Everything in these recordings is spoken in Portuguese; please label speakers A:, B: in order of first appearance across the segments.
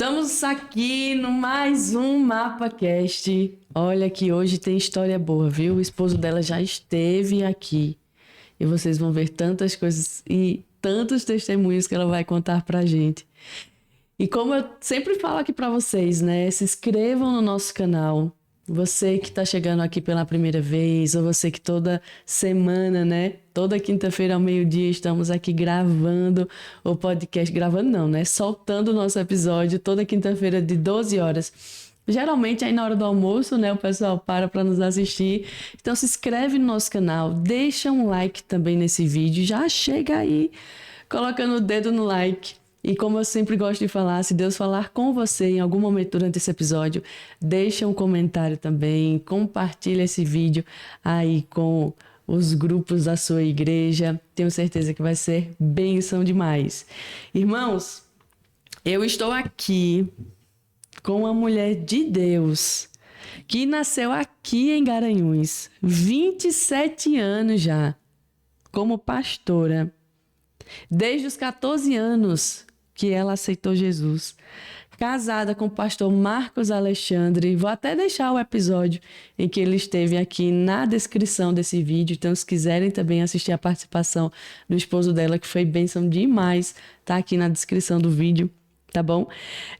A: Estamos aqui no mais um MapaCast. Olha que hoje tem história boa, viu? O esposo dela já esteve aqui. E vocês vão ver tantas coisas e tantos testemunhos que ela vai contar pra gente. E como eu sempre falo aqui pra vocês, né? Se inscrevam no nosso canal. Você que tá chegando aqui pela primeira vez, ou você que toda semana, né? Toda quinta-feira ao meio-dia estamos aqui gravando o podcast. Gravando não, né? Soltando o nosso episódio toda quinta-feira de 12 horas. Geralmente aí na hora do almoço, né? O pessoal para nos assistir. Então se inscreve no nosso canal, deixa um like também nesse vídeo. Já chega aí colocando o dedo no like. E como eu sempre gosto de falar, se Deus falar com você em algum momento durante esse episódio, deixa um comentário também, compartilha esse vídeo aí com os grupos da sua igreja. Tenho certeza que vai ser bênção demais. Irmãos, eu estou aqui com uma mulher de Deus que nasceu aqui em Garanhuns, 27 anos já, como pastora. Desde os 14 anos que ela aceitou Jesus. Casada com o pastor Marcos Alexandre. Vou até deixar o episódio em que ele esteve aqui na descrição desse vídeo. Então, se quiserem também assistir a participação do esposo dela, que foi bênção demais, tá aqui na descrição do vídeo, tá bom?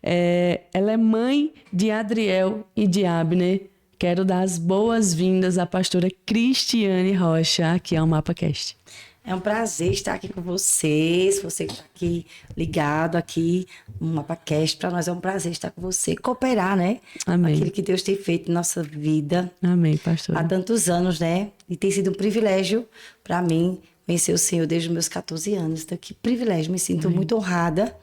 A: Ela é mãe de Adriel e de Abner. Quero dar as boas-vindas à pastora Cristiane Rocha, aqui ao MapaCast.
B: É um prazer estar aqui com vocês, você que está aqui ligado aqui no MapaCast. Para nós é um prazer estar com você, cooperar, né?
A: Amém.
B: Aquilo que Deus tem feito na nossa vida.
A: Amém, pastora.
B: Há tantos anos, né? E tem sido um privilégio para mim conhecer o Senhor desde os meus 14 anos. Então, que privilégio. Me sinto muito honrada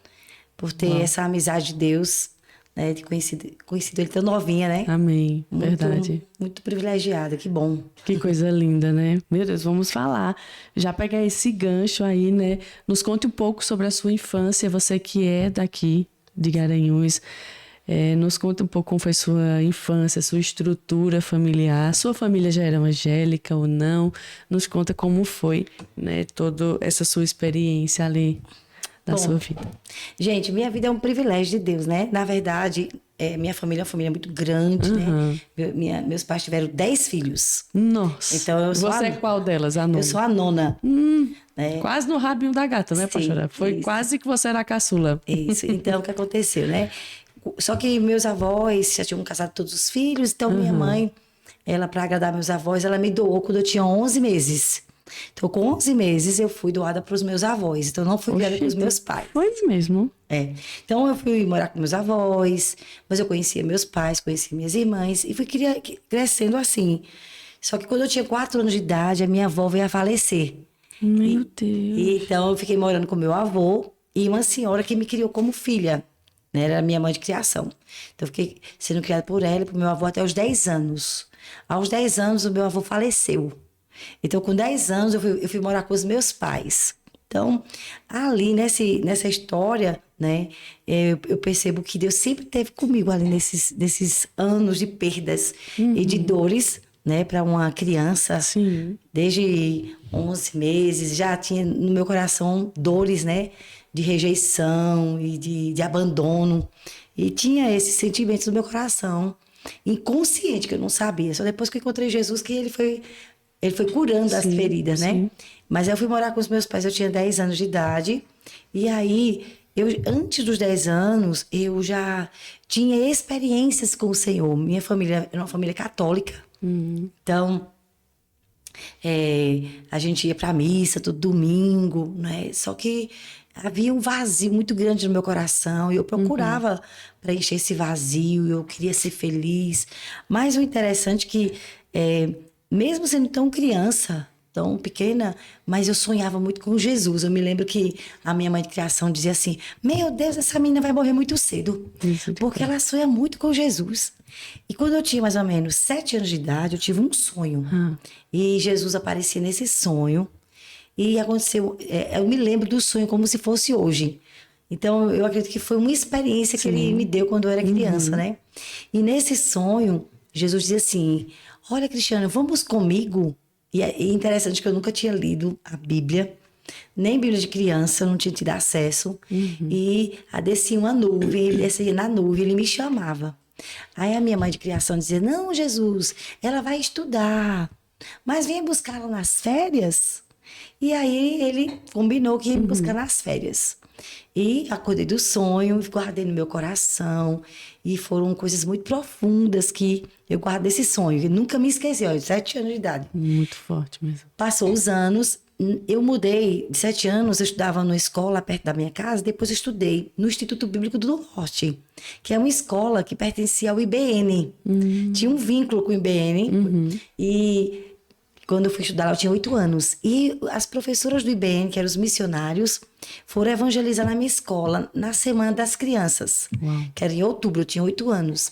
B: por ter essa amizade de Deus, né? De conhecido ele tão novinha, né?
A: Amém, verdade.
B: Muito privilegiada, que bom.
A: Que coisa linda, né? Meu Deus, vamos falar. Já pegar esse gancho aí, né? Nos conte um pouco sobre a sua infância, você que é daqui de Garanhuns. Nos conta um pouco como foi sua infância, sua estrutura familiar. Sua família já era evangélica ou não? Nos conta como foi, né? Toda essa sua experiência ali da sua vida.
B: Gente, minha vida é um privilégio de Deus, né? Na verdade, minha família é uma família muito grande, né? Meus pais tiveram 10 filhos.
A: Nossa.
B: Então, eu sou
A: Você é qual delas? A nona?
B: Eu sou a nona.
A: Né? Quase no rabinho da gata, né, pastora? Foi isso. Quase que você era a caçula.
B: Isso. Então, o que aconteceu, né? Só que meus avós já tinham casado todos os filhos. Então, minha mãe, ela, para agradar meus avós, ela me doou quando eu tinha 11 meses. Então, com 11 meses, eu fui doada para os meus avós. Então, eu não fui criada pelos meus pais.
A: Foi mesmo?
B: Então, eu fui morar com meus avós, mas eu conhecia meus pais, conhecia minhas irmãs, e fui crescendo assim. Só que quando eu tinha 4 anos de idade, a minha avó veio a falecer.
A: Meu Deus.
B: Então, eu fiquei morando com meu avô e uma senhora que me criou como filha, né? Era a minha mãe de criação. Então, eu fiquei sendo criada por ela e por meu avô até os 10 anos. Aos 10 anos, o meu avô faleceu. Então, com 10 anos, eu fui morar com os meus pais. Então, ali nessa história, né, eu percebo que Deus sempre esteve comigo ali nesses anos de perdas e de dores, né, para uma criança.
A: Sim.
B: Desde 11 meses, já tinha no meu coração dores, né, de rejeição e de abandono. E tinha esses sentimentos no meu coração, inconsciente, que eu não sabia. Só depois que eu encontrei Jesus que ele foi curando as feridas, né? Mas eu fui morar com os meus pais, eu tinha 10 anos de idade. E aí, antes dos 10 anos, eu já tinha experiências com o Senhor. Minha família era uma família católica. Então, a gente ia pra missa todo domingo, né? Só que havia um vazio muito grande no meu coração. E eu procurava preencher esse vazio. Eu queria ser feliz. Mas o interessante é que... mesmo sendo tão criança, tão pequena, mas eu sonhava muito com Jesus. Eu me lembro que a minha mãe de criação dizia assim, meu Deus, essa menina vai morrer muito cedo, porque ela sonha muito com Jesus. E quando eu tinha mais ou menos 7 anos de idade, eu tive um sonho. E Jesus aparecia nesse sonho. E aconteceu, eu me lembro do sonho como se fosse hoje. Então, eu acredito que foi uma experiência que ele me deu quando eu era criança, né? E nesse sonho, Jesus dizia assim... Olha, Cristiane, vamos comigo? E é interessante que eu nunca tinha lido a Bíblia. nem Bíblia de criança, eu não tinha tido acesso. E descia uma nuvem, ele descia na nuvem, ele me chamava. Aí a minha mãe de criação dizia, não, Jesus, ela vai estudar, mas vem buscar ela nas férias. E aí ele combinou que ia me buscar nas férias. E acordei do sonho, guardei no meu coração. E foram coisas muito profundas que eu guardo desse sonho. Que nunca me esqueci, ó, de 7 anos de idade.
A: Muito forte mesmo.
B: Passou os anos, eu mudei de 7 anos, eu estudava numa escola perto da minha casa, depois eu estudei no Instituto Bíblico do Norte, que é uma escola que pertencia ao IBN. Tinha um vínculo com o IBN. E quando eu fui estudar lá, eu tinha 8 anos. E as professoras do IBN, que eram os missionários, foram evangelizar na minha escola na Semana das Crianças, que era em outubro, eu tinha 8 anos.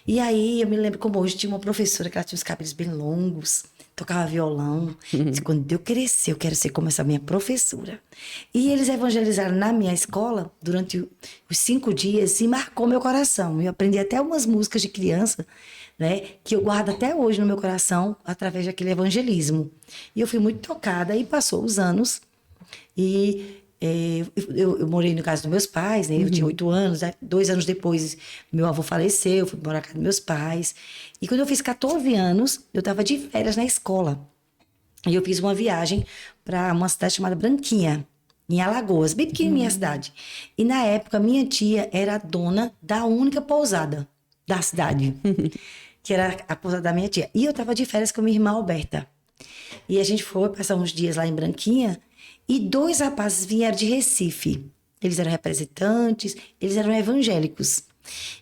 B: E aí, eu me lembro como hoje, tinha uma professora que ela tinha os cabelos bem longos, tocava violão. Disse, quando eu crescer, eu quero ser como essa minha professora. E eles evangelizaram na minha escola durante os 5 dias e marcou meu coração. Eu aprendi até umas músicas de criança, né, que eu guardo até hoje no meu coração através daquele evangelismo. E eu fui muito tocada e passou os anos e eu morei no casa dos meus pais, né? Eu tinha 8 anos, 2 anos depois meu avô faleceu, eu fui morar na casa dos meus pais. E quando eu fiz 14 anos, eu estava de férias na escola. E eu fiz uma viagem para uma cidade chamada Branquinha, em Alagoas, bem pequenininha a cidade. E na época, minha tia era a dona da única pousada da cidade, que era a pousada da minha tia. E eu estava de férias com minha irmã Alberta. E a gente foi passar uns dias lá em Branquinha, e 2 rapazes vieram de Recife. Eles eram representantes, eles eram evangélicos.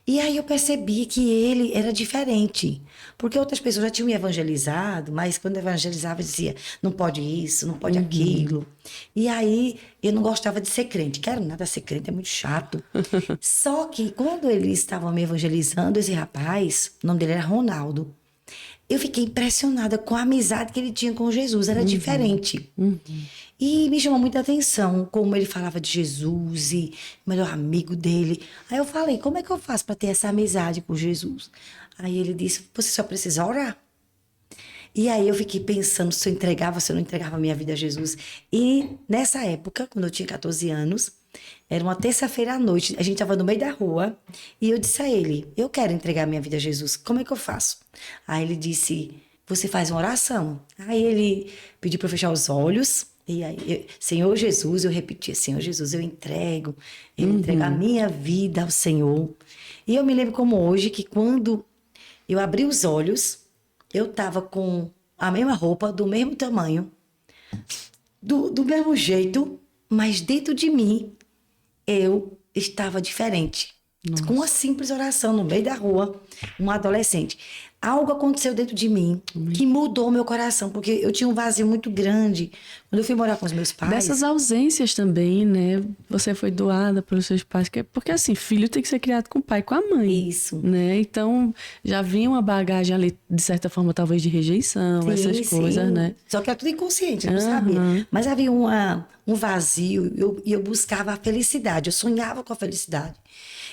B: E aí eu percebi que ele era diferente. Porque outras pessoas já tinham me evangelizado, mas quando evangelizava dizia, não pode isso, não pode aquilo. E aí eu não gostava de ser crente. Quero nada ser crente, é muito chato. Só que quando eles estavam me evangelizando, esse rapaz, o nome dele era Ronaldo, eu fiquei impressionada com a amizade que ele tinha com Jesus. Era diferente. E me chamou muita atenção como ele falava de Jesus e o melhor amigo dele. Aí eu falei, como é que eu faço para ter essa amizade com Jesus? Aí ele disse, você só precisa orar. E aí eu fiquei pensando se eu entregava, se eu não entregava a minha vida a Jesus. E nessa época, quando eu tinha 14 anos, era uma terça-feira à noite, a gente estava no meio da rua, e eu disse a ele, eu quero entregar a minha vida a Jesus, como é que eu faço? Aí ele disse, você faz uma oração. Aí ele pediu para eu fechar os olhos, e aí, Senhor Jesus, eu repetia, Senhor Jesus, eu entrego a minha vida ao Senhor. E eu me lembro como hoje, que quando eu abri os olhos, eu estava com a mesma roupa, do mesmo tamanho, do mesmo jeito, mas dentro de mim, eu estava diferente. Nossa. Com uma simples oração no meio da rua, uma adolescente. Algo aconteceu dentro de mim que mudou meu coração, porque eu tinha um vazio muito grande. Quando eu fui morar com os meus pais...
A: Dessas ausências também, né? Você foi doada pelos seus pais. Porque assim, filho tem que ser criado com o pai e com a mãe.
B: Isso.
A: Né? Então, já vinha uma bagagem ali, de certa forma, talvez de rejeição, sim, essas coisas, né?
B: Só que era tudo inconsciente, eu não sabia. Mas havia um vazio e eu buscava a felicidade. Eu sonhava com a felicidade.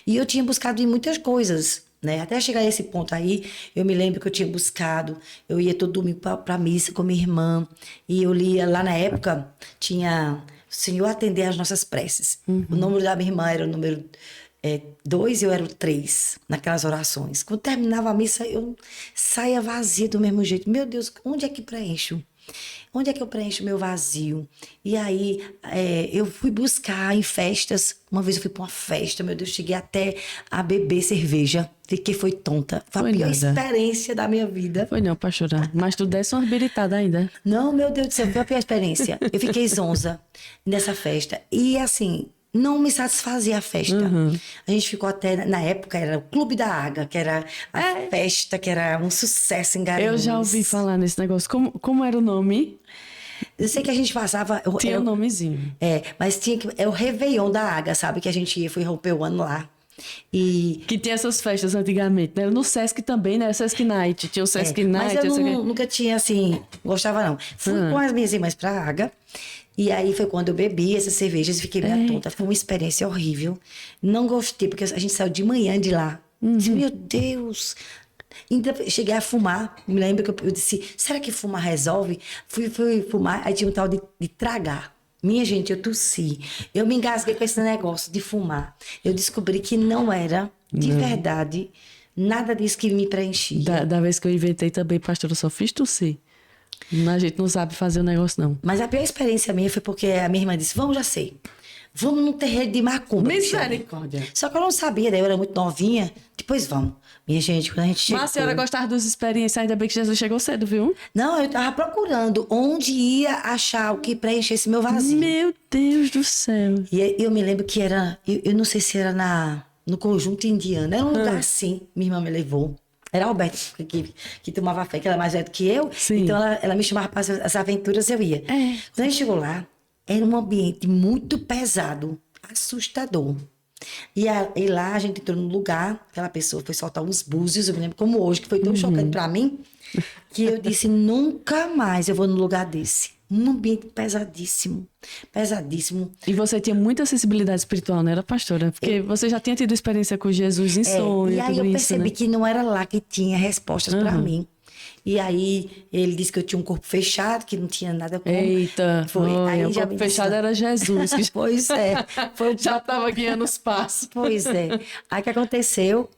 B: E eu tinha buscado em muitas coisas, né? Até chegar a esse ponto aí, eu me lembro que eu tinha buscado, eu ia todo domingo para missa com minha irmã, e eu lia, lá na época, tinha o Senhor atender as nossas preces. O número da minha irmã era o número 2 e eu era o 3, naquelas orações. Quando terminava a missa, eu saía vazia do mesmo jeito. Meu Deus, onde é que preencho? Onde é que eu preencho o meu vazio? E aí, eu fui buscar em festas. Uma vez eu fui para uma festa, meu Deus, cheguei até a beber cerveja. Fiquei, foi tonta. Foi a pior experiência da minha vida.
A: Foi não, pra chorar. Mas tu desse uma habilitada ainda.
B: Não, meu Deus do céu, foi a pior experiência. Eu fiquei zonza nessa festa. E assim, não me satisfazia a festa. A gente ficou até, na época, era o Clube da Água, que era a festa, que era um sucesso em Garanhuns.
A: Eu já ouvi falar nesse negócio. Como era o nome?
B: Eu sei que a gente passava...
A: Tinha um nomezinho.
B: Mas tinha que... É o Réveillon da Água, sabe? Que a gente ia, foi romper o ano lá. E...
A: Que tinha essas festas antigamente, né? No Sesc também, né? Sesc Night. Tinha o Sesc Night.
B: Mas eu nunca tinha, assim... Gostava, não. Fui com as minhas irmãs pra Água. E aí foi quando eu bebi essas cervejas e fiquei meio tonta. Foi uma experiência horrível. Não gostei, porque a gente saiu de manhã de lá. Disse, meu Deus... Ainda cheguei a fumar. Me lembro que eu disse, será que fumar resolve? Fui fumar, aí tinha um tal de tragar. Minha gente, eu tossi. Eu me engasguei com esse negócio de fumar. Eu descobri que não era, de verdade, nada disso que me preenchia.
A: Da vez que eu inventei também, pastor, eu só fiz tossir. A gente não sabe fazer o negócio, não.
B: Mas a pior experiência minha foi porque a minha irmã disse, vamos, já sei. Vamos no terreiro de macumba.
A: Misericórdia.
B: Só que eu não sabia, daí eu era muito novinha. Depois vamos. Minha gente, quando a gente chegou...
A: Mas a senhora gostava das experiências, ainda bem que Jesus chegou cedo, viu?
B: Não, eu tava procurando onde ia achar o que preenchesse meu vazio.
A: Meu Deus do céu.
B: E eu me lembro que era... Eu não sei se era no Conjunto Indiano. Era um lugar assim. Minha irmã me levou. Era a Alberto que tomava fé, que ela é mais velha do que eu.
A: Sim.
B: Então ela me chamava para as aventuras, eu ia.
A: É.
B: Quando a gente chegou lá, era um ambiente muito pesado, assustador. E lá a gente entrou num lugar, aquela pessoa foi soltar uns búzios, eu me lembro como hoje, que foi tão chocante para mim, que eu disse, nunca mais eu vou num lugar desse. Um ambiente pesadíssimo, pesadíssimo.
A: E você tinha muita sensibilidade espiritual, não era, pastora? Porque você já tinha tido experiência com Jesus em sonho,
B: E aí
A: tudo
B: eu
A: isso,
B: percebi
A: né?
B: que não era lá que tinha respostas para mim. E aí ele disse que eu tinha um corpo fechado, que não tinha nada como.
A: Eita,
B: Foi. Aí
A: o
B: já
A: corpo
B: me
A: fechado
B: disse,
A: era Jesus. Que
B: Pois é. Foi o
A: já estava guiando os passos.
B: Pois é. Aí o que aconteceu?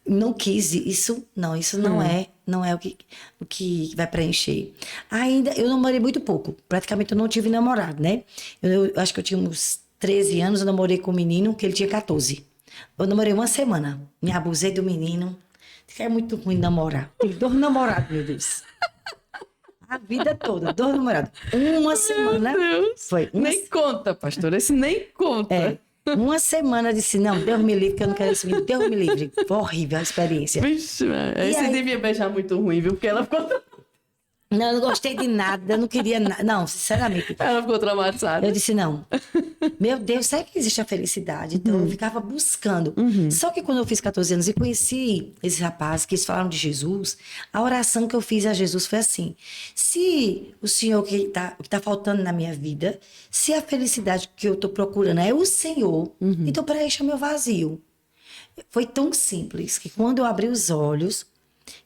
B: Não quis isso. Não, isso não é o que vai preencher. Ainda, eu namorei muito pouco. Praticamente eu não tive namorado, né? Eu acho que eu tinha uns 13 anos, eu namorei com um menino que ele tinha 14. Eu namorei uma semana. Me abusei do menino. É muito ruim namorar. Tive 2 namorados, meu Deus. A vida toda, 2 namorados. Uma semana.
A: Meu Deus.
B: Foi.
A: Nem conta, pastor. Esse nem conta.
B: Uma semana eu disse, não, Deus me livre, que eu não quero esse menino. Deus me livre. Foi horrível a experiência.
A: Vixe, esse
B: aí-
A: devia beijar muito ruim, viu? Porque ela ficou
B: Não, eu não gostei de nada, eu não queria nada. Não, sinceramente.
A: traumatizada.
B: Eu disse, não. Meu Deus, será que existe a felicidade? Então eu ficava buscando. Só que quando eu fiz 14 anos e conheci esses rapazes que eles falaram de Jesus, a oração que eu fiz a Jesus foi assim: se o Senhor o que tá faltando na minha vida, se a felicidade que eu tô procurando é o Senhor, então preencha meu vazio. Foi tão simples que quando eu abri os olhos,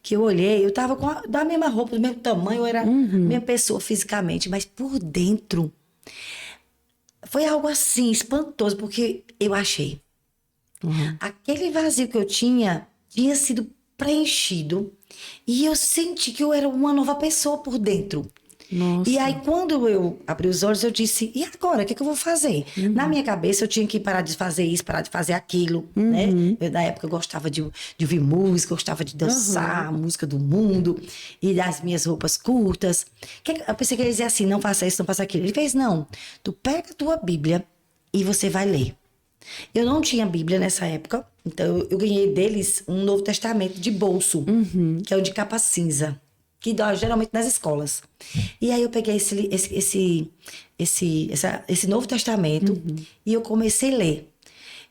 B: que eu olhei, eu tava da mesma roupa, do mesmo tamanho, eu era a mesma pessoa fisicamente, mas por dentro foi algo assim, espantoso, porque eu achei. Aquele vazio que eu tinha sido preenchido e eu senti que eu era uma nova pessoa por dentro.
A: Nossa.
B: E aí, quando eu abri os olhos, eu disse, e agora? O que eu vou fazer? Na minha cabeça, eu tinha que parar de fazer isso, parar de fazer aquilo, né? Na época, eu gostava de ouvir música, gostava de dançar, a música do mundo, e das minhas roupas curtas. Eu pensei que ele dizia assim, não faça isso, não faça aquilo. Ele fez, não, tu pega a tua Bíblia e você vai ler. Eu não tinha Bíblia nessa época, então eu ganhei deles um Novo Testamento de bolso, que é o de capa cinza, que dá geralmente nas escolas. E aí eu peguei esse Novo Testamento e eu comecei a ler.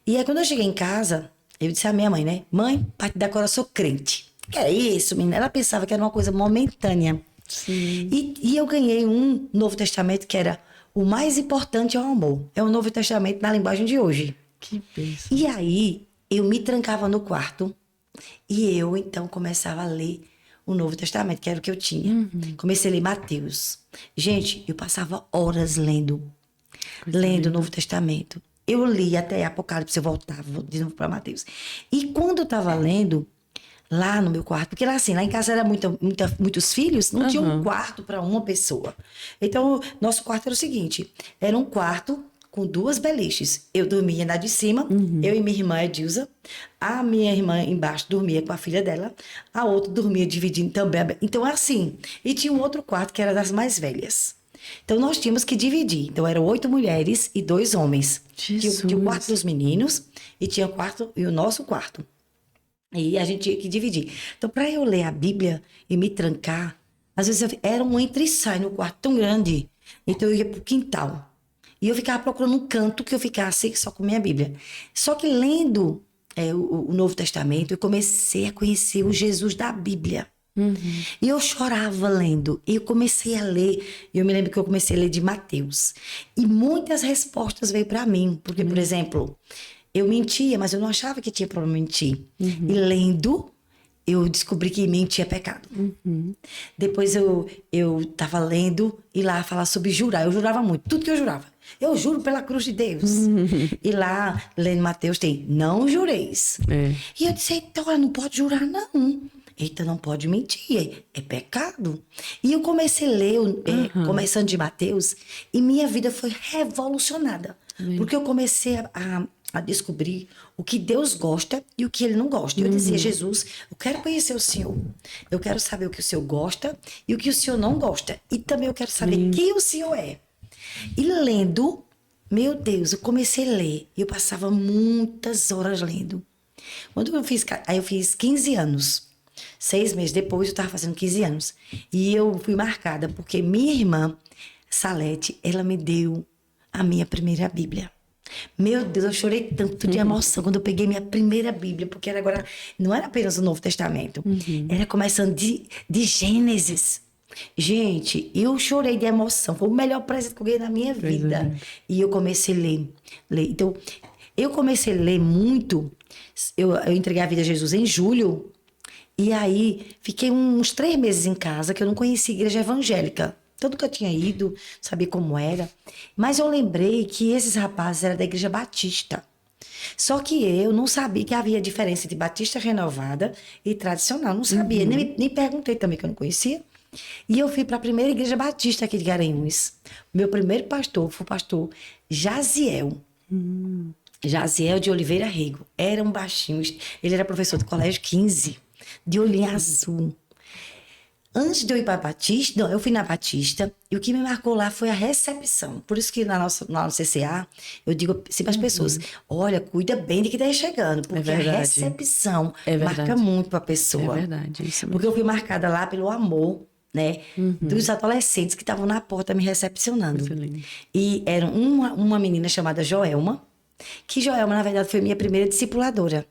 B: E aí quando eu cheguei em casa, eu disse à minha mãe, né? Mãe, parte da agora eu sou crente. Que é isso, menina? Ela pensava que era uma coisa momentânea.
A: Sim.
B: E eu ganhei um Novo Testamento que era o mais importante é o amor. É o Novo Testamento na linguagem de hoje.
A: Que bênção.
B: E aí eu me trancava no quarto e eu então começava a ler o Novo Testamento, que era o que eu tinha. Comecei a ler Mateus. Gente, eu passava horas lendo o Novo Testamento. Eu li até Apocalipse, eu voltava de novo para Mateus. E quando eu estava lendo, lá no meu quarto, porque lá assim, lá em casa era muitos filhos, não tinha um quarto para uma pessoa. Então, nosso quarto era o seguinte, era um quarto com 2 beliches. Eu dormia na de cima, eu e minha irmã Edilza. A minha irmã embaixo dormia com a filha dela, a outra dormia dividindo também. Então, assim, e tinha um outro quarto que era das mais velhas. Então, nós tínhamos que dividir. Então, eram 8 mulheres e 2 homens. Tinha o quarto dos meninos e tinha o nosso quarto. E a gente tinha que dividir. Então, para eu ler a Bíblia e me trancar, às vezes era um entra e sai no quarto tão grande. Então, eu ia pro quintal. E eu ficava procurando um canto que eu ficasse só com minha Bíblia. Só que lendo o Novo Testamento, eu comecei a conhecer o Jesus da Bíblia. E eu chorava lendo. E eu comecei a ler. Eu me lembro que eu comecei a ler de Mateus. E muitas respostas veio para mim. Porque, por exemplo, eu mentia, mas eu não achava que tinha problema mentir. E lendo, eu descobri que mentir é pecado. Depois eu tava lendo e lá falar sobre jurar. Eu jurava muito, tudo que eu jurava. Eu juro pela cruz de Deus. E lá, lendo Mateus, tem, não jureis. E eu disse, então, não pode jurar, não. Eita, não pode mentir, é pecado. E eu comecei a ler, começando de Mateus, e minha vida foi revolucionada. Porque eu comecei a descobrir o que Deus gosta e o que Ele não gosta. Eu dizia, Jesus, eu quero conhecer o Senhor. Eu quero saber o que o Senhor gosta e o que o Senhor não gosta. E também eu quero saber quem o Senhor é. E lendo, meu Deus, eu comecei a ler. E eu passava muitas horas lendo. Quando eu fiz 15 anos. 6 meses depois, eu estava fazendo 15 anos. E eu fui marcada porque minha irmã, Salete, ela me deu a minha primeira Bíblia. Meu Deus, eu chorei tanto de emoção quando eu peguei minha primeira Bíblia, porque era agora não era apenas o Novo Testamento, era começando de Gênesis. Gente, eu chorei de emoção, foi o melhor presente que eu ganhei na minha vida. E eu comecei a ler. Então, eu comecei a ler muito, eu entreguei a vida a Jesus em julho, e aí fiquei uns 3 meses em casa, que eu não conhecia igreja evangélica. Tanto que eu tinha ido, sabia como era. Mas eu lembrei que esses rapazes eram da Igreja Batista. Só que eu não sabia que havia diferença entre Batista renovada e tradicional. Não sabia, nem perguntei também, que eu não conhecia. E eu fui para a primeira Igreja Batista aqui de Garanhuns. Meu primeiro pastor foi o pastor Jaziel. Jaziel de Oliveira Rego. Era um baixinho. Ele era professor do Colégio 15, de olhinho azul. Antes de eu ir para a Batista, eu fui na Batista, e o que me marcou lá foi a recepção. Por isso que na nossa CCA, eu digo assim para as pessoas, olha, cuida bem de quem está chegando, porque a recepção marca muito para a pessoa.
A: É verdade, isso mesmo.
B: Porque eu fui marcada lá pelo amor, né, dos adolescentes que estavam na porta me recepcionando. E era uma menina chamada Joelma, que Joelma, na verdade, foi minha primeira discipuladora.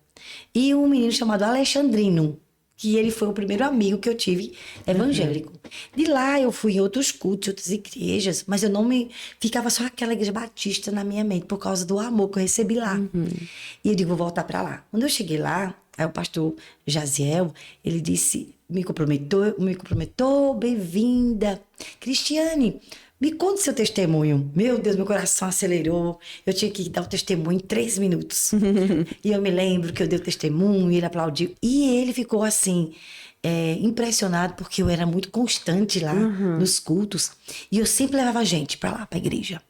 B: E um menino chamado Alexandrino, que ele foi o primeiro amigo que eu tive evangélico. De lá eu fui em outros cultos, outras igrejas, mas eu não ficava só aquela igreja batista na minha mente, por causa do amor que eu recebi lá. E eu digo, vou voltar para lá. Quando eu cheguei lá, aí o pastor Jaziel, ele disse, me cumprimentou, bem-vinda. Cristiane, me conte seu testemunho. Meu Deus, meu coração acelerou. Eu tinha que dar o testemunho em 3 minutos. E eu me lembro que eu dei o testemunho, ele aplaudiu. E ele ficou assim, impressionado, porque eu era muito constante lá nos cultos. E eu sempre levava gente para lá, para a igreja.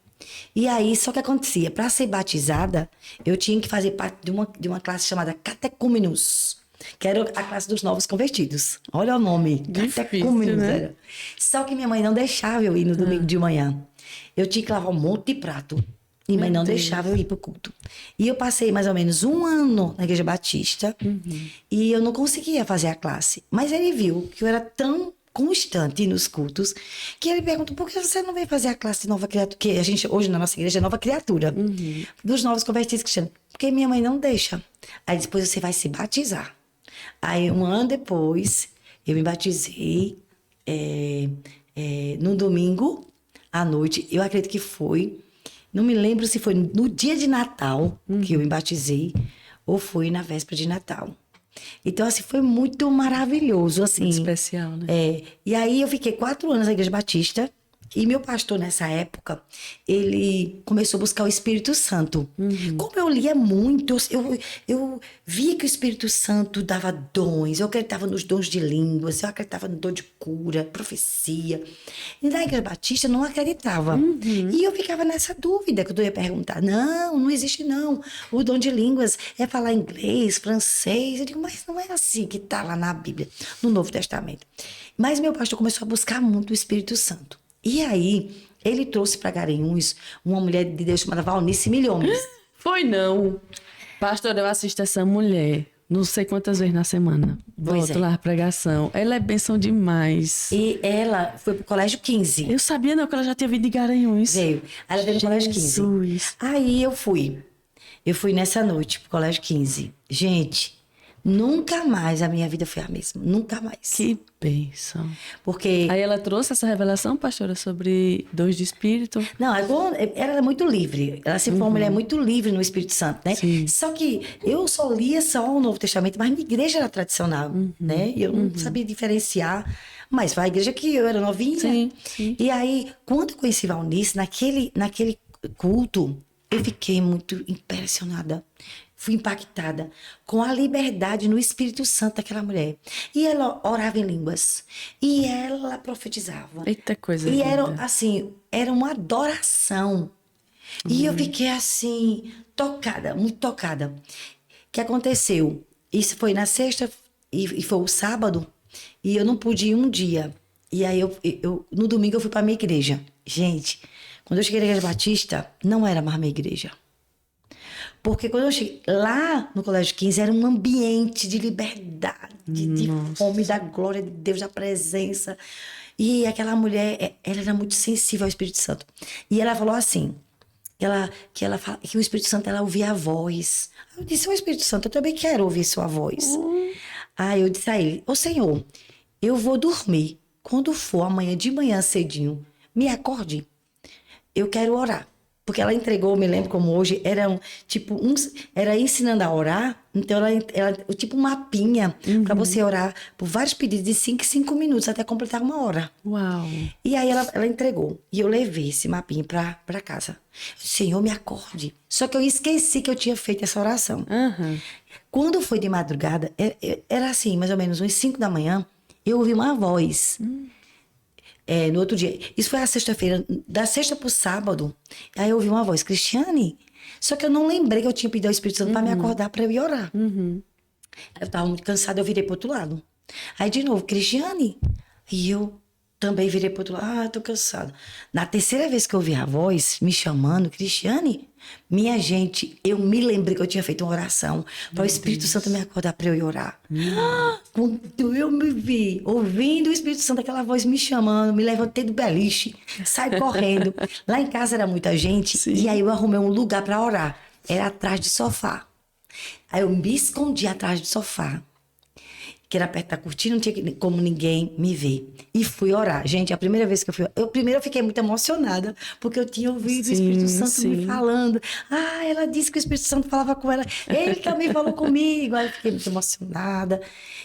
B: E aí, só que acontecia, para ser batizada, eu tinha que fazer parte de uma classe chamada Catecúmenos, que era a classe dos novos convertidos. Olha o nome, Catecúmenos, né? Era. Só que minha mãe não deixava eu ir no domingo de manhã. Eu tinha que lavar um monte de prato. E minha mãe não deixava eu ir pro culto. E eu passei mais ou menos 1 ano na Igreja Batista. E eu não conseguia fazer a classe. Mas ele viu que eu era tão constante nos cultos, que ele perguntou, por que você não veio fazer a classe de nova criatura? Que a gente, hoje na nossa igreja, é nova criatura. Dos novos convertidos cristianos. Porque minha mãe não deixa. Aí depois você vai se batizar. Aí 1 ano depois, eu me batizei no domingo à noite. Eu acredito que foi, não me lembro se foi no dia de Natal que eu me batizei ou foi na véspera de Natal. Então, assim, foi muito maravilhoso, assim.
A: Muito especial, né?
B: E aí eu fiquei 4 anos na Igreja Batista. E meu pastor, nessa época, ele começou a buscar o Espírito Santo. Como eu lia muito, eu via que o Espírito Santo dava dons. Eu acreditava nos dons de línguas, eu acreditava no dom de cura, profecia. E na Igreja Batista, eu não acreditava. E eu ficava nessa dúvida, que eu ia perguntar. Não existe não. O dom de línguas é falar inglês, francês. Eu digo, mas não é assim que está lá na Bíblia, no Novo Testamento. Mas meu pastor começou a buscar muito o Espírito Santo. E aí, ele trouxe para Garanhuns uma mulher de Deus chamada Valnice Milhomes.
A: Foi não. Pastor, eu assisto essa mulher não sei quantas vezes na semana. Volto lá a pregação. Ela é bênção demais.
B: E ela foi pro Colégio 15.
A: Eu sabia não que ela já tinha vindo de Garanhuns.
B: Veio. Ela veio no Colégio 15. Aí eu fui. Eu fui nessa noite pro Colégio 15. Gente, Nunca mais a minha vida foi a mesma. Nunca mais.
A: Que bênção.
B: Porque...
A: Aí ela trouxe essa revelação, pastora, sobre dons de espírito?
B: Não, ela era muito livre. Ela sempre foi uma mulher muito livre no Espírito Santo, né?
A: Sim.
B: Só que eu só lia só o Novo Testamento, mas minha igreja era tradicional, né? E eu não sabia diferenciar. Mas foi a igreja que eu era novinha.
A: Sim, sim.
B: E aí, quando eu conheci Valnice, naquele culto, eu fiquei muito impressionada. Fui impactada com a liberdade no Espírito Santo daquela mulher. E ela orava em línguas. E ela profetizava.
A: Eita coisa
B: E era
A: linda.
B: assim, era uma adoração. E eu fiquei assim, tocada, muito tocada. O que aconteceu? Isso foi na sexta e foi o sábado. E eu não pude ir um dia. E aí, no domingo, eu fui para minha igreja. Gente, quando eu cheguei na Igreja Batista, não era mais minha igreja. Porque quando eu cheguei lá no Colégio 15, era um ambiente de liberdade, de fome da glória de Deus, da presença. E aquela mulher, ela era muito sensível ao Espírito Santo. E ela falou assim, que o Espírito Santo, ela ouvia a voz. Eu disse, o Espírito Santo, eu também quero ouvir sua voz. Aí eu disse a ele, ô Senhor, eu vou dormir. Quando for amanhã de manhã cedinho, me acorde. Eu quero orar. Porque ela entregou, me lembro como hoje, era ensinando a orar, então ela tipo um mapinha para você orar por vários pedidos de 5 em 5 minutos até completar uma hora.
A: Uau.
B: E aí ela entregou. E eu levei esse mapinha para casa. Senhor, me acorde. Só que eu esqueci que eu tinha feito essa oração. Quando foi de madrugada, era assim, mais ou menos uns 5 da manhã, eu ouvi uma voz. No outro dia. Isso foi a sexta-feira. Da sexta pro sábado, aí eu ouvi uma voz, Cristiane. Só que eu não lembrei que eu tinha pedido ao Espírito Santo para me acordar, para eu ir orar. Eu tava muito cansada, eu virei pro outro lado. Aí de novo, Cristiane. E eu também virei pro outro lado. Tô cansada. Na terceira vez que eu ouvi a voz me chamando, Cristiane, minha gente, eu me lembrei que eu tinha feito uma oração para o Espírito Santo me acordar para eu ir orar. Quando eu me vi ouvindo o Espírito Santo, aquela voz me chamando, me levantei do beliche, saí correndo. Lá em casa era muita gente.
A: Sim.
B: E aí eu arrumei um lugar para orar. Era atrás do sofá. Aí eu me escondi atrás do sofá, que era perto da cortina, não tinha como ninguém me ver. E fui orar. Gente, a primeira vez que eu fui... Primeiro eu fiquei muito emocionada, porque eu tinha ouvido o Espírito Santo me falando. Ela disse que o Espírito Santo falava com ela. Ele também falou comigo. Aí eu fiquei muito emocionada.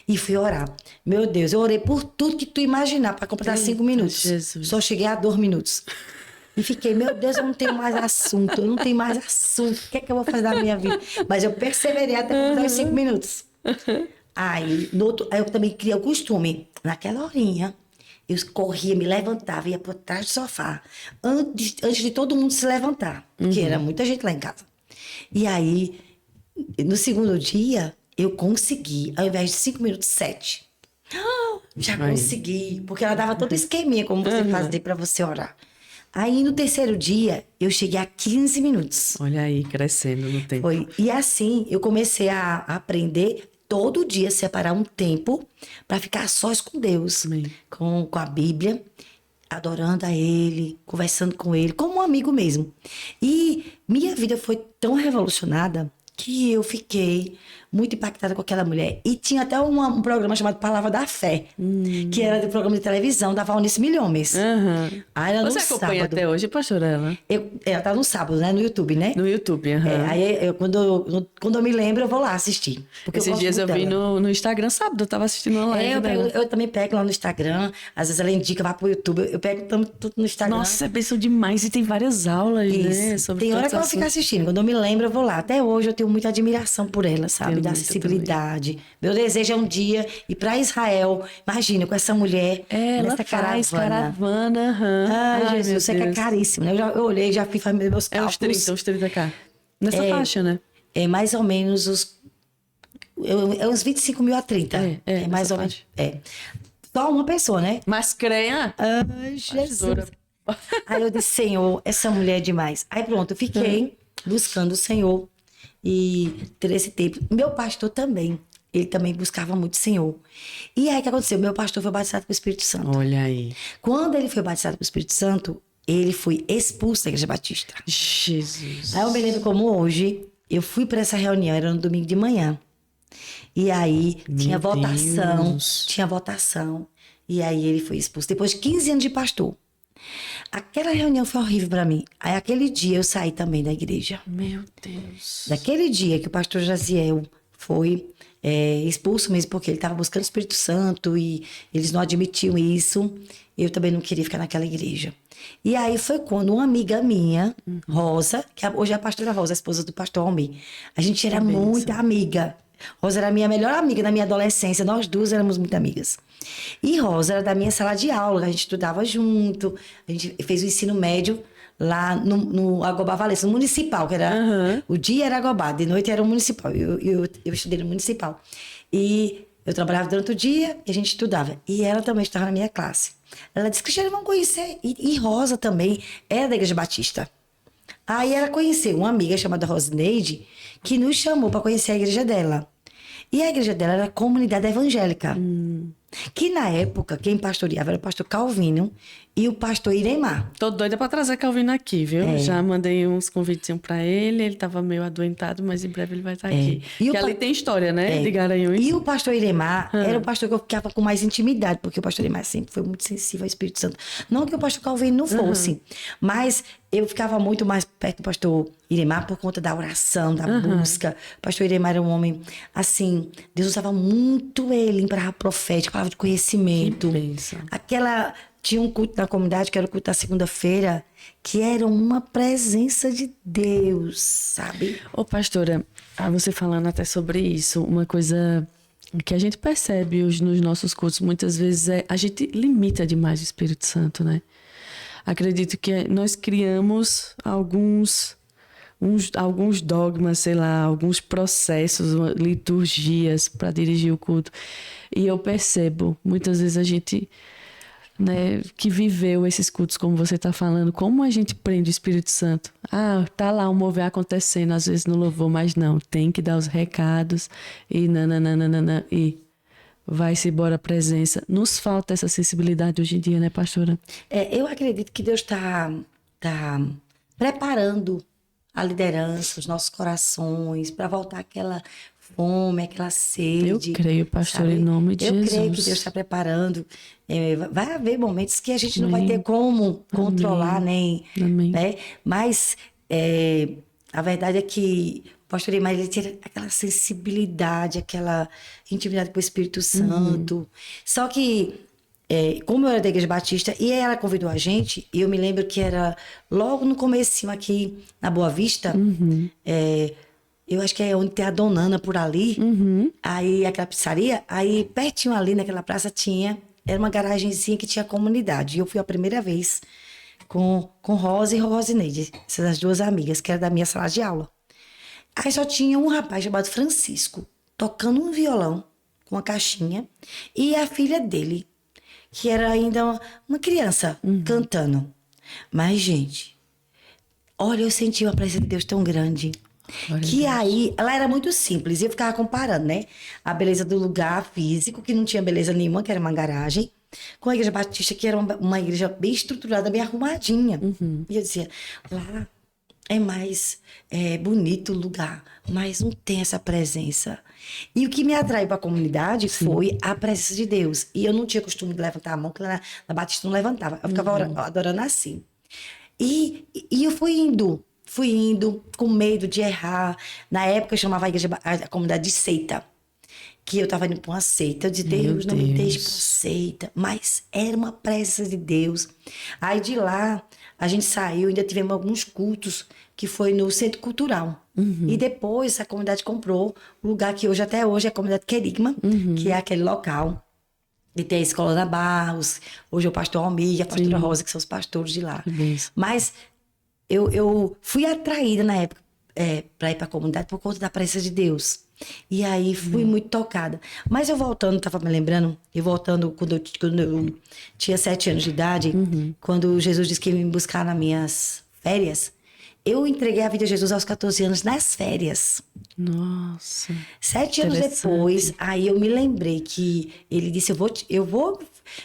B: E fui orar. Meu Deus, eu orei por tudo que tu imaginar, para completar 5 minutos.
A: Jesus.
B: Só cheguei a 2 minutos. E fiquei, meu Deus, eu não tenho mais assunto. Eu não tenho mais assunto. O que é que eu vou fazer da minha vida? Mas eu perseverei até completar os 5 minutos. Aí eu também criei o costume, naquela horinha, eu corria, me levantava, ia por trás do sofá, antes de todo mundo se levantar, porque era muita gente lá em casa. E aí, no segundo dia, eu consegui, ao invés de 5 minutos, 7. Já consegui, porque ela dava todo esqueminha, como você fazer para você orar. Aí, no terceiro dia, eu cheguei a 15 minutos.
A: Olha aí, crescendo no tempo.
B: Foi. E assim, eu comecei a aprender todo dia separar um tempo para ficar sós com Deus, com a Bíblia, adorando a Ele, conversando com Ele, como um amigo mesmo. E minha vida foi tão revolucionada que eu fiquei muito impactada com aquela mulher. E tinha até um programa chamado Palavra da Fé, que era do programa de televisão da Valnice Milhomes. Aí era
A: Você acompanha
B: sábado.
A: até hoje, pastora, ela?
B: Ela tá no sábado, né? No YouTube, né?
A: No YouTube,
B: Aí quando eu me lembro, eu vou lá assistir. Porque
A: Esses dias eu vi no Instagram, sábado, eu tava assistindo uma live dela.
B: Eu também pego lá no Instagram. Às vezes ela indica, vai pro YouTube. Eu pego tudo no Instagram.
A: Nossa, é bênção demais. E tem várias aulas, né? Sobre
B: tem hora que eu vou ficar assistindo. Quando eu me lembro, eu vou lá. Até hoje eu tenho muita admiração por ela, sabe? Da acessibilidade. Meu desejo é um dia ir pra Israel. Imagina, com essa mulher.
A: Ela
B: nessa
A: faz caravana.
B: Ai, Jesus, isso é que é caríssimo, né? Eu olhei, já fiz meus cálculos.
A: Uns 30K. Nessa faixa, né?
B: É mais ou menos uns 25 mil a 30. É mais ou menos. Só uma pessoa, né?
A: Mas creia.
B: Ai, Jesus. Aí eu disse, Senhor, essa mulher é demais. Aí pronto, eu fiquei buscando o Senhor e ter esse tempo. Meu pastor também. Ele também buscava muito o Senhor. E aí o que aconteceu? Meu pastor foi batizado com o Espírito Santo.
A: Olha aí.
B: Quando ele foi batizado com o Espírito Santo, ele foi expulso da Igreja Batista.
A: Jesus.
B: Aí eu me lembro como hoje, eu fui para essa reunião, era no domingo de manhã. E aí tinha
A: Meu
B: votação,
A: Deus.
B: tinha votação. E aí ele foi expulso. Depois de 15 anos de pastor. Aquela reunião foi horrível para mim. Aí aquele dia eu saí também da igreja.
A: Meu Deus.
B: Daquele dia que o pastor Jaziel foi expulso mesmo, porque ele estava buscando o Espírito Santo e eles não admitiam isso, eu também não queria ficar naquela igreja. E aí foi quando uma amiga minha, Rosa, que hoje é a pastora Rosa, a esposa do pastor Almir, a gente era
A: bênção.
B: muito amiga. Rosa era a minha melhor amiga na minha adolescência, nós duas éramos muito amigas. E Rosa era da minha sala de aula, a gente estudava junto, a gente fez o ensino médio lá no Agobá Valença, no municipal, que era... O dia era Agobá, de noite era o municipal. Eu estudei no municipal. E eu trabalhava durante o dia e a gente estudava. E ela também estava na minha classe. Ela disse, Cristiane, vamos conhecer. E Rosa também era da Igreja Batista. Aí ela conheceu uma amiga chamada Rosineide, que nos chamou para conhecer a igreja dela. E a igreja dela era a comunidade evangélica. Que na época, quem pastoreava era o pastor Calvino e o pastor Iremar.
A: Tô doida pra trazer Calvino aqui, viu? Já mandei uns convites pra ele. Ele tava meio adoentado, mas em breve ele vai estar aqui.
B: E
A: que ali tem história, né? De Garanhuns.
B: E o pastor Iremar era o pastor que eu ficava com mais intimidade, porque o pastor Iremar sempre foi muito sensível ao Espírito Santo. Não que o pastor Calvino não fosse, mas eu ficava muito mais perto do pastor Iremar por conta da oração, da busca. O pastor Iremar era um homem, assim, Deus usava muito ele em palavra profética, palavra de conhecimento.
A: Que bênção.
B: Tinha um culto na comunidade, que era o culto da segunda-feira, que era uma presença de Deus, sabe?
A: Ô, pastora, você falando até sobre isso, uma coisa que a gente percebe hoje nos nossos cultos, muitas vezes, a gente limita demais o Espírito Santo, né? Acredito que nós criamos alguns dogmas, sei lá, alguns processos, liturgias para dirigir o culto. E eu percebo, muitas vezes a gente... né, que viveu esses cultos, como você está falando, como a gente prende o Espírito Santo. Tá lá o mover acontecendo, às vezes no louvor, mas não, tem que dar os recados e nananana, e vai-se embora a presença. Nos falta essa sensibilidade hoje em dia, né, pastora?
B: Eu acredito que Deus está preparando a liderança, os nossos corações, para voltar aquela fome, aquela sede.
A: Eu creio, pastor,
B: sabe?
A: em nome de Jesus.
B: Eu creio que Deus está preparando. Vai haver momentos que a gente não vai ter como controlar, nem...
A: Amém.
B: Né? Mas a verdade é que o pastor Imar, ele tinha aquela sensibilidade, aquela intimidade com o Espírito Santo. Só que, como eu era da Igreja Batista, e ela convidou a gente, e eu me lembro que era logo no comecinho aqui, na Boa Vista, eu acho que é onde tem a Donana por ali, aí aquela pizzaria, aí pertinho ali naquela praça era uma garagenzinha que tinha comunidade. E eu fui a primeira vez com Rosa e Rosineide, essas duas amigas, que eram da minha sala de aula. Aí só tinha um rapaz chamado Francisco, tocando um violão com uma caixinha, e a filha dele, que era ainda uma criança, cantando. Mas, gente, olha, eu senti uma presença de Deus tão grande. Que aí, ela era muito simples, e eu ficava comparando, né? A beleza do lugar físico, que não tinha beleza nenhuma, que era uma garagem, com a Igreja Batista, que era uma igreja bem estruturada, bem arrumadinha. E eu dizia, lá é mais bonito o lugar, mas não tem essa presença. E o que me atraiu para a comunidade foi a presença de Deus. E eu não tinha costume de levantar a mão, porque na Batista não levantava. Eu ficava adorando assim. E eu fui indo com medo de errar. Na época eu chamava a comunidade de seita. Que eu estava indo para uma seita. Eu disse, Deus, não me deixe para seita. Mas era uma presença de Deus. Aí de lá, a gente saiu, ainda tivemos alguns cultos, que foi no Centro Cultural. E depois a comunidade comprou o lugar que até hoje é a comunidade Querigma, que é aquele local. E tem a Escola da Barros, hoje é o pastor Almir e a pastora Rosa, que são os pastores de lá. Mas eu fui atraída na época para ir para a comunidade por conta da presença de Deus. E aí fui muito tocada. Mas eu voltando, estava me lembrando, quando eu tinha 7 anos de idade, quando Jesus disse que ia me buscar nas minhas férias, eu entreguei a vida a Jesus aos 14 anos nas férias.
A: Nossa.
B: 7 anos depois, aí eu me lembrei que ele disse, eu vou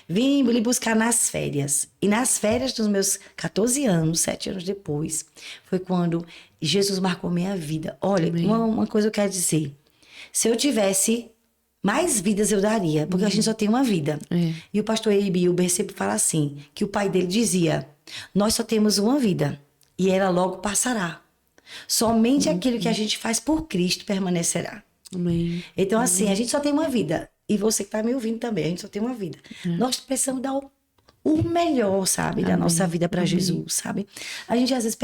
B: vir lhe buscar nas férias. E nas férias dos meus 14 anos, 7 anos depois, foi quando Jesus marcou minha vida. Olha, uma coisa eu quero dizer. se eu tivesse mais vidas eu daria, porque a gente só tem uma vida.
A: É.
B: E o pastor Abe Uber sempre fala assim, que o pai dele dizia, nós só temos uma vida e ela logo passará. Somente aquilo que a gente faz por Cristo permanecerá.
A: Amém.
B: Então, assim, a gente só tem uma vida. E você que está me ouvindo também, a gente só tem uma vida. Nós precisamos dar o melhor, sabe, da nossa vida para Jesus, sabe? A gente às vezes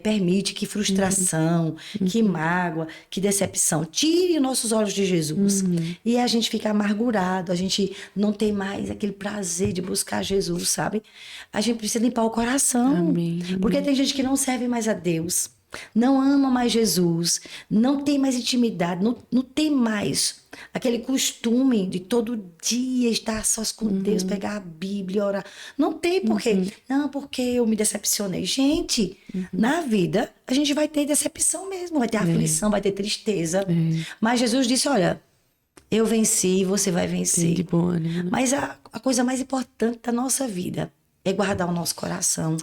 B: permite que frustração, que mágoa, que decepção tire nossos olhos de Jesus. E a gente fica amargurado, a gente não tem mais aquele prazer de buscar Jesus, sabe? A gente precisa limpar o coração.
A: Amém.
B: Porque tem gente que não serve mais a Deus, não ama mais Jesus, não tem mais intimidade, não tem mais aquele costume de todo dia estar sós com Deus, pegar a Bíblia, orar. Não tem porquê. Não, porque eu me decepcionei. Gente, na vida a gente vai ter decepção mesmo, vai ter aflição, vai ter tristeza. Mas Jesus disse, olha, eu venci, você vai vencer.
A: De bom ânimo, né?
B: Mas a coisa mais importante da nossa vida é guardar o nosso coração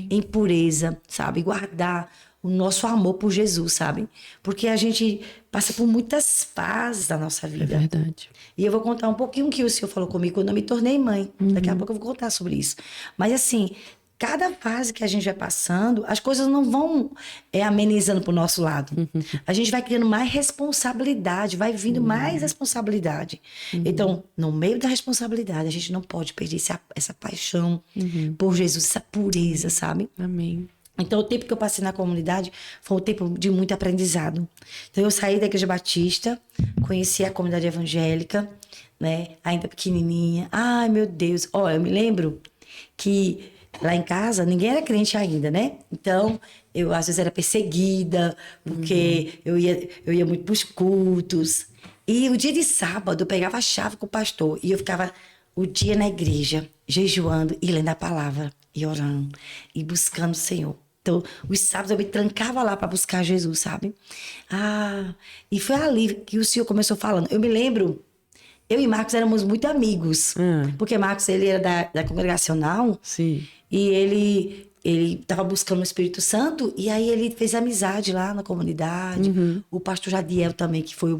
B: em pureza, sabe? Guardar o nosso amor por Jesus, sabe? Porque a gente passa por muitas fases da nossa
A: É
B: vida.
A: verdade.
B: E eu vou contar um pouquinho o que o senhor falou comigo quando eu me tornei mãe. Daqui a pouco eu vou contar sobre isso. Mas assim, cada fase que a gente vai passando, as coisas não vão amenizando pro nosso lado. A gente vai criando mais responsabilidade, vai vindo mais responsabilidade. Então, no meio da responsabilidade, a gente não pode perder essa paixão por Jesus, essa pureza, sabe?
A: Amém.
B: Então, o tempo que eu passei na comunidade foi um tempo de muito aprendizado. Então, eu saí da Igreja Batista, conheci a comunidade evangélica, né? Ainda pequenininha. Ai, meu Deus. Olha, eu me lembro que lá em casa, ninguém era crente ainda, né? Então, eu às vezes era perseguida, porque eu ia muito pros cultos. E o dia de sábado, eu pegava a chave com o pastor e eu ficava o dia na igreja, jejuando e lendo a palavra, e orando, e buscando o Senhor. Então, os sábados eu me trancava lá para buscar Jesus, sabe? E foi ali que o Senhor começou falando. Eu me lembro, eu e Marcos éramos muito amigos. Porque Marcos, ele era da congregacional.
A: Sim.
B: E ele estava buscando o Espírito Santo. E aí ele fez amizade lá na comunidade. O pastor Jadiel também, que foi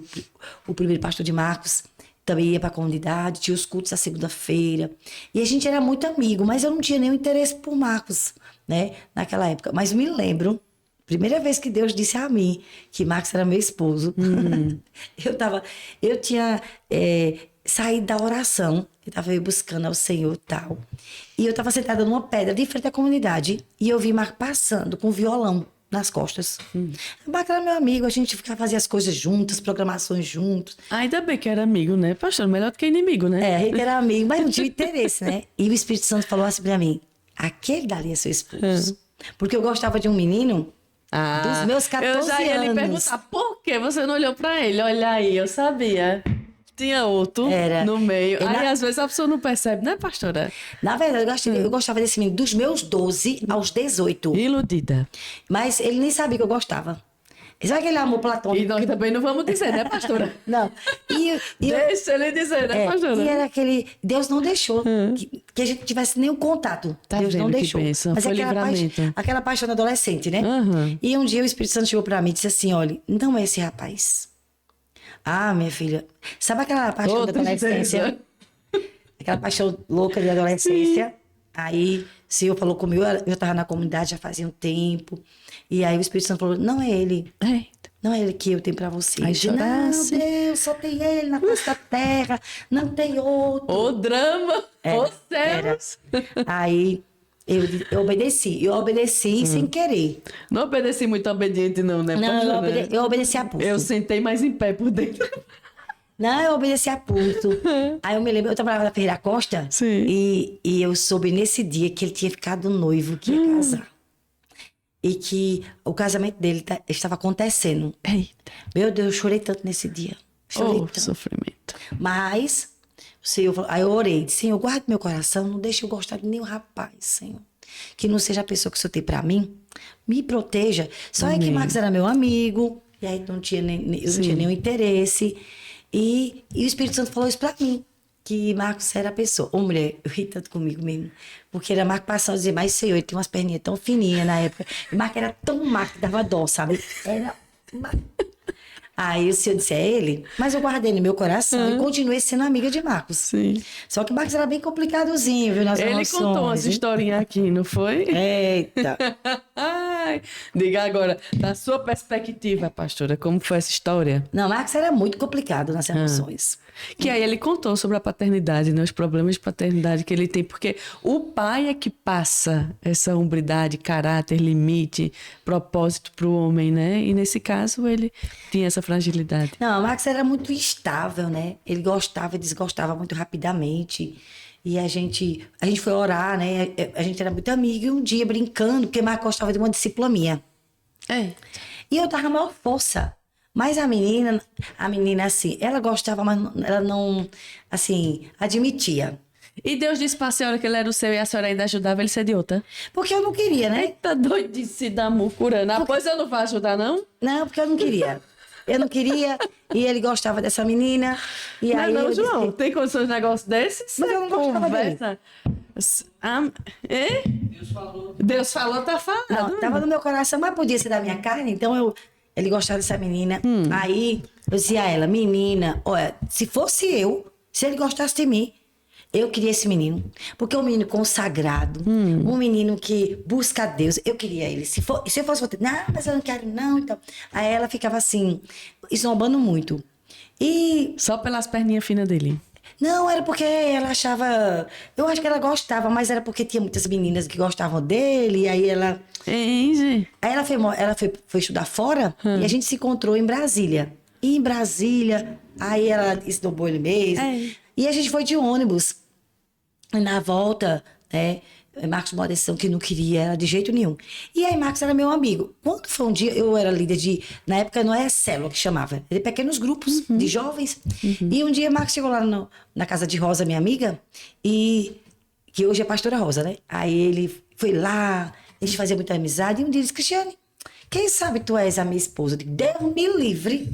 B: o primeiro pastor de Marcos, também ia para a comunidade. Tinha os cultos à segunda-feira. E a gente era muito amigo. Mas eu não tinha nenhum interesse por Marcos, né? Naquela época. Mas me lembro, primeira vez que Deus disse a mim que Marcos era meu esposo. Eu tinha saído da oração. Eu estava buscando ao Senhor e tal. E eu estava sentada numa pedra de frente à comunidade. E eu vi Marcos passando com um violão nas costas. Marcos era meu amigo, a gente fazia as coisas juntas, programações juntos.
A: Ainda bem que era amigo, né? Pastor, melhor do que inimigo, né?
B: A gente era amigo, mas não tinha interesse, né? E o Espírito Santo falou assim pra mim, aquele dali é seu esposo. Porque eu gostava de um menino dos meus 14 anos.
A: Eu já ia lhe perguntar, por que você não olhou pra ele? Olha aí, eu sabia. Tinha outro no meio. Aí, às vezes, a pessoa não percebe, né, pastora?
B: Na verdade, eu gostava desse menino dos meus 12 aos 18.
A: Iludida.
B: Mas ele nem sabia que eu gostava. Sabe aquele amor platônico?
A: E nós também não vamos dizer, né, pastora?
B: Não.
A: Deixa ele dizer, né, pastora?
B: E era aquele... Deus não deixou que a gente tivesse nenhum contato.
A: Tá
B: Deus não
A: vendo que
B: deixou.
A: bênção,
B: Mas
A: foi livramento.
B: aquela paixão adolescente, né? E um dia o Espírito Santo chegou pra mim e disse assim, olha, não é esse rapaz. Minha filha, sabe aquela paixão da adolescência? Aquela paixão louca de adolescência. Sim. Aí o Senhor falou comigo, eu estava na comunidade já fazia um tempo. E aí o Espírito Santo falou, não é ele. Não é ele que eu tenho pra você.
A: Aí
B: não, Deus, só tem ele na face da terra. Não tem outro.
A: O drama, os céus.
B: Aí eu obedeci. Eu obedeci sem querer.
A: Não obedeci muito obediente não, né?
B: Não, eu obedeci a pulso.
A: Eu sentei mais em pé por dentro.
B: Não, eu obedeci a pulso. Aí eu me lembro, eu trabalhava na Ferreira Costa.
A: Sim.
B: E eu soube nesse dia que ele tinha ficado noivo, que ia casar. E que o casamento dele estava acontecendo.
A: Eita.
B: Meu Deus, eu chorei tanto nesse dia. Chorei tanto.
A: Sofrimento.
B: Mas, o Senhor, aí eu orei, disse, Senhor, guarda meu coração, não deixe eu gostar de nenhum rapaz, Senhor. Que não seja a pessoa que o Senhor tem pra mim. Me proteja. Só é que Marcos era meu amigo, e aí eu não tinha nenhum interesse. E o Espírito Santo falou isso pra mim, que Marcos era a pessoa. Ô, mulher, eu ri tanto comigo mesmo. Porque era Marcos passando a dizer, mas Senhor, ele tinha umas perninhas tão fininhas na época. E Marcos era tão magro que dava dó, sabe? Aí o senhor disse, é ele? Mas eu guardei no meu coração e continuei sendo amiga de Marcos.
A: Sim.
B: Só que o Marcos era bem complicadozinho, viu, nas
A: Ele
B: emoções.
A: contou umas historinhas aqui, não foi?
B: Eita.
A: Ai, diga agora, da sua perspectiva, pastora, como foi essa história?
B: Não, Marcos era muito complicado nas emoções.
A: Que aí ele contou sobre a paternidade, né? Os problemas de paternidade que ele tem, porque o pai é que passa essa hombridade, caráter, limite, propósito para o homem, né? E nesse caso ele tinha essa fragilidade.
B: Não, o Marcos era muito instável, né? Ele gostava e desgostava muito rapidamente. E a gente foi orar, né? A gente era muito amigo e um dia brincando, porque Marcos gostava de uma discípula minha.
A: É.
B: E eu dava a maior força. Mas a menina, assim, ela gostava, mas ela não, assim, admitia.
A: E Deus disse para a senhora que ele era o seu e a senhora ainda ajudava ele ser de outra.
B: Porque eu não queria, né?
A: Eita, doidice da mucurana. Ah, pois eu não vou ajudar, não?
B: Não, porque eu não queria. Eu não queria, e ele gostava dessa menina. E
A: Não,
B: aí
A: não,
B: eu
A: João,
B: disse,
A: tem condições de negócio desses?
B: Mas eu não gostava dele.
A: Deus falou, tá falado.
B: não, tava no meu coração, mas podia ser da minha carne, então ele gostava dessa menina. Aí eu dizia a ela, menina, olha, se fosse eu, se ele gostasse de mim, eu queria esse menino. Porque é um menino consagrado, um menino que busca a Deus. Eu queria ele. Se eu fosse você, não, mas eu não quero, não. Então. Aí ela ficava assim, esnobando muito. E
A: Só pelas perninhas finas dele.
B: não, era porque ela achava. Eu acho que ela gostava, mas era porque tinha muitas meninas que gostavam dele. E aí ela.
A: Entendi.
B: Aí foi estudar fora e a gente se encontrou em Brasília. E em Brasília, aí ela esnobou ele mesmo.
A: É.
B: E a gente foi de ônibus. E na volta, né? Marcos tomou uma decisão que não queria ela de jeito nenhum. E aí Marcos era meu amigo. Quando foi um dia, eu era líder na época não é célula que chamava, era de pequenos grupos de jovens. E um dia Marcos chegou lá na casa de Rosa, minha amiga, e que hoje é pastora Rosa, né? Aí ele foi lá, a gente fazia muita amizade, e um dia ele disse, Cristiane, quem sabe tu és a minha esposa? Eu digo, Deus me livre.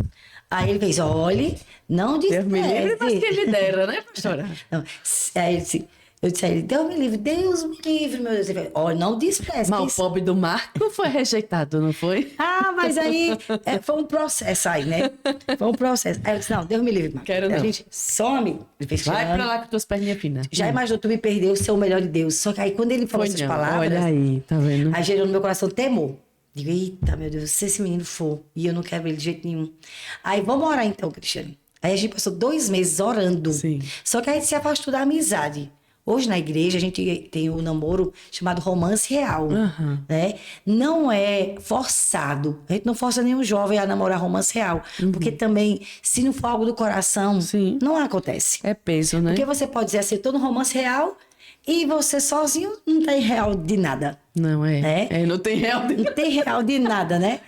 B: Aí ele fez, olhe, não despreze.
A: Deus me livre, mas quem me dera, né, pastora?
B: Não. Aí ele disse, eu disse a ele, Deus me livre, meu Deus. Ele falou, olha, não despreze.
A: Mas o pobre do Marco foi rejeitado, não foi?
B: Ah, mas aí foi um processo aí, né? Foi um processo. Aí eu disse, não, Deus me livre, Marcos.
A: Quero não.
B: A gente some. Ele fez,
A: Vai pra lá com tuas perninhas finas.
B: Já imaginou tu me perdeu, ser o melhor de Deus. Só que aí quando ele falou
A: Foi
B: essas
A: não.
B: palavras,
A: Olha aí, tá vendo?
B: aí gerou no meu coração temor. Digo, eita, meu Deus, se esse menino for, e eu não quero ele de jeito nenhum. Aí, vamos orar então, Cristiane. Aí a gente passou 2 meses orando.
A: Sim.
B: Só que a gente se afastou da amizade. Hoje na igreja a gente tem um namoro chamado romance real, né? Não é forçado. A gente não força nenhum jovem a namorar romance real. Porque também, se não for algo do coração,
A: Sim.
B: não acontece.
A: É peso, né?
B: Porque você pode dizer assim, eu tô no romance real e você sozinho não tem real de nada.
A: Não é.
B: Né?
A: É, não tem real.
B: Não tem real de nada, né?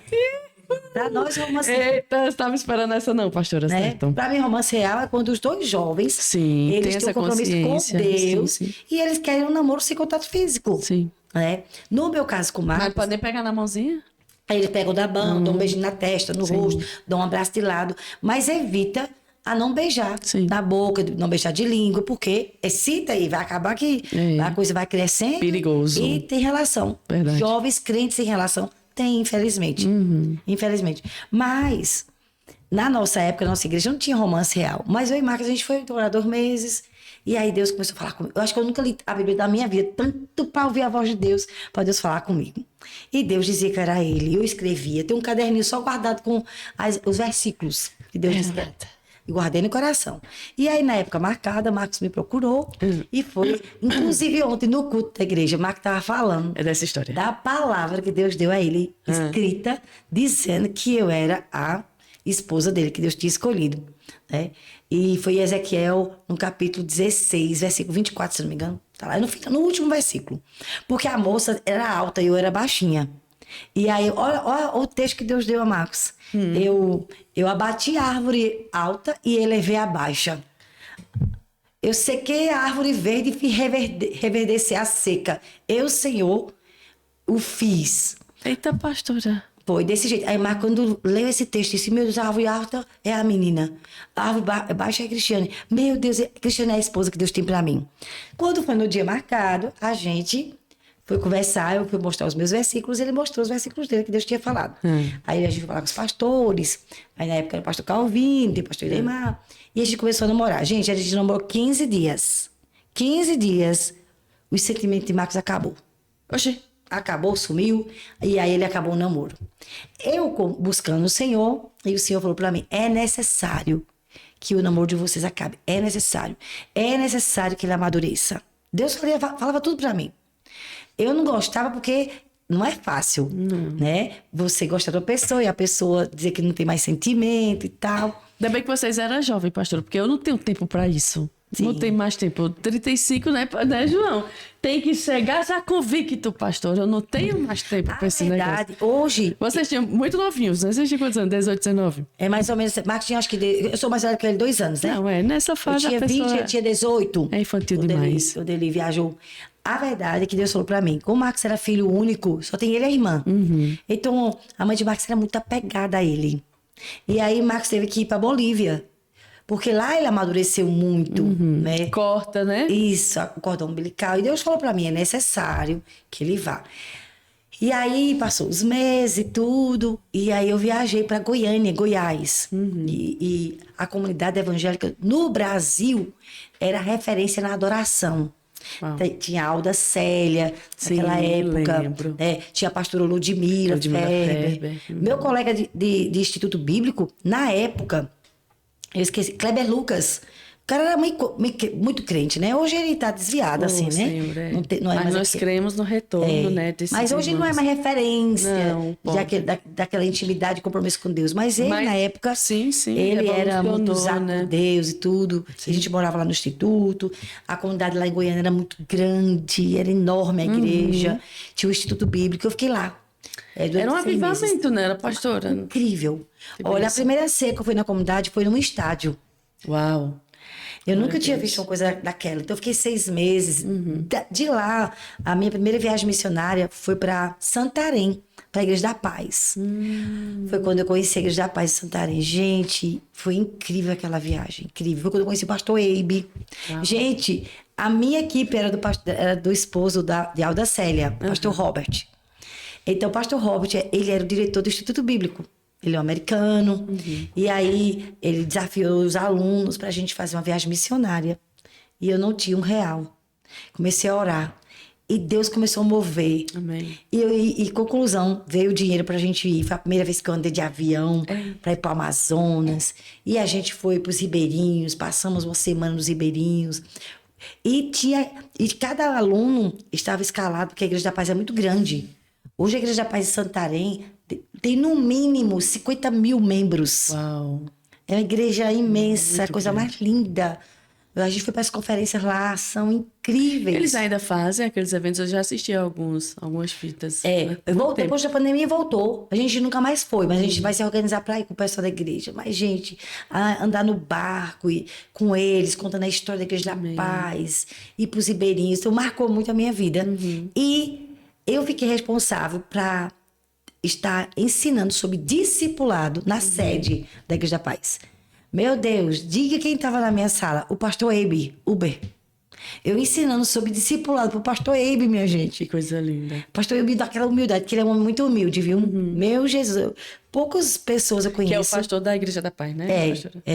B: Pra nós, romance
A: Eita, eu estava esperando essa não, pastora,
B: né?
A: certo?
B: Pra mim, romance real é quando os dois jovens,
A: Sim, tem
B: eles têm
A: essa
B: um compromisso com
A: consciência.
B: Deus
A: Sim, sim.
B: e eles querem um namoro sem contato físico.
A: Sim.
B: Né? No meu caso com o
A: Mas
B: Marcos,
A: pode nem pegar na mãozinha?
B: aí eles pegam da mão, dão um beijinho na testa, no rosto, dão um abraço de lado, mas evita a não beijar
A: Sim.
B: na boca, não beijar de língua, porque excita e vai acabar que a coisa vai crescendo.
A: Perigoso.
B: E tem relação.
A: Verdade.
B: Jovens crentes em relação tem, infelizmente. Infelizmente. Mas, na nossa época, na nossa igreja, não tinha romance real. Mas eu e Marcos, a gente foi orar 2 meses. E aí Deus começou a falar comigo. Eu acho que eu nunca li a Bíblia da minha vida, tanto para ouvir a voz de Deus, para Deus falar comigo. E Deus dizia que era ele. Eu escrevia. Tem um caderninho só guardado com os versículos que Deus dizia. E guardei no coração. E aí, na época marcada, Marcos me procurou e foi. Inclusive, ontem, no culto da igreja, Marcos estava falando
A: É dessa história.
B: da palavra que Deus deu a ele, escrita, dizendo que eu era a esposa dele, que Deus tinha escolhido. Né? E foi Ezequiel, no capítulo 16, versículo 24, se não me engano. Tá lá no último versículo. Porque a moça era alta e eu era baixinha. E aí, olha o texto que Deus deu a Marcos. Eu abati a árvore alta e elevei a baixa. Eu sequei a árvore verde e fiz reverdecer a seca. Eu, Senhor, o fiz.
A: Eita, pastora.
B: Foi desse jeito. Aí, Marcos, quando leu esse texto, disse, meu Deus, a árvore alta é a menina. A árvore baixa é a Cristiane. Meu Deus, Cristiane é a esposa que Deus tem pra mim. Quando foi no dia marcado, a gente foi conversar, eu fui mostrar os meus versículos, ele mostrou os versículos dele que Deus tinha falado. Aí a gente foi falar com os pastores, aí na época era o pastor Calvino, tem o pastor Ilemar, e a gente começou a namorar. Gente, a gente namorou 15 dias. 15 dias, o sentimento de Marcos acabou.
A: Oxê.
B: Acabou, sumiu, e aí ele acabou o namoro. Eu buscando o Senhor, e o Senhor falou pra mim, é necessário que o namoro de vocês acabe. É necessário que ele amadureça. Deus falava tudo pra mim. Eu não gostava porque não é fácil, né? Você gosta da pessoa e a pessoa dizer que não tem mais sentimento e tal.
A: Ainda bem que vocês eram jovens, pastor, porque eu não tenho tempo pra isso.
B: Sim.
A: Não tem mais tempo. 35, né, João? Tem que chegar já convicto, pastor. Eu não tenho mais tempo pra esse negócio.
B: Hoje...
A: Vocês tinham muito novinhos, né? Vocês tinham quantos anos? 18, 19?
B: É mais ou menos... Marcos tinha, acho que... Eu sou mais velha que ele, 2 anos, né?
A: Não, nessa fase
B: eu tinha
A: a pessoa...
B: 20, ele tinha 18.
A: É infantil
B: quando
A: demais.
B: Quando ele viajou. A verdade é que Deus falou pra mim, como o Marcos era filho único, só tem ele e a irmã. Então, a mãe de Marcos era muito apegada a ele. E aí, Marcos teve que ir pra Bolívia. Porque lá ele amadureceu muito, né?
A: Corta, né?
B: Isso, o cordão umbilical. E Deus falou pra mim, é necessário que ele vá. E aí, passou os meses e tudo. E aí, eu viajei pra Goiânia, Goiás. E a comunidade evangélica no Brasil era referência na adoração. Tinha a Alda Célia, naquela época.
A: Lembro.
B: Né? Tinha a pastora Ludmila Ferber. Meu colega de Instituto Bíblico, na época... Eu esqueci, Kleber Lucas. O cara era muito crente, né? Hoje ele tá desviado, assim,
A: Senhor,
B: né?
A: Não é mas nós cremos no retorno, né?
B: Mas hoje ele não é mais referência
A: Não,
B: daquela intimidade e compromisso com Deus. Mas ele, na época,
A: sim,
B: ele era muito usado
A: né?
B: por Deus e tudo. A gente morava lá no Instituto. A comunidade lá em Goiânia era muito grande, era enorme a igreja. Tinha o Instituto Bíblico, eu fiquei lá.
A: Era um avivamento, né? Era pastora.
B: Incrível. Olha, a primeira ceia que eu fui na comunidade foi num estádio.
A: Uau.
B: Eu nunca tinha visto uma coisa daquela. Então, eu fiquei 6 meses. De lá, a minha primeira viagem missionária foi para Santarém, para a Igreja da Paz. Foi quando eu conheci a Igreja da Paz de Santarém. Gente, foi incrível aquela viagem. Incrível. Foi quando eu conheci o pastor Eibe. Gente, a minha equipe era do esposo de Alda Célia, pastor Robert. Então, o pastor Robert, ele era o diretor do Instituto Bíblico. Ele é um americano. E aí, ele desafiou os alunos para a gente fazer uma viagem missionária. E eu não tinha R$1. Comecei a orar. E Deus começou a mover.
A: Amém.
B: E conclusão, veio o dinheiro para a gente ir. Foi a primeira vez que eu andei de avião para ir para o Amazonas. E a gente foi para os ribeirinhos. Passamos uma semana nos ribeirinhos. E cada aluno estava escalado, porque a Igreja da Paz é muito grande. Hoje a Igreja da Paz de Santarém tem no mínimo 50 mil membros.
A: Uau.
B: É uma igreja imensa, a coisa mais linda. A gente foi para as conferências lá, são incríveis.
A: Eles ainda fazem aqueles eventos, eu já assisti a algumas fitas. Né?
B: Depois da pandemia voltou. A gente nunca mais foi, mas a gente vai se organizar para ir com o pessoal da igreja. Mas, gente, andar no barco e com eles, contando a história da Igreja da Paz, ir para os ribeirinhos, então marcou muito a minha vida. E eu fiquei responsável para estar ensinando sobre discipulado na sede da Igreja da Paz. Meu Deus, diga quem estava na minha sala. O pastor Eibe, Uber. Eu ensinando sobre discipulado pro pastor Eibe, minha gente.
A: Que coisa linda.
B: Pastor Eibe daquela humildade, que ele é um homem muito humilde, viu? Meu Jesus. Poucas pessoas eu conheço.
A: Que é o pastor da Igreja da Paz, né?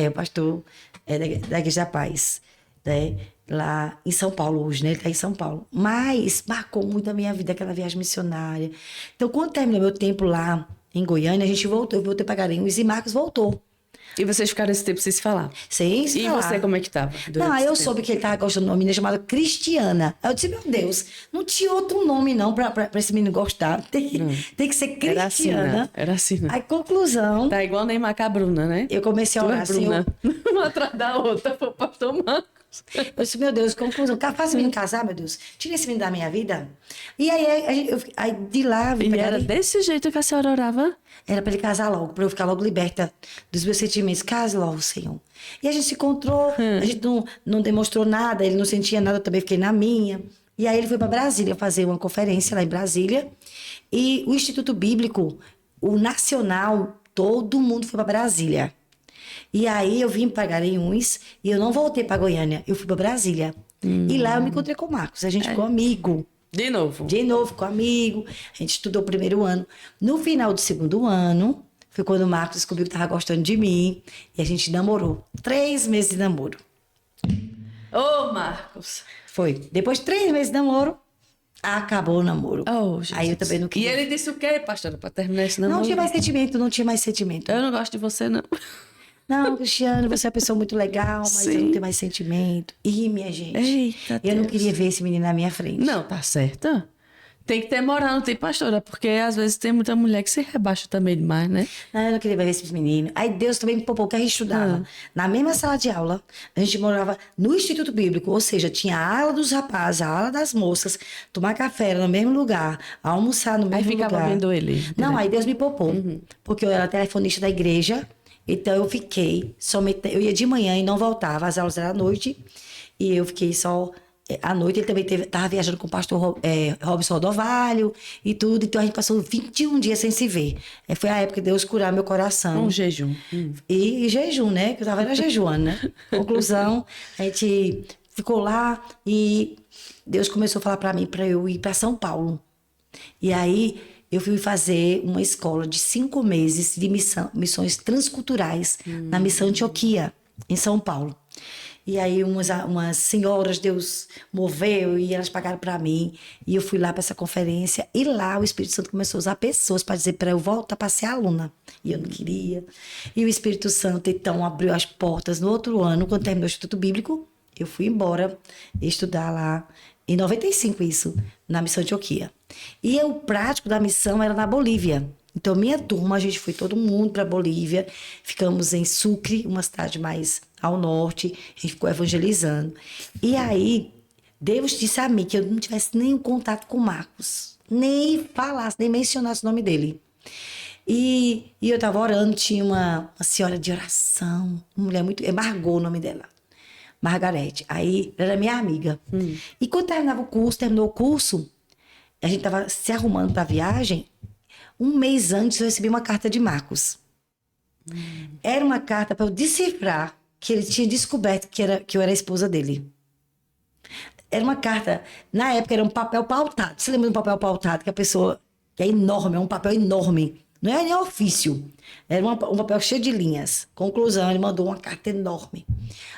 B: O pastor da Igreja da Paz. Né? Lá em São Paulo hoje, né? Ele tá em São Paulo. Mas marcou muito a minha vida, aquela viagem missionária. Então, quando terminou meu tempo lá em Goiânia, a gente voltou. Eu voltei pra Garanhuns e Marcos voltou.
A: E vocês ficaram esse tempo sem se falar?
B: Sem se falar.
A: E você, como é que tava?
B: Não, aí eu soube que ele tava gostando de uma menina chamada Cristiana. Aí eu disse, meu Deus, não tinha outro nome não pra esse menino gostar. Tem que ser Cristiana.
A: Era assim, né?
B: Aí, conclusão...
A: Tá igual Neymar com a Bruna, né?
B: Eu comecei a orar assim...
A: Uma atrás da outra, foi o pastor Marcos.
B: Eu disse, meu Deus, conclusão. Faz esse menino casar, meu Deus. Tira esse menino da minha vida. E aí, aí de lá...
A: E era desse jeito que a senhora orava?
B: Era pra ele casar logo, pra eu ficar logo liberta dos meus sentimentos. Case logo, Senhor. E a gente se encontrou, a gente não demonstrou nada, ele não sentia nada, eu também fiquei na minha. E aí ele foi pra Brasília fazer uma conferência lá em Brasília. E o Instituto Bíblico, o nacional, todo mundo foi pra Brasília. E aí eu vim para Garanhuns e eu não voltei para Goiânia, eu fui para Brasília. E lá eu me encontrei com o Marcos, a gente ficou amigo.
A: De novo.
B: De novo, ficou amigo. A gente estudou o primeiro ano. No final do segundo ano, foi quando o Marcos descobriu que estava gostando de mim. E a gente namorou. 3 meses de namoro.
A: Ô, Marcos.
B: Foi. Depois de 3 meses de namoro, acabou o namoro.
A: Oh, Jesus.
B: Aí eu também não
A: E
B: queria.
A: ele disse o quê, pastora, pra terminar esse namoro?
B: Não tinha mais sentimento, não tinha mais sentimento.
A: Eu não gosto de você, não.
B: Não, Cristiano, você é uma pessoa muito legal, mas eu não
A: Sim.
B: tenho mais sentimento. Ih, minha gente.
A: Eita,
B: eu não
A: Deus.
B: queria ver esse menino na minha frente.
A: Não, tá certo. Tem que ter moral, não tem, pastora? Porque às vezes tem muita mulher que se rebaixa também demais, né?
B: Não, eu não queria ver esse menino. Aí Deus também me poupou, que a gente estudava na mesma sala de aula. A gente morava no Instituto Bíblico, ou seja, tinha a ala dos rapazes, a ala das moças, tomar café era no mesmo lugar, almoçar no mesmo lugar.
A: Aí ficava vendo ele.
B: Não, aí Deus me poupou. Porque eu era telefonista da igreja, então eu fiquei somente. Eu ia de manhã e não voltava, as aulas eram à noite, e eu fiquei só. À noite ele também estava viajando com o pastor Robson Rodovalho e tudo, então a gente passou 21 dias sem se ver. Foi a época de Deus curar meu coração.
A: Um jejum.
B: E jejum, né? Que eu tava jejuando, né? Conclusão, a gente ficou lá e Deus começou a falar para mim para eu ir para São Paulo. E aí eu fui fazer uma escola de 5 meses de missões transculturais na Missão Antioquia, em São Paulo. E aí umas senhoras Deus moveu e elas pagaram para mim. E eu fui lá para essa conferência. E lá o Espírito Santo começou a usar pessoas para dizer para eu voltar para ser aluna. E eu não queria. E o Espírito Santo, então, abriu as portas no outro ano, quando terminou o Instituto Bíblico. Eu fui embora estudar lá. Em 95 isso, na Missão Antioquia. E o prático da missão era na Bolívia. Então, minha turma, a gente foi todo mundo para Bolívia. Ficamos em Sucre, uma cidade mais ao norte. A gente ficou evangelizando. E aí, Deus disse a mim que eu não tivesse nenhum contato com o Marcos. Nem falasse, nem mencionasse o nome dele. E eu estava orando, tinha uma senhora de oração. Uma mulher muito... É Margot o nome dela. Margarete. Aí, ela era minha amiga. E quando terminou o curso, a gente estava se arrumando para a viagem. Um mês antes eu recebi uma carta de Marcos. Era uma carta para eu decifrar que ele tinha descoberto que eu era a esposa dele. Era uma carta, na época era um papel pautado. Você lembra de um papel pautado que a pessoa, que é enorme, é um papel enorme. Não era nem ofício. Era um papel cheio de linhas. Conclusão, ele mandou uma carta enorme.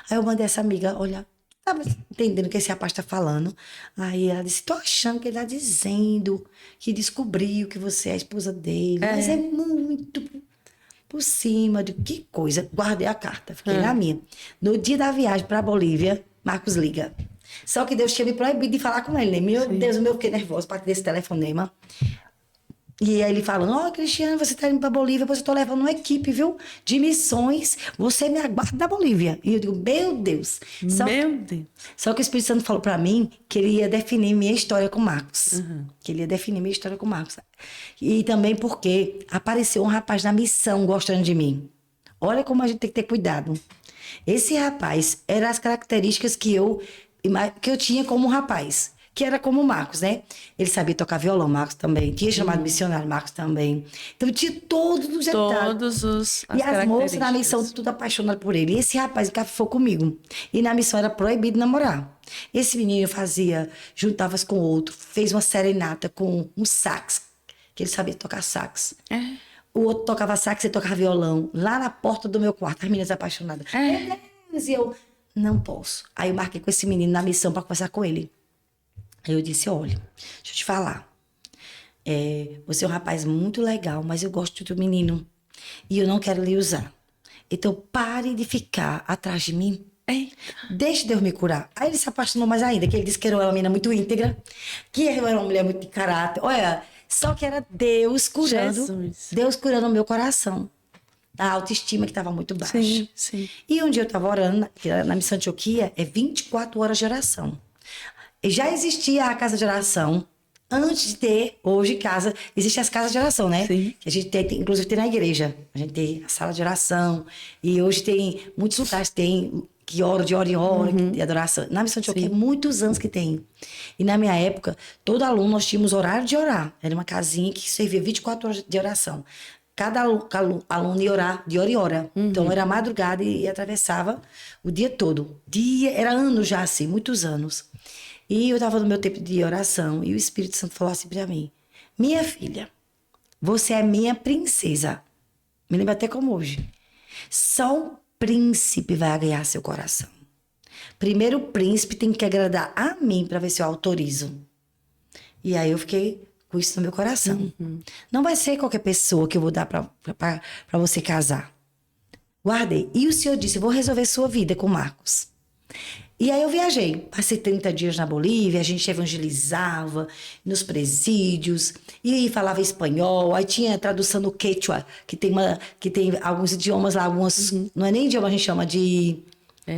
B: Aí eu mandei essa amiga, olha, tava entendendo o que esse rapaz tá falando. Aí ela disse, tô achando que ele tá dizendo que descobriu que você é a esposa dele. Mas é muito por cima de que coisa. Guardei a carta, fiquei na minha. No dia da viagem pra Bolívia, Marcos liga. Só que Deus tinha me proibido de falar com ele, né? Meu Deus, eu fiquei nervosa para ter esse telefonema. E aí ele falando, Cristiano, você tá indo pra Bolívia, você tá levando uma equipe, viu? De missões, você me aguarda na Bolívia. E eu digo, meu Deus.
A: Meu Deus.
B: Só que o Espírito Santo falou pra mim que ele ia definir minha história com o Marcos. Que ele ia definir minha história com o Marcos. E também porque apareceu um rapaz na missão gostando de mim. Olha como a gente tem que ter cuidado. Esse rapaz eram as características que eu tinha como rapaz. Que era como o Marcos, né? Ele sabia tocar violão, Marcos também. Tinha chamado missionário, Marcos também. Então, tinha todos os detalhes. E as moças na missão, tudo apaixonadas por ele. E esse rapaz encafifou comigo. E na missão era proibido namorar. Esse menino juntava-se com outro, fez uma serenata com um sax, que ele sabia tocar sax. O outro tocava sax e tocava violão, lá na porta do meu quarto, as meninas apaixonadas. Meu Deus, e eu, não posso. Aí eu marquei com esse menino na missão para conversar com ele. Aí eu disse, olha, deixa eu te falar. Você é um rapaz muito legal, mas eu gosto do menino. E eu não quero lhe usar. Então pare de ficar atrás de mim. Deixe Deus me curar. Aí ele se apaixonou mais ainda, que ele disse que era uma menina muito íntegra, que eu era uma mulher muito de caráter. Olha, só que era Deus curando.
A: Jesus.
B: Deus curando o meu coração. A autoestima que estava muito baixa.
A: Sim, sim.
B: E um dia eu estava orando, na Missão Antioquia, 24 horas de oração. Já existia a casa de oração, antes de ter, hoje, casa, existem as casas de oração, né?
A: Sim.
B: Que a gente tem, inclusive tem na igreja, a gente tem a sala de oração, e hoje tem muitos lugares, tem que ora de hora em hora, de adoração. Na Missão Antioquia, muitos anos que tem. E na minha época, todo aluno nós tínhamos horário de orar, era uma casinha que servia 24 horas de oração. Cada aluno ia orar de hora em hora. Então, era madrugada e atravessava o dia todo. Era anos já assim, muitos anos. E eu estava no meu tempo de oração e o Espírito Santo falou assim para mim: minha filha, você é minha princesa. Me lembro até como hoje. Só um príncipe vai ganhar seu coração. Primeiro o príncipe tem que agradar a mim para ver se eu autorizo. E aí eu fiquei com isso no meu coração. Não vai ser qualquer pessoa que eu vou dar para você casar. Guardei. E o Senhor disse: eu vou resolver sua vida com Marcos. E aí eu viajei. Passei 30 dias na Bolívia, a gente evangelizava nos presídios, e falava espanhol, aí tinha tradução no quechua, que tem alguns idiomas lá, não é nem idioma, a gente chama de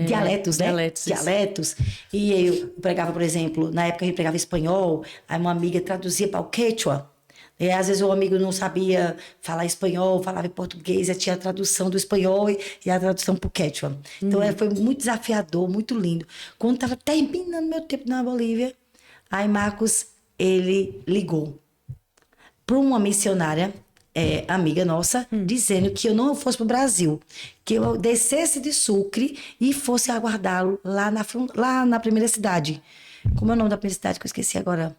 B: dialetos, né? Dialetos. E eu pregava, por exemplo, na época a gente pregava espanhol, aí uma amiga traduzia para o quechua. E às vezes o amigo não sabia falar espanhol, falava em português, aí tinha a tradução do espanhol e a tradução para o quechua. Então foi muito desafiador, muito lindo. Quando estava terminando meu tempo na Bolívia, aí Marcos, ele ligou para uma missionária, amiga nossa, dizendo que eu não fosse para o Brasil, que eu descesse de Sucre e fosse aguardá-lo lá na primeira cidade. Como é o nome da primeira cidade que eu esqueci agora?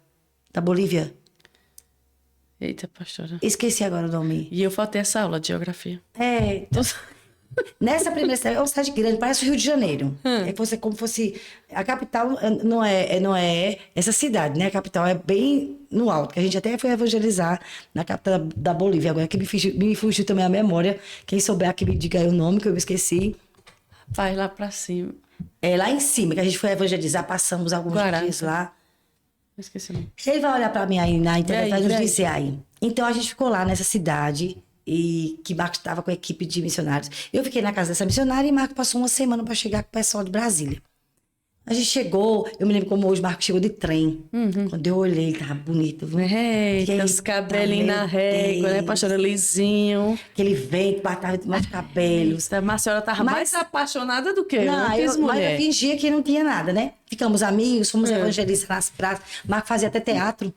B: Da Bolívia?
A: Eita, pastora.
B: Esqueci agora o nome.
A: E eu faltei essa aula de geografia.
B: Nessa primeira cidade, é uma cidade grande, parece o Rio de Janeiro. É como fosse... A capital não é essa cidade, né? A capital é bem no alto, que a gente até foi evangelizar na capital da Bolívia. Agora que me fugiu também a memória. Quem souber que me diga aí o nome, que eu me esqueci.
A: Vai lá pra cima.
B: É lá em cima, que a gente foi evangelizar, passamos alguns dias lá.
A: Eu esqueci o nome.
B: Ele vai olhar pra mim aí na internet e vai nos dizer aí. Então a gente ficou lá nessa cidade, e que Marcos estava com a equipe de missionários. Eu fiquei na casa dessa missionária e Marcos passou uma semana para chegar com o pessoal de Brasília. A gente chegou, eu me lembro como hoje Marcos chegou de trem. Quando eu olhei, ele tava bonito. Viu?
A: Eita, os cabelinhos na régua, né, pastora? Lisinho.
B: Aquele vento, batava mais cabelos.
A: Mas a senhora tava mais apaixonada do que eu.
B: Mas eu fingia que não tinha nada, né? Ficamos amigos, fomos evangelizar nas praças. Marcos fazia até teatro.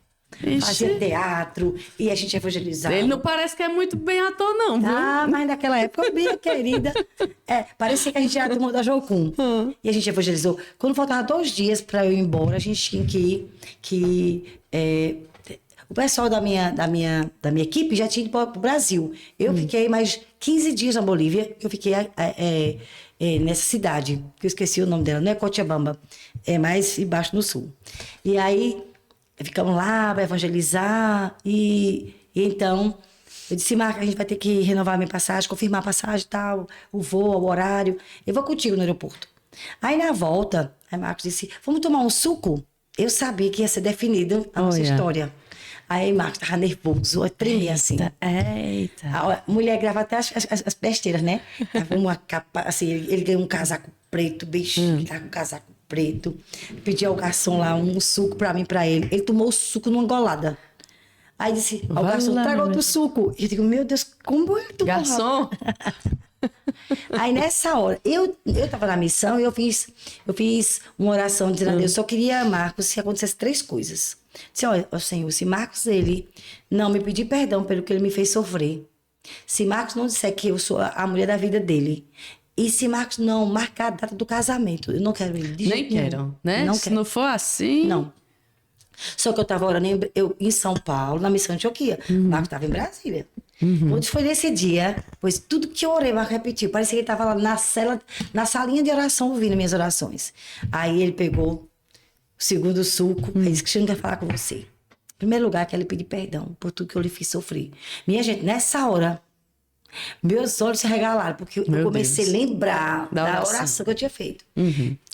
B: Fazia teatro e a gente evangelizava.
A: Ele não parece que é muito bem ator, não, viu?
B: Mas naquela época, minha querida, parecia que a gente era do mundo da Jocum. E a gente evangelizou. Quando faltava 2 dias para eu ir embora, a gente tinha o pessoal da minha equipe já tinha ido para o Brasil. Eu fiquei mais 15 dias na Bolívia, eu fiquei nessa cidade, que eu esqueci o nome dela, não é Cochabamba, é mais embaixo no sul. E aí ficamos lá para evangelizar e então eu disse: Marcos, a gente vai ter que renovar a minha passagem, confirmar a passagem e tal, o voo, o horário. Eu vou contigo no aeroporto. Aí na volta, aí Marcos disse: vamos tomar um suco? Eu sabia que ia ser definida a nossa história. Aí Marcos tava nervoso, eu tremia assim.
A: Eita.
B: A mulher grava até as besteiras, né? Tava uma capa, assim, ele ganhou um casaco preto, bem chique, tava com um casaco preto. Pedi ao garçom lá um suco pra mim, pra ele. Ele tomou o suco numa golada. Aí disse ao garçom: traga outro suco. E eu digo: meu Deus, como eu tô
A: garçom?
B: Aí nessa hora, eu tava na missão e eu fiz uma oração dizendo a Deus: só queria Marcos se acontecesse 3 coisas. Disse: olha, Senhor, se Marcos ele não me pedir perdão pelo que ele me fez sofrer, se Marcos não disser que eu sou a mulher da vida dele, e se Marcos não marcar a data do casamento, eu não quero ele de
A: Nem quero, né?
B: Não
A: Se
B: quero.
A: não for assim...
B: Não. Só que eu tava orando em São Paulo, na missão de Antioquia. Marcos estava em Brasília. Quando foi nesse dia, pois tudo que eu orei, Marcos repetiu. Parecia que ele estava lá na salinha de oração, ouvindo minhas orações. Aí ele pegou o segundo suco, aí disse: Cristiano, quer falar com você. Em primeiro lugar, quero lhe pedir perdão por tudo que eu lhe fiz sofrer. Minha gente, nessa hora, meus olhos se regalaram, porque eu comecei a lembrar da oração que eu tinha feito.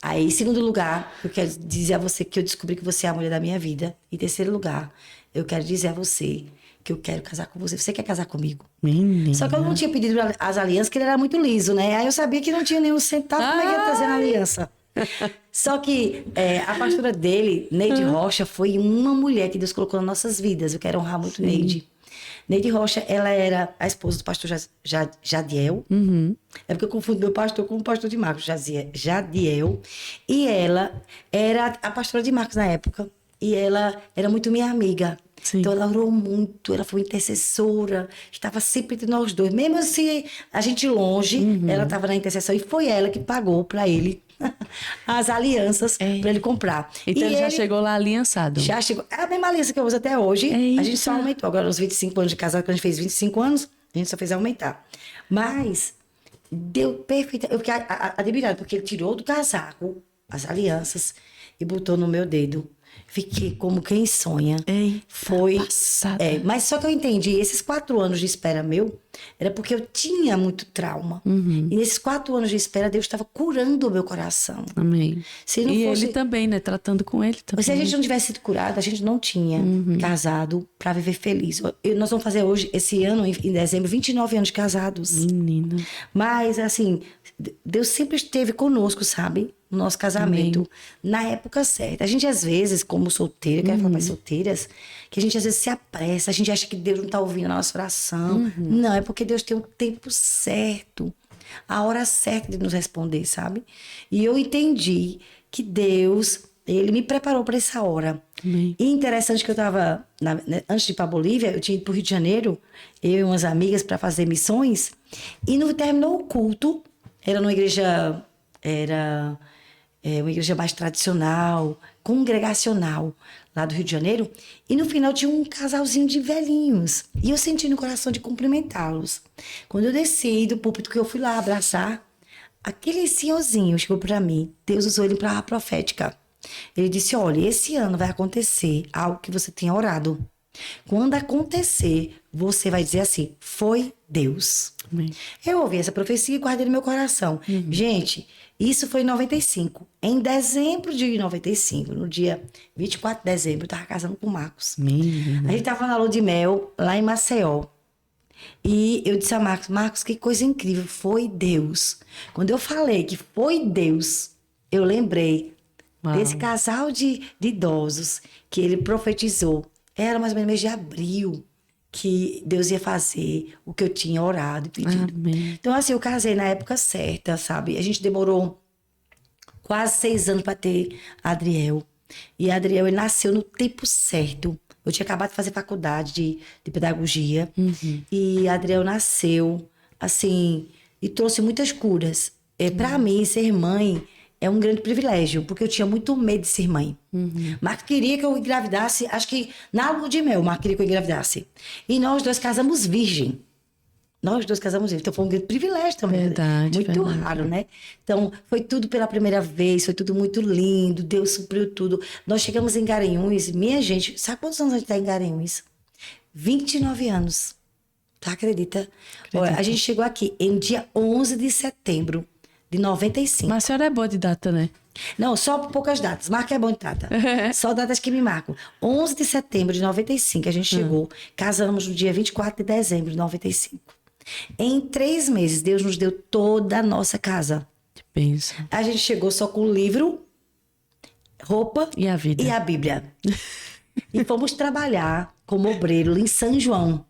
B: Aí, em segundo lugar, eu quero dizer a você que eu descobri que você é a mulher da minha vida. Em terceiro lugar, eu quero dizer a você que eu quero casar com você. Você quer casar comigo?
A: Menina.
B: Só que eu não tinha pedido as alianças, porque ele era muito liso, né? Aí eu sabia que não tinha nenhum centavo, como é que ia trazer a aliança? Só que a pastora dele, Neide Rocha, foi uma mulher que Deus colocou nas nossas vidas. Eu quero honrar muito Neide. Neide Rocha, ela era a esposa do pastor Jadiel. É porque eu confundo meu pastor com o pastor de Marcos, Jadiel. E ela era a pastora de Marcos na época. E ela era muito minha amiga.
A: Sim.
B: Então ela orou muito, ela foi intercessora, estava sempre entre nós dois. Mesmo assim, a gente longe, ela estava na intercessão e foi ela que pagou para ele as alianças para ele comprar.
A: Então
B: e
A: ele já chegou lá aliançado.
B: já chegou. É a mesma aliança que eu uso até hoje.
A: Eita.
B: A gente só aumentou. Agora, nos 25 anos de casado, quando a gente fez 25 anos, a gente só fez aumentar. Mas deu perfeito. Eu fiquei admirada, porque ele tirou do casaco as alianças e botou no meu dedo. Fiquei como quem sonha.
A: Eita,
B: Foi.
A: passada.
B: Mas só que eu entendi, esses 4 anos de espera meu, era porque eu tinha muito trauma. E nesses 4 anos de espera, Deus estava curando o meu coração.
A: Amém.
B: Se não
A: E
B: fosse-
A: ele também, né? Tratando com ele também.
B: Se a gente não tivesse sido curado, a gente não tinha casado para viver feliz. Nós vamos fazer hoje, esse ano, em dezembro, 29 anos de casados.
A: Menina.
B: Mas, assim, Deus sempre esteve conosco, sabe? No nosso casamento, na época certa. A gente, às vezes, como solteira, eu quero falar para as solteiras, que a gente, às vezes, se apressa, a gente acha que Deus não está ouvindo a nossa oração. Não, é porque Deus tem o tempo certo, a hora certa de nos responder, sabe? E eu entendi que Deus, ele me preparou para essa hora.
A: Amém.
B: E interessante que eu estava, antes de ir para Bolívia, eu tinha ido para o Rio de Janeiro, eu e umas amigas, para fazer missões, e no terminou o culto, era numa igreja, uma igreja mais tradicional, congregacional, lá do Rio de Janeiro, e no final tinha um casalzinho de velhinhos, e eu senti no coração de cumprimentá-los. Quando eu desci do púlpito, que eu fui lá abraçar, aquele senhorzinho chegou para mim, Deus usou ele para a profética. Ele disse, olha, esse ano vai acontecer algo que você tinha orado. Quando acontecer, você vai dizer assim, foi Deus.
A: Amém.
B: Eu ouvi essa profecia e guardei no meu coração. Gente, isso foi em 95. Em dezembro de 95, no dia 24 de dezembro, eu estava casando com o Marcos.
A: Menina.
B: A gente estava na lua de mel, lá em Maceió. E eu disse a Marcos, Marcos, que coisa incrível, foi Deus. Quando eu falei que foi Deus, eu lembrei
A: Uau.
B: desse casal de idosos que ele profetizou. Era mais ou menos mês de abril que Deus ia fazer o que eu tinha orado e pedido.
A: Amém.
B: Então, assim, eu casei na época certa, sabe? A gente demorou quase 6 anos para ter Adriel. E Adriel, ele nasceu no tempo certo. Eu tinha acabado de fazer faculdade de pedagogia. E Adriel nasceu, assim, e trouxe muitas curas. Para mim, ser mãe é um grande privilégio, porque eu tinha muito medo de ser mãe. Marcos queria que eu engravidasse, acho que na lua de mel, Marcos queria que eu engravidasse. E nós dois casamos virgem. Nós dois casamos virgem. Então foi um grande privilégio também.
A: Verdade,
B: Muito
A: verdade.
B: raro, né? Então foi tudo pela primeira vez, foi tudo muito lindo, Deus supriu tudo. Nós chegamos em Garanhuns, minha gente, sabe quantos anos a gente tá em Garanhuns? 29 anos. Tu acredita? Olha, a gente chegou aqui em dia 11 de setembro de 95.
A: Mas a senhora é boa de data, né?
B: Não, só poucas datas. Marca é bom de data. Só datas que me marcam. 11 de setembro de 95 a gente chegou. Casamos no dia 24 de dezembro de 95. Em 3 meses, Deus nos deu toda a nossa casa.
A: Que bênção.
B: A gente chegou só com livro, roupa
A: E a vida?
B: e a Bíblia. E fomos trabalhar como obreiro em São João.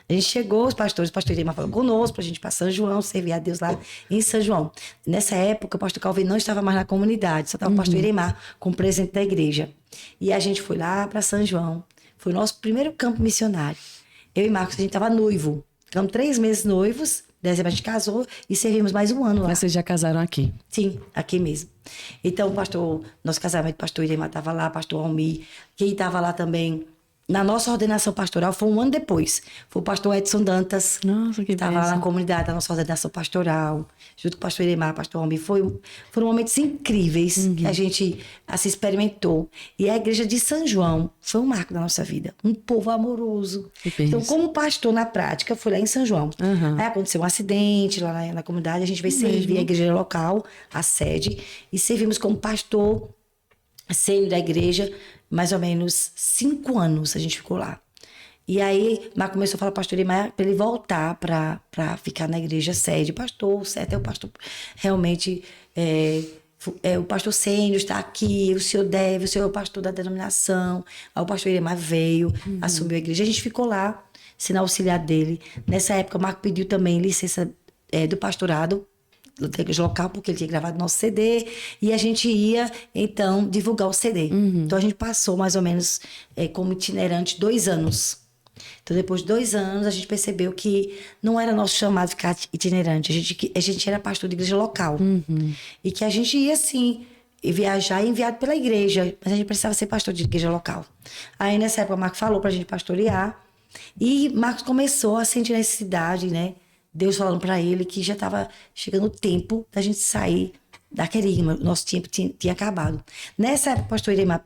B: A gente chegou, o pastor Irema falou conosco, pra gente ir pra São João, servir a Deus lá em São João. Nessa época, o pastor Calvin não estava mais na comunidade, só estava o pastor Irema como presidente da igreja. E a gente foi lá pra São João. Foi o nosso primeiro campo missionário. Eu e Marcos, a gente estava noivo. Ficamos 3 meses noivos, dezembro a gente casou e servimos mais 1 ano lá.
A: Mas vocês já casaram aqui?
B: Sim, aqui mesmo. Então, nosso casamento, o pastor Irema estava lá, pastor Almir. Quem estava lá também, na nossa ordenação pastoral, foi 1 ano depois. Foi o pastor Edson Dantas.
A: Nossa, que
B: Estava lá na
A: bênção.
B: comunidade da nossa ordenação pastoral, junto com o pastor Irema, pastor Almir. Foram momentos incríveis que a gente se experimentou. E a igreja de São João foi um marco da nossa vida. Um povo amoroso.
A: Que bênção.
B: Então, como pastor na prática, fui lá em São João. Aí aconteceu um acidente lá na comunidade, a gente veio servir a igreja local, a sede, e servimos como pastor sênior da igreja, mais ou menos 5 anos a gente ficou lá. E aí, Marco começou a falar para o pastor Irema para ele voltar para ficar na igreja sede. Pastor, certo, é o pastor realmente, o pastor sênior está aqui, o senhor é o pastor da denominação. Aí o pastor Irema veio, assumiu a igreja. A gente ficou lá, sendo auxiliar dele. Nessa época, Marco pediu também licença do pastorado. da igreja local, porque ele tinha gravado nosso CD, e a gente ia, então, divulgar o CD. Então, a gente passou mais ou menos como itinerante 2 anos. Então, depois de 2 anos, a gente percebeu que não era nosso chamado ficar itinerante. A gente era pastor de igreja local. E que a gente ia, assim, viajar enviado pela igreja. Mas a gente precisava ser pastor de igreja local. Aí, nessa época, o Marcos falou pra gente pastorear. E Marcos começou a sentir necessidade, né? Deus falando pra ele que já estava chegando o tempo da gente sair da Querigma. Nosso tempo tinha acabado. Nessa época, o pastor Iremar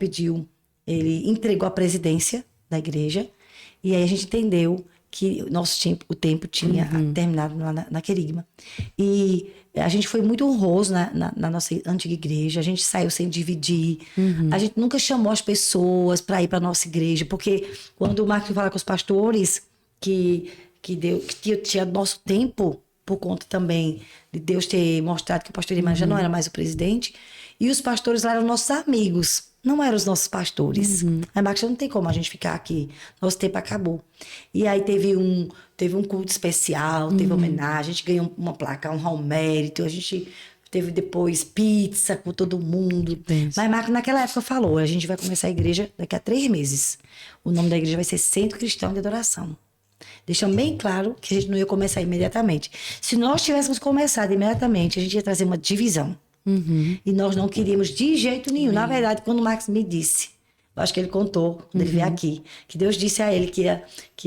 B: ele entregou a presidência da igreja. E aí a gente entendeu que o tempo tinha terminado na Querigma. E a gente foi muito honroso na nossa antiga igreja. A gente saiu sem dividir. A gente nunca chamou as pessoas para ir para nossa igreja. Porque quando o Marcos fala com os pastores que tinha nosso tempo, por conta também de Deus ter mostrado que o pastor Irmã já não era mais o presidente. E os pastores lá eram nossos amigos. Não eram os nossos pastores. Aí, Marcos, não tem como a gente ficar aqui. Nosso tempo acabou. E aí teve um culto especial, teve homenagem, a gente ganhou uma placa, um hall mérito, a gente teve depois pizza com todo mundo. Mas Marcos, naquela época, falou, a gente vai começar a igreja daqui a 3 meses. O nome da igreja vai ser Centro Cristão de Adoração. Deixando bem claro que a gente não ia começar imediatamente. Se nós tivéssemos começado imediatamente, a gente ia trazer uma divisão. E nós não queríamos de jeito nenhum. Na verdade, quando o Marcos me disse, eu acho que ele contou, quando ele veio aqui, que Deus disse a ele que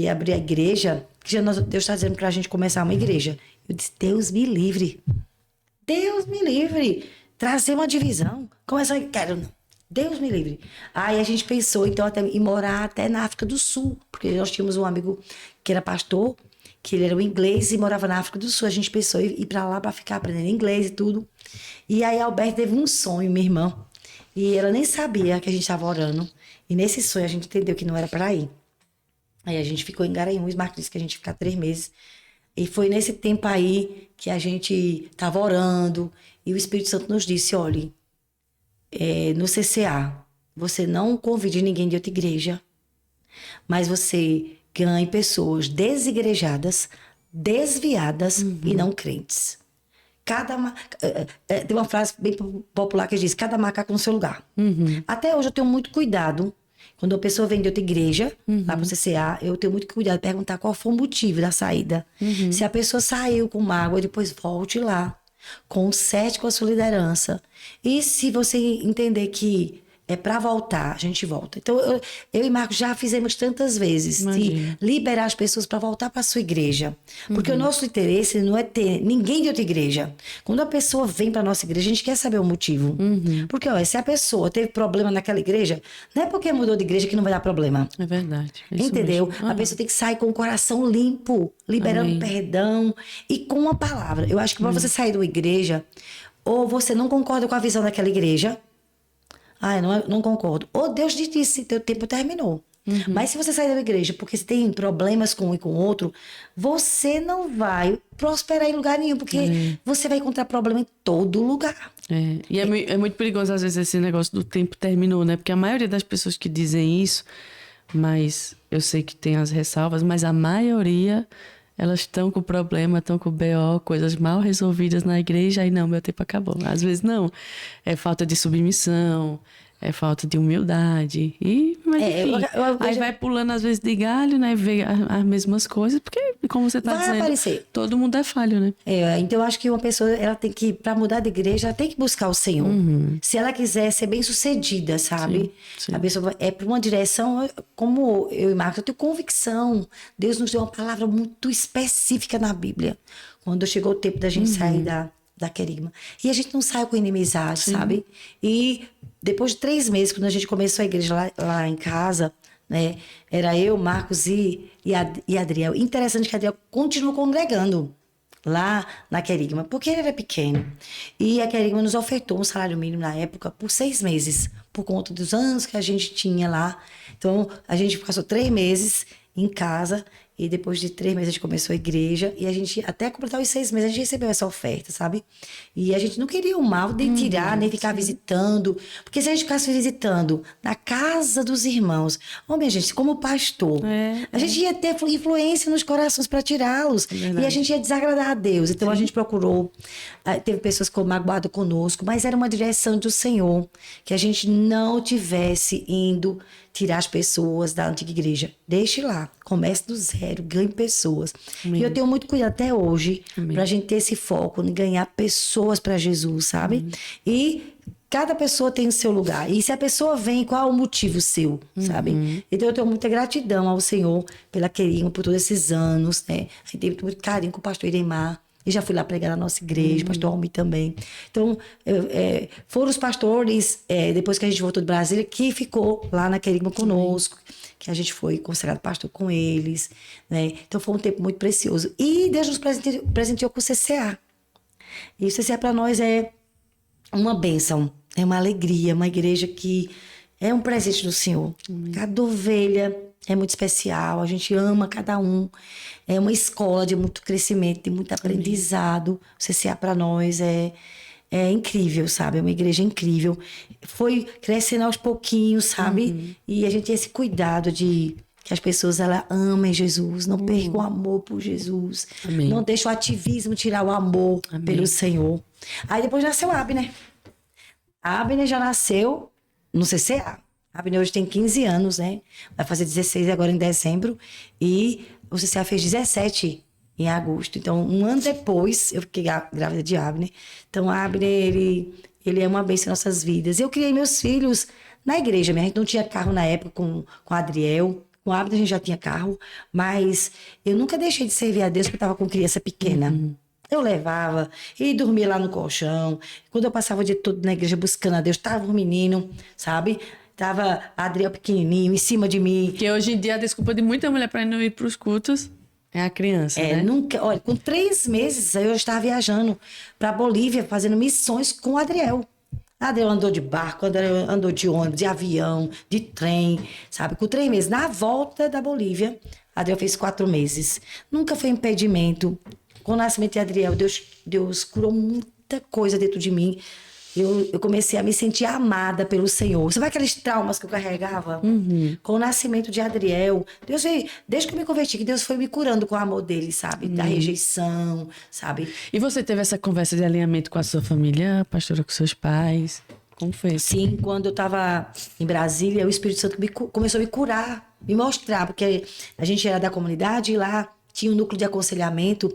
B: ia abrir a igreja, que Deus está dizendo para a gente começar uma igreja. Eu disse, Deus me livre. Deus me livre. Trazer uma divisão. Começar, quero não. Deus me livre. Aí a gente pensou, então, em morar até na África do Sul, porque nós tínhamos um amigo que era pastor, que ele era um inglês e morava na África do Sul. A gente pensou em ir para lá para ficar aprendendo inglês e tudo. E aí a Alberto teve um sonho, minha irmã, e ela nem sabia que a gente estava orando. E nesse sonho a gente entendeu que não era para ir. Aí a gente ficou em Garanhuns, Marcos disse que a gente ia ficar 3 meses. E foi nesse tempo aí que a gente estava orando e o Espírito Santo nos disse, olha, no CCA, você não convide ninguém de outra igreja, mas você ganhe pessoas desigrejadas, desviadas e não crentes. Tem uma frase bem popular que diz, cada macaco no seu lugar. Até hoje eu tenho muito cuidado, quando a pessoa vem de outra igreja, lá pro CCA, eu tenho muito cuidado de perguntar qual foi o motivo da saída. Se a pessoa saiu com mágoa, depois volte lá, conserte com a sua liderança. E se você entender que é para voltar, a gente volta. Então, eu e Marcos já fizemos tantas vezes de liberar as pessoas para voltar para a sua igreja. Porque o nosso interesse não é ter ninguém de outra igreja. Quando a pessoa vem para a nossa igreja, a gente quer saber o motivo. Porque, olha, se a pessoa teve problema naquela igreja, não é porque mudou de igreja que não vai dar problema.
A: É verdade.
B: Entendeu? A pessoa tem que sair com o coração limpo, liberando perdão e com uma palavra. Eu acho que para você sair de uma igreja, ou você não concorda com a visão daquela igreja, eu não concordo. Ou Deus te disse, teu tempo terminou. Mas se você sair da igreja porque você tem problemas com um e com o outro, você não vai prosperar em lugar nenhum, porque você vai encontrar problema em todo lugar.
A: E é muito perigoso, às vezes, esse negócio do tempo terminou, né? Porque a maioria das pessoas que dizem isso, mas eu sei que tem as ressalvas, mas a maioria, elas estão com problema, estão com BO, coisas mal resolvidas na igreja, aí não, meu tempo acabou. Às vezes não, é falta de submissão, é falta de humildade. Mas enfim, aí vai pulando às vezes de galho, né? Vê as mesmas coisas, porque, como você está dizendo,
B: aparecer.
A: Todo mundo é falho, né?
B: Então eu acho que uma pessoa, ela tem que, para mudar de igreja, ela tem que buscar o Senhor. Se ela quiser ser bem sucedida, sabe?
A: Sim.
B: A pessoa é para uma direção, como eu e Marcos, eu tenho convicção. Deus nos deu uma palavra muito específica na Bíblia. Quando chegou o tempo da gente sair da Querigma. E a gente não saiu com inimizade, sabe? E depois de 3 meses, quando a gente começou a igreja lá em casa, né? Era eu, Marcos e Adriel. Interessante que Adriel continuou congregando lá na Querigma, porque ele era pequeno. E a Querigma nos ofertou um salário mínimo na época por 6 meses, por conta dos anos que a gente tinha lá. Então, a gente passou 3 meses em casa E depois de 3 meses a gente começou a igreja. E a gente, até completar os 6 meses, a gente recebeu essa oferta, sabe? E a gente não queria o mal de tirar, nem ficar visitando. Porque se a gente ficasse visitando na casa dos irmãos, minha gente, como pastor, a gente ia ter influência nos corações para tirá-los. E a gente ia desagradar a Deus. Então a gente procurou, teve pessoas que foram magoadas conosco, mas era uma direção do Senhor, que a gente não tivesse indo tirar as pessoas da antiga igreja. Deixe lá, comece do zero, ganhe pessoas. E eu tenho muito cuidado até hoje pra gente ter esse foco em ganhar pessoas para Jesus, sabe? E cada pessoa tem o seu lugar. E se a pessoa vem, qual é o motivo seu, sabe? Então eu tenho muita gratidão ao Senhor pela querida, por todos esses anos, né? A gente tem muito carinho com o pastor Iremar. E já fui lá pregar na nossa igreja, pastor Almi também. Então, foram os pastores, depois que a gente voltou de Brasília, que ficou lá na Querigma conosco, que a gente foi consagrado pastor com eles, né? Então, foi um tempo muito precioso. E Deus nos presenteou com o CCA. E o CCA para nós é uma bênção, é uma alegria, uma igreja que é um presente do Senhor. Cada ovelha é muito especial, a gente ama cada um. É uma escola de muito crescimento, de muito aprendizado. O CCA para nós é incrível, sabe? É uma igreja incrível. Foi crescendo aos pouquinhos, sabe? E a gente tem esse cuidado de que as pessoas amem Jesus, não percam o amor por Jesus.
A: Amém.
B: Não deixem o ativismo tirar o amor pelo Senhor. Aí depois nasceu a Abner. A Abner já nasceu no CCA. A Abner hoje tem 15 anos, né? Vai fazer 16 agora em dezembro. E o CCA fez 17 em agosto. Então, um ano depois, eu fiquei grávida de Abner. Então, Abner, ele é uma bênção em nossas vidas. Eu criei meus filhos na igreja. A gente não tinha carro na época com Adriel. Com Abner a gente já tinha carro. Mas eu nunca deixei de servir a Deus porque eu estava com criança pequena. Eu levava e dormia lá no colchão. Quando eu passava o dia todo na igreja buscando a Deus, estava um menino, sabe? Tava Adriel pequenininho, em cima de mim.
A: Que hoje em dia a desculpa de muita mulher para não ir para os cultos é a criança, né?
B: Nunca, olha, com 3 meses eu já estava viajando para Bolívia, fazendo missões com o Adriel. Adriel andou de barco, Adriel andou de ônibus, de avião, de trem, sabe? Com 3 meses. Na volta da Bolívia, Adriel fez 4 meses. Nunca foi impedimento. Com o nascimento de Adriel, Deus curou muita coisa dentro de mim. Eu comecei a me sentir amada pelo Senhor. Sabe aqueles traumas que eu carregava? Com o nascimento de Adriel, Deus veio, desde que eu me converti, que Deus foi me curando com o amor dele, sabe? Da rejeição, sabe?
A: E você teve essa conversa de alinhamento com a sua família, pastora, com seus pais? Como foi?
B: Sim, quando eu estava em Brasília, o Espírito Santo começou a me curar, me mostrar, porque a gente era da comunidade e lá tinha um núcleo de aconselhamento.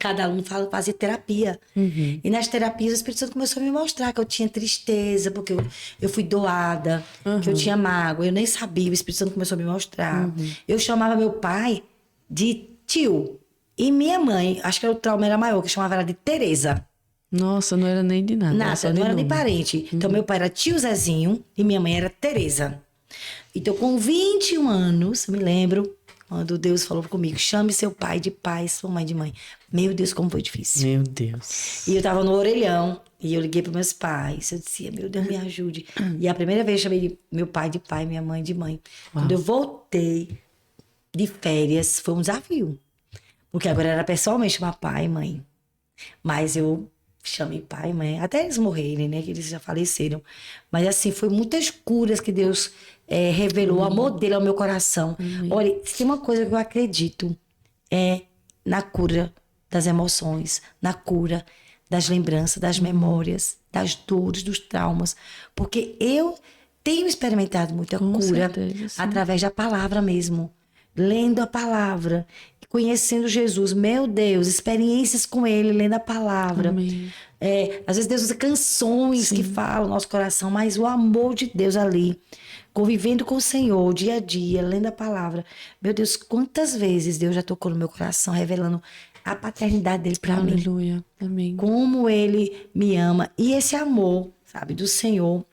B: Cada um fazia terapia. E nas terapias o Espírito Santo começou a me mostrar que eu tinha tristeza, porque eu fui doada, que eu tinha mágoa. Eu nem sabia, o Espírito Santo começou a me mostrar. Eu chamava meu pai de tio. E minha mãe, acho que o trauma era maior, que eu chamava ela de Tereza.
A: Nossa, não era nem de nada.
B: Nada, não era nem parente. Então meu pai era tio Zezinho e minha mãe era Tereza. Então com 21 anos, eu me lembro, quando Deus falou comigo, chame seu pai de pai, sua mãe de mãe. Meu Deus, como foi difícil.
A: Meu Deus.
B: E eu tava no orelhão, e eu liguei para meus pais. Eu dizia, meu Deus, me ajude. E a primeira vez eu chamei meu pai de pai, minha mãe de mãe. Quando eu voltei de férias, foi um desafio. Porque agora era pessoalmente chamar pai e mãe. Mas eu chamei pai e mãe, até eles morrerem, né? Que eles já faleceram. Mas assim, foi muitas curas que Deus revelou, o amor dele ao meu coração. Olha, se tem uma coisa que eu acredito, é na cura das emoções, na cura das lembranças, das memórias, das dores, dos traumas. Porque eu tenho experimentado muita cura através da palavra mesmo. Lendo a palavra, conhecendo Jesus. Meu Deus, experiências com Ele, lendo a palavra. Às vezes Deus usa canções que falam no nosso coração, mas o amor de Deus ali, convivendo com o Senhor, dia a dia, lendo a palavra. Meu Deus, quantas vezes Deus já tocou no meu coração, revelando a paternidade dele para mim.
A: Aleluia, amém.
B: Como ele me ama. E esse amor, sabe, do Senhor.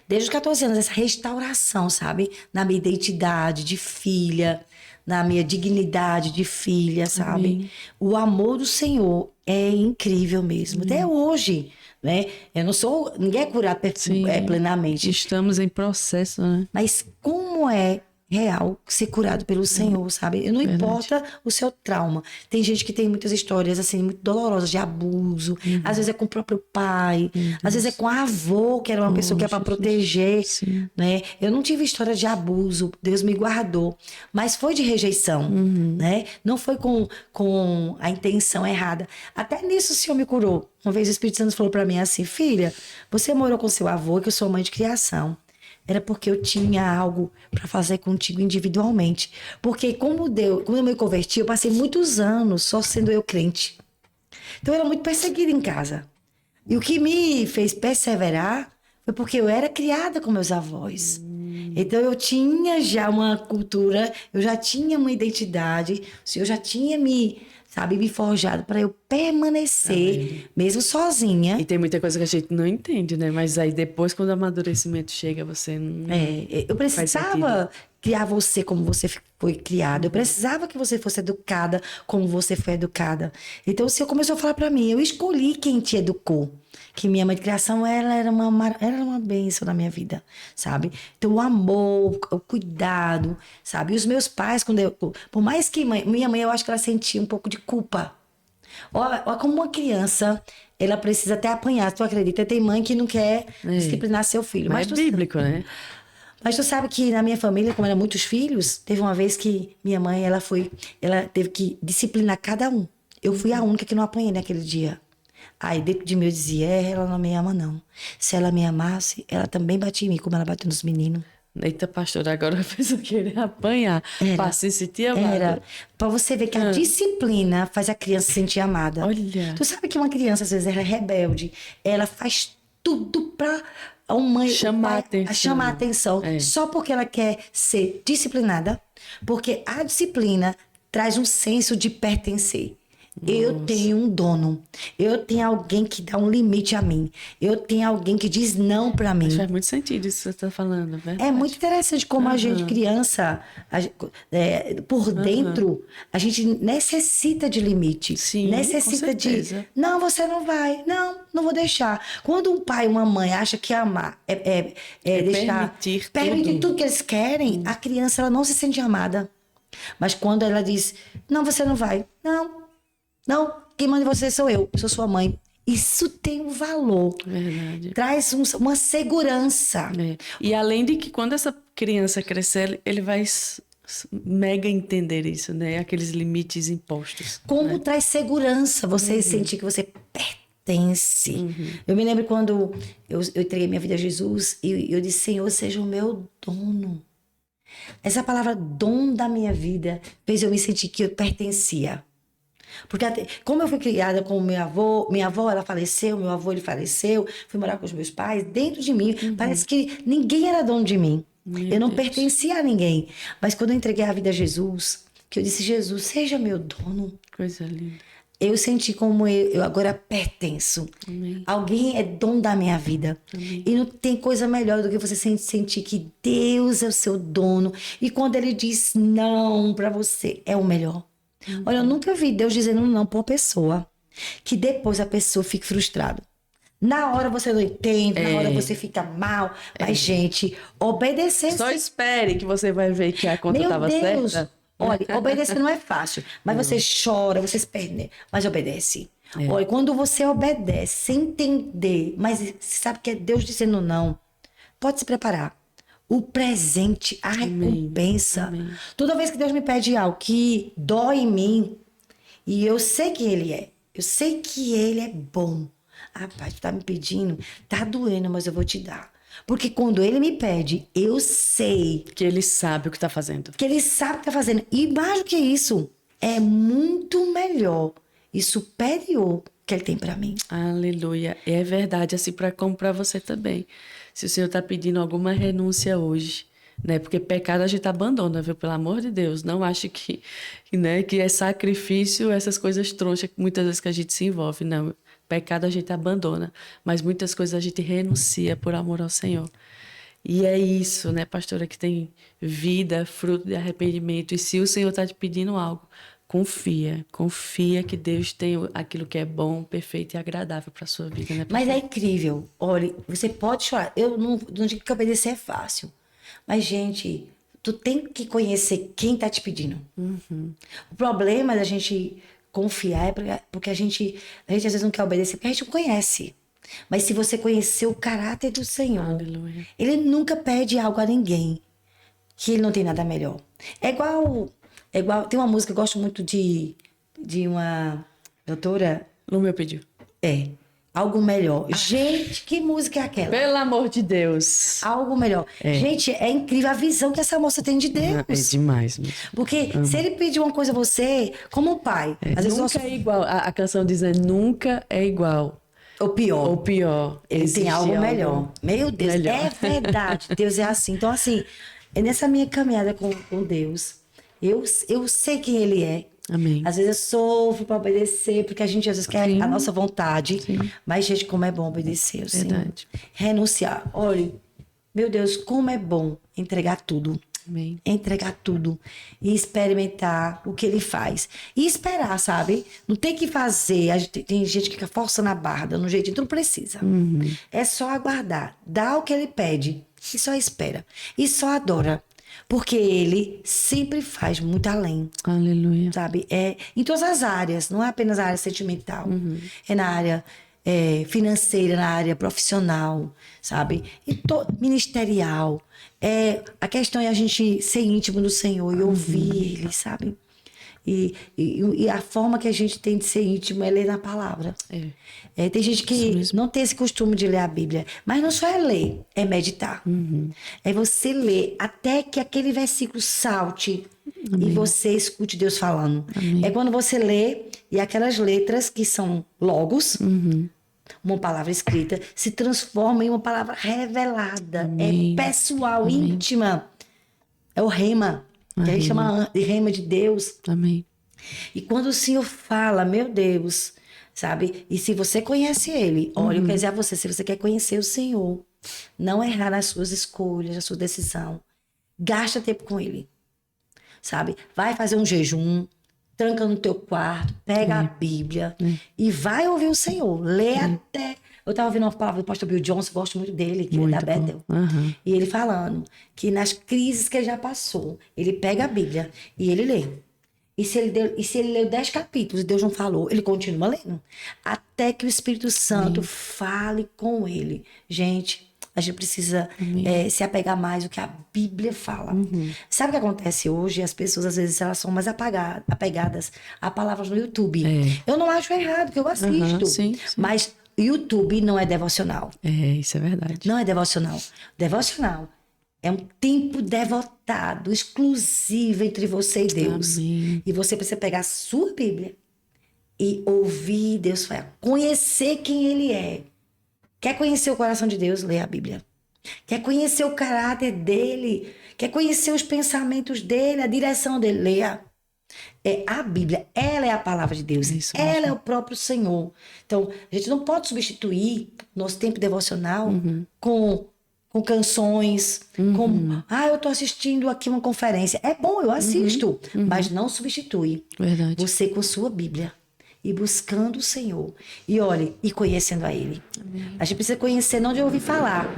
B: Desde os 14 anos, essa restauração, sabe? Na minha identidade de filha, na minha dignidade de filha, sabe?
A: Amém.
B: O amor do Senhor é incrível mesmo. Até hoje, né? Eu não sou... Ninguém é curado plenamente.
A: Estamos em processo, né?
B: Mas como é real ser curado pelo Senhor, sabe? Não importa o seu trauma. Tem gente que tem muitas histórias, assim, muito dolorosas de abuso. Às vezes é com o próprio pai. Às vezes é com a avô, que era uma pessoa que era para proteger,
A: Sim.
B: né? Eu não tive história de abuso. Deus me guardou. Mas foi de rejeição, né? Não foi com a intenção errada. Até nisso o Senhor me curou. Uma vez o Espírito Santo falou para mim assim, filha, você morou com seu avô, que eu sou mãe de criação. Era porque eu tinha algo para fazer contigo individualmente. Porque quando eu me converti, eu passei muitos anos só sendo eu crente. Então eu era muito perseguida em casa. E o que me fez perseverar foi porque eu era criada com meus avós. Então eu tinha já uma cultura, eu já tinha uma identidade, o Senhor já tinha me forjado para eu permanecer, mesmo sozinha.
A: E tem muita coisa que a gente não entende, né? Mas aí depois, quando o amadurecimento chega, você não...
B: Eu precisava criar você como você foi criada. Eu precisava que você fosse educada como você foi educada. Então o Senhor começou a falar para mim. Eu escolhi quem te educou. Que minha mãe de criação, ela era uma bênção na minha vida, sabe? Então o amor, o cuidado, sabe? E os meus pais, por mais que minha mãe, eu acho que ela sentia um pouco de culpa. Olha como uma criança, ela precisa até apanhar. Tu acredita? Tem mãe que não quer disciplinar seu filho.
A: Mas é bíblico, né?
B: Mas tu sabe que na minha família, como eram muitos filhos, teve uma vez que minha mãe, ela teve que disciplinar cada um. Eu fui a única que não apanhei naquele dia. Aí dentro de mim eu dizia, ela não me ama não. Se ela me amasse, ela também batia em mim, como ela bateu nos meninos.
A: Eita, pastora, agora a pessoa querer apanhar para se sentir amada.
B: Era. Pra você ver que a disciplina faz a criança se sentir amada.
A: Olha.
B: Tu sabe que uma criança, às vezes, ela é rebelde. Ela faz tudo pra
A: Chamar
B: a atenção. Só porque ela quer ser disciplinada. Porque a disciplina traz um senso de pertencer. Eu tenho um dono. Eu tenho alguém que dá um limite a mim. Eu tenho alguém que diz não pra mim.
A: Faz muito sentido isso que você está falando, né?
B: É muito interessante como a gente, criança, por dentro, a gente necessita de limite.
A: Sim,
B: necessita
A: com certeza.
B: não, você não vai. Não vou deixar. Quando um pai e uma mãe acha que amar é deixar... Permitir tudo que eles querem, a criança ela não se sente amada. Mas quando ela diz, não, você não vai. Não, quem manda em você sou eu sou sua mãe. Isso tem um valor.
A: Verdade.
B: Traz uma segurança.
A: E além de que quando essa criança crescer, ele vai mega entender isso, né? Aqueles limites impostos.
B: Como traz segurança você sentir que você pertence. Eu me lembro quando eu entreguei minha vida a Jesus e eu disse, Senhor, seja o meu dono. Essa palavra dono da minha vida fez eu me sentir que eu pertencia. Porque como eu fui criada com minha avó ela faleceu, meu avô ele faleceu, fui morar com os meus pais, dentro de mim, parece que ninguém era dono de mim. Eu não pertencia a ninguém. Mas quando eu entreguei a vida a Jesus, que eu disse, Jesus, seja meu dono.
A: Coisa linda.
B: Eu senti como eu agora pertenço.
A: Amém.
B: Alguém é dono da minha vida.
A: Amém.
B: E não tem coisa melhor do que você sentir que Deus é o seu dono. E quando ele diz não pra você, é o melhor. Olha, eu nunca vi Deus dizendo não pra uma pessoa que depois a pessoa fique frustrada. Na hora você não entende, na hora você fica mal. Mas, gente, obedecer...
A: Só espere que você vai ver que a conta estava certa.
B: Olha, obedecer não é fácil. Mas você chora, você se perde, mas obedece. Olha, quando você obedece sem entender, mas você sabe que é Deus dizendo não, pode se preparar. O presente, a recompensa.
A: Amém.
B: Toda vez que Deus me pede algo que dói em mim, e eu sei que Ele é, eu sei que Ele é bom. Ah, pai, tu tá me pedindo, tá doendo, mas eu vou te dar. Porque quando Ele me pede, eu sei.
A: Que ele sabe o que está fazendo.
B: Que Ele sabe o que tá fazendo. E mais do que isso, é muito melhor e superior que Ele tem para mim.
A: Aleluia. É verdade, assim como para você também. Se o Senhor está pedindo alguma renúncia hoje, né? Porque pecado a gente abandona, viu? Pelo amor de Deus. Não ache né, que é sacrifício, essas coisas tronchas, muitas vezes que a gente se envolve. Não, pecado a gente abandona. Mas muitas coisas a gente renuncia por amor ao Senhor. E é isso, né, pastora, que tem vida, fruto de arrependimento. E se o Senhor está te pedindo algo, confia que Deus tem aquilo que é bom, perfeito e agradável para sua vida, né?
B: Mas é incrível. Olha, você pode chorar. Eu não digo que obedecer é fácil. Mas, gente, tu tem que conhecer quem tá te pedindo. O problema da gente confiar é porque a gente às vezes não quer obedecer, porque a gente não conhece. Mas se você conhecer o caráter do Senhor,
A: Aleluia.
B: ele nunca pede algo a ninguém que ele não tem nada melhor. É igual, tem uma música que eu gosto muito de uma doutora,
A: No meu pedido.
B: Algo Melhor. Gente, que música é aquela?
A: Pelo amor de Deus.
B: Algo Melhor. Gente, é incrível a visão que essa moça tem de Deus.
A: É demais mesmo.
B: Porque se ele pedir uma coisa a você, como um pai, às vezes
A: Nunca é igual. A canção diz, nunca é igual.
B: ou pior,
A: Ou pior.
B: ele tem
A: existe
B: algo melhor. Meu Deus,
A: melhor.
B: é verdade. Deus é assim. Então, assim, é nessa minha caminhada com Deus, eu sei quem ele é.
A: Amém.
B: Às vezes eu sofro para obedecer, porque a gente às vezes quer a nossa vontade. Mas, gente, como é bom obedecer o Senhor.
A: Verdade.
B: Renunciar. Olha, meu Deus, como é bom entregar tudo.
A: Amém.
B: Entregar tudo e experimentar o que ele faz. E esperar, sabe? Não tem que fazer. Tem gente que fica forçando a barra, dando um jeitinho. Tu não precisa. É só aguardar. Dá o que ele pede. E só espera. E só adora. Porque ele sempre faz muito além.
A: Aleluia.
B: Sabe? Em todas as áreas. Não é apenas a área sentimental. É na área financeira, na área profissional, sabe? E ministerial. A questão é a gente ser íntimo do Senhor e ouvir Ele, sabe? E a forma que a gente tem de ser íntimo é ler na palavra. Tem gente que não tem esse costume de ler a Bíblia, mas não só é ler, é meditar. É você ler até que aquele versículo salte e você escute Deus falando. É quando você lê e aquelas letras que são logos, uma palavra escrita, se transforma em uma palavra revelada.
A: Amém.
B: É pessoal, íntima. É o rema. Que a gente chama de rema de Deus.
A: Amém.
B: E quando o Senhor fala, meu Deus, sabe? E se você conhece Ele, olha, eu quero dizer a você, se você quer conhecer o Senhor, não errar nas suas escolhas, na sua decisão, gasta tempo com Ele, sabe? Vai fazer um jejum, tranca no teu quarto, pega a Bíblia e vai ouvir o Senhor. Lê até... Eu estava ouvindo uma palavra do pastor Bill Johnson, gosto muito dele, que é da Bethel. E ele falando que nas crises que ele já passou, ele pega a Bíblia e ele lê. E se ele leu 10 capítulos e Deus não falou, ele continua lendo. Até que o Espírito Santo fale com ele. Gente, a gente precisa se apegar mais ao que a Bíblia fala. Sabe o que acontece hoje? As pessoas, às vezes, elas são mais apegadas a palavras no YouTube. Eu não acho errado, que eu assisto.
A: Sim.
B: Mas YouTube não é devocional.
A: Isso é verdade.
B: Não é devocional. Devocional é um tempo devotado, exclusivo entre você e Deus.
A: Amém.
B: E você precisa pegar a sua Bíblia e ouvir Deus falar. Conhecer quem Ele é. Quer conhecer o coração de Deus? Lê a Bíblia. Quer conhecer o caráter dEle? Quer conhecer os pensamentos dEle, a direção dEle? Leia. A Bíblia, ela é a palavra de Deus. Ela é o próprio Senhor. Então, a gente não pode substituir nosso tempo devocional com canções, eu tô assistindo aqui uma conferência. É bom, eu assisto, mas não substitui.
A: Verdade.
B: Você com sua Bíblia e buscando o Senhor. E olhe, e conhecendo a Ele. A gente precisa conhecer, não de ouvir falar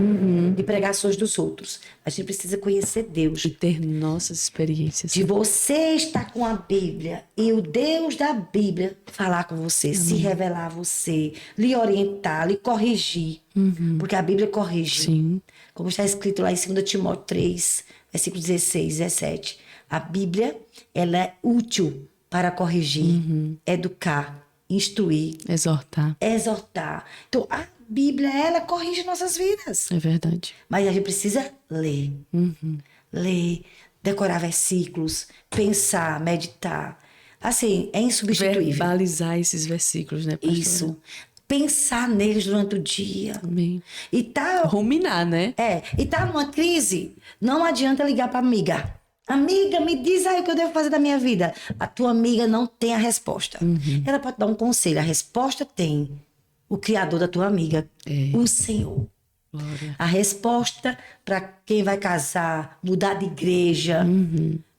B: de pregações dos outros. A gente precisa conhecer Deus.
A: E ter nossas experiências.
B: De você estar com a Bíblia e o Deus da Bíblia falar com você, se revelar a você, lhe orientar, lhe corrigir. Porque a Bíblia corrige.
A: Sim.
B: Como está escrito lá em 2 Timóteo 3, versículo 16, 17. A Bíblia, ela é útil para corrigir, educar, instruir, exortar. Então, a Bíblia, ela corrige nossas vidas.
A: É verdade.
B: Mas a gente precisa ler. Ler, decorar versículos, pensar, meditar. Assim, é insubstituível.
A: Verbalizar esses versículos, né, pastora?
B: Isso. Pensar neles durante o dia.
A: Amém.
B: E tá...
A: Ruminar, né?
B: E tá numa crise, não adianta ligar pra amiga. Amiga, me diz aí o que eu devo fazer da minha vida. A tua amiga não tem a resposta. Ela pode dar um conselho. A resposta tem o Criador da tua amiga, o Senhor.
A: Glória.
B: A resposta para quem vai casar, mudar de igreja,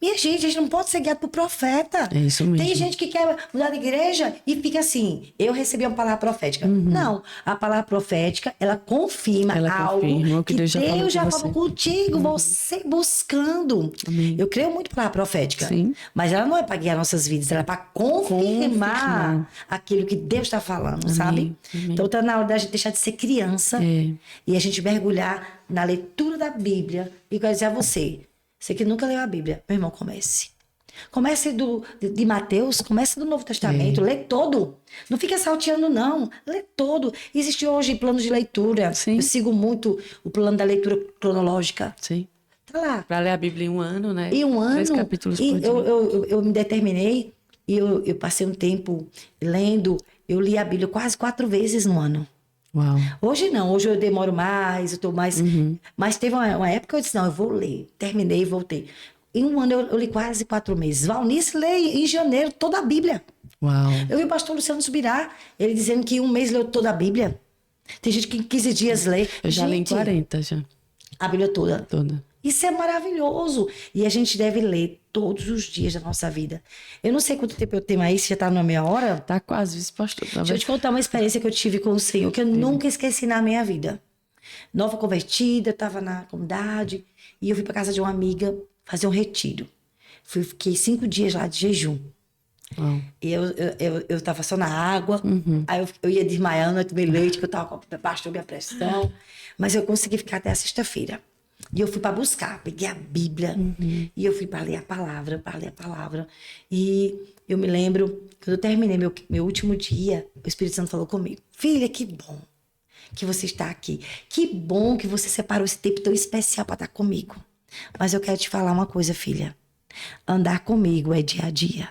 B: Minha gente, a gente não pode ser guiado por profeta.
A: É isso mesmo.
B: Tem gente que quer mudar de igreja e fica assim, eu recebi uma palavra profética. Não, a palavra profética, ela confirma algo
A: confirma o que Deus já
B: falou contigo, você buscando.
A: Amém.
B: Eu creio muito na palavra profética.
A: Sim.
B: Mas ela não é para guiar nossas vidas, ela é para confirmar aquilo que Deus está falando, sabe?
A: Amém.
B: Então tá na hora da gente deixar de ser criança e a gente mergulhar na leitura da Bíblia e quero dizer a você que nunca leu a Bíblia, meu irmão, comece. Comece de Mateus, comece do Novo Testamento, lê todo. Não fica salteando, não. Lê todo. Existe hoje plano de leitura.
A: Sim.
B: Eu sigo muito o plano da leitura cronológica.
A: Sim.
B: Tá lá.
A: Para ler a Bíblia em um ano, né?
B: Em um ano.
A: 3 capítulos
B: E
A: por dia.
B: eu me determinei e eu passei um tempo lendo. Eu li a Bíblia quase 4 vezes no ano.
A: Uau.
B: Hoje não, hoje eu demoro mais, eu tô mais... Mas teve uma época que eu disse, não, eu vou ler. Terminei e voltei. Em um ano eu li quase 4 meses. Valnice lê em janeiro toda a Bíblia.
A: Uau.
B: Eu vi o pastor Luciano Subirá, ele dizendo que em um mês leu toda a Bíblia. Tem gente que em 15 dias lê.
A: Eu já li em 40 já.
B: A Bíblia toda.
A: Toda.
B: Isso é maravilhoso. E a gente deve ler todos os dias da nossa vida. Eu não sei quanto tempo eu tenho aí, se já tá na meia hora.
A: Tá quase, vice pastor. Tá
B: Deixa eu te contar uma experiência que eu tive com o Senhor, que eu nunca esqueci na minha vida. Nova convertida, eu estava na comunidade, e eu fui para casa de uma amiga fazer um retiro. Fiquei 5 dias lá de jejum.
A: Uau.
B: E eu tava só na água, aí eu ia desmaiando, eu tomei leite, que eu tava baixou minha pressão. Mas eu consegui ficar até a sexta-feira. E eu fui para buscar, peguei a Bíblia, e eu fui para ler a palavra, E eu me lembro, quando eu terminei meu último dia, o Espírito Santo falou comigo: filha, que bom que você está aqui. Que bom que você separou esse tempo tão especial para estar comigo. Mas eu quero te falar uma coisa, filha. Andar comigo é dia a dia.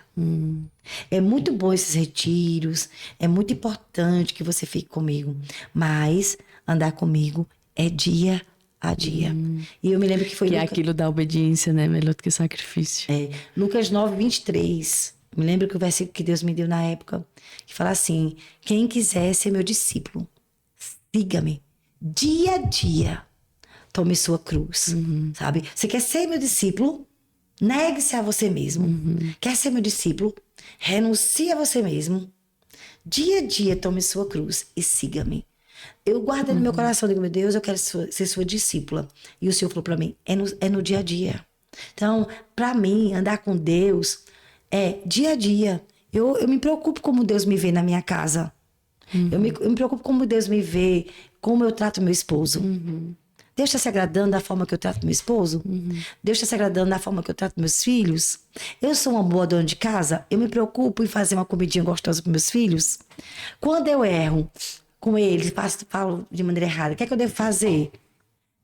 B: É muito bom esses retiros, é muito importante que você fique comigo. Mas andar comigo é dia a dia. E eu me lembro que foi...
A: Que é aquilo da obediência, né? Melhor do que sacrifício.
B: Lucas 9, 23. Me lembro que o versículo que Deus me deu na época, que fala assim: quem quiser ser meu discípulo, siga-me dia a dia, tome sua cruz, sabe? Você quer ser meu discípulo? Negue-se a você mesmo. Quer ser meu discípulo? Renuncie a você mesmo. Dia a dia, tome sua cruz e siga-me. Eu guardei no meu coração, digo, meu Deus, eu quero ser sua discípula. E o Senhor falou para mim, é no dia a dia. Então, para mim, andar com Deus é dia a dia. Eu me preocupo como Deus me vê na minha casa. Eu me preocupo como Deus me vê, como eu trato meu esposo. Deus está se agradando da forma que eu trato meu esposo? Deus está se agradando da forma que eu trato meus filhos? Eu sou uma boa dona de casa? Eu me preocupo em fazer uma comidinha gostosa para meus filhos? Quando eu erro com eles, falo de maneira errada, o que é que eu devo fazer?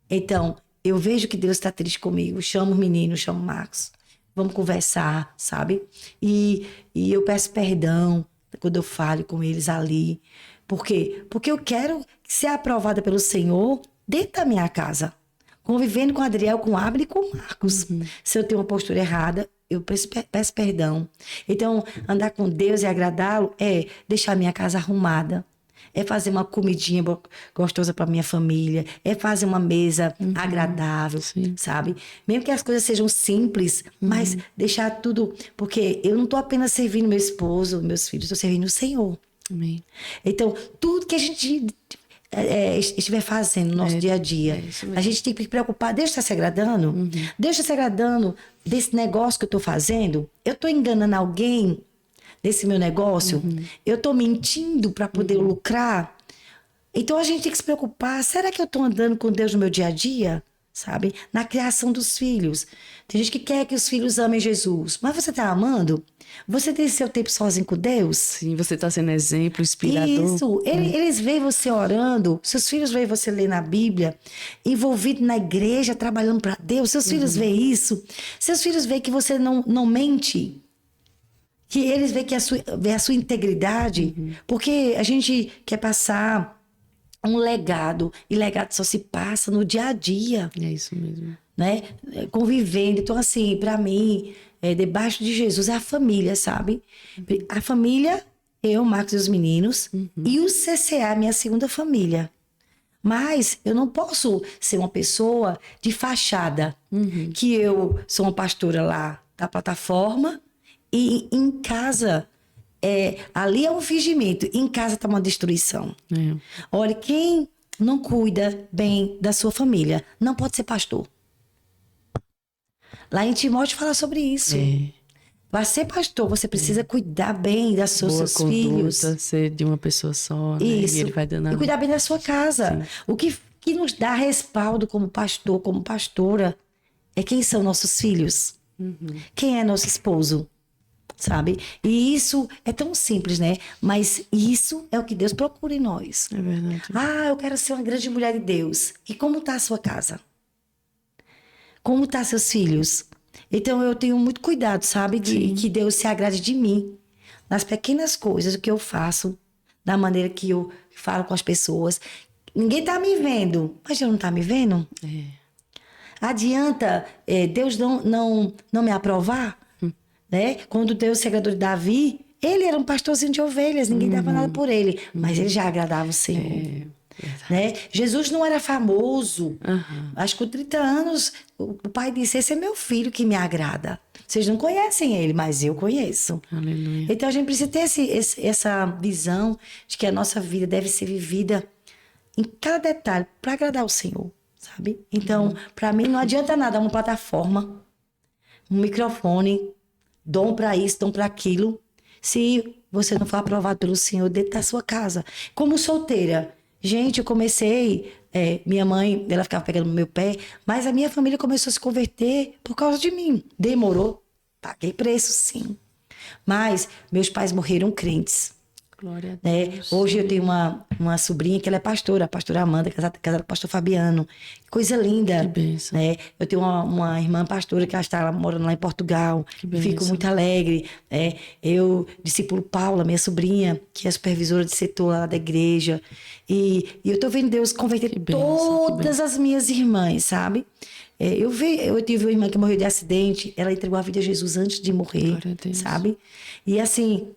B: Então, eu vejo que Deus está triste comigo, chamo o menino, chamo o Marcos, vamos conversar, sabe? E eu peço perdão quando eu falo com eles ali. Por quê? Porque eu quero ser aprovada pelo Senhor dentro da minha casa, convivendo com o Adriel, com o Abel e com o Marcos. Se eu tenho uma postura errada, eu peço perdão. Então, andar com Deus e agradá-lo é deixar minha casa arrumada, é fazer uma comidinha gostosa para minha família, é fazer uma mesa agradável, sabe? Mesmo que as coisas sejam simples, mas deixar tudo... Porque eu não estou apenas servindo meu esposo, meus filhos, estou servindo o Senhor.
A: Amém.
B: Então, tudo que a gente estiver fazendo no nosso dia a dia, a gente tem que se preocupar. Deus está se agradando? Deus está se agradando desse negócio que eu estou fazendo? Eu estou enganando alguém nesse meu negócio? Eu estou mentindo para poder lucrar? Então, a gente tem que se preocupar. Será que eu estou andando com Deus no meu dia a dia? Sabe? Na criação dos filhos. Tem gente que quer que os filhos amem Jesus. Mas você está amando? Você tem seu tempo sozinho com Deus?
A: Sim, você está sendo exemplo, inspirador.
B: Isso. Eles veem você orando. Seus filhos veem você ler na Bíblia. Envolvido na igreja, trabalhando para Deus. Seus filhos veem isso. Seus filhos veem que você não mente. Que eles veem que a sua integridade. Porque a gente quer passar um legado. E legado só se passa no dia a dia.
A: É isso mesmo.
B: Né? Convivendo. Então, assim, para mim, debaixo de Jesus é a família, sabe? A família, eu, Marcos e os meninos, e o CCA, minha segunda família. Mas eu não posso ser uma pessoa de fachada, que eu sou uma pastora lá da plataforma e em casa, ali é um fingimento, em casa tá uma destruição.
A: É.
B: Olha, quem não cuida bem da sua família não pode ser pastor. Lá em Timóteo fala sobre isso. Para ser pastor, você precisa cuidar bem das
A: Boa
B: seus
A: conduta,
B: filhos.
A: ser de uma pessoa só, né?
B: Isso.
A: E ele vai dando
B: E cuidar bem da sua casa.
A: Sim.
B: O que nos dá respaldo como pastor, como pastora, é quem são nossos filhos. Quem é nosso esposo, sabe? E isso é tão simples, né? Mas isso é o que Deus procura em nós.
A: É verdade.
B: Ah, eu quero ser uma grande mulher de Deus. E como está a sua casa? Como tá seus filhos? Então eu tenho muito cuidado, sabe? De que Deus se agrade de mim. Nas pequenas coisas, o que eu faço. Da maneira que eu falo com as pessoas. Ninguém tá me vendo. Mas Deus não tá me vendo? Adianta Deus não me aprovar? Né? Quando Deus se agradou de Davi, ele era um pastorzinho de ovelhas. Ninguém dava nada por ele. Mas ele já agradava o Senhor. Né? Jesus não era famoso. Acho que com 30 anos, o pai disse: esse é meu filho que me agrada. Vocês não conhecem ele, mas eu conheço.
A: Aleluia.
B: Então a gente precisa ter essa visão de que a nossa vida deve ser vivida em cada detalhe para agradar o Senhor, sabe? Então, para mim não adianta nada uma plataforma, um microfone, dom para isso, dom para aquilo, se você não for aprovado pelo Senhor dentro da sua casa. Como solteira, gente, eu comecei, minha mãe, ela ficava pegando no meu pé, mas a minha família começou a se converter por causa de mim. Demorou, paguei preço, sim. Mas meus pais morreram crentes.
A: Glória a
B: Né?
A: Deus.
B: Hoje eu tenho uma sobrinha que ela é pastora, a pastora Amanda, casada com o pastor Fabiano. Coisa linda.
A: Que bênção.
B: Né? Eu tenho uma irmã pastora que ela está morando lá em Portugal.
A: Que
B: E
A: bênção.
B: fico muito alegre. Né? Eu discipulo Paula, minha sobrinha, que é supervisora de setor lá da igreja. E eu tô vendo Deus converter
A: Que bênção,
B: todas as minhas irmãs, sabe? Eu tive uma irmã que morreu de acidente, ela entregou a vida a Jesus antes de morrer,
A: Glória a Deus.
B: sabe? E assim,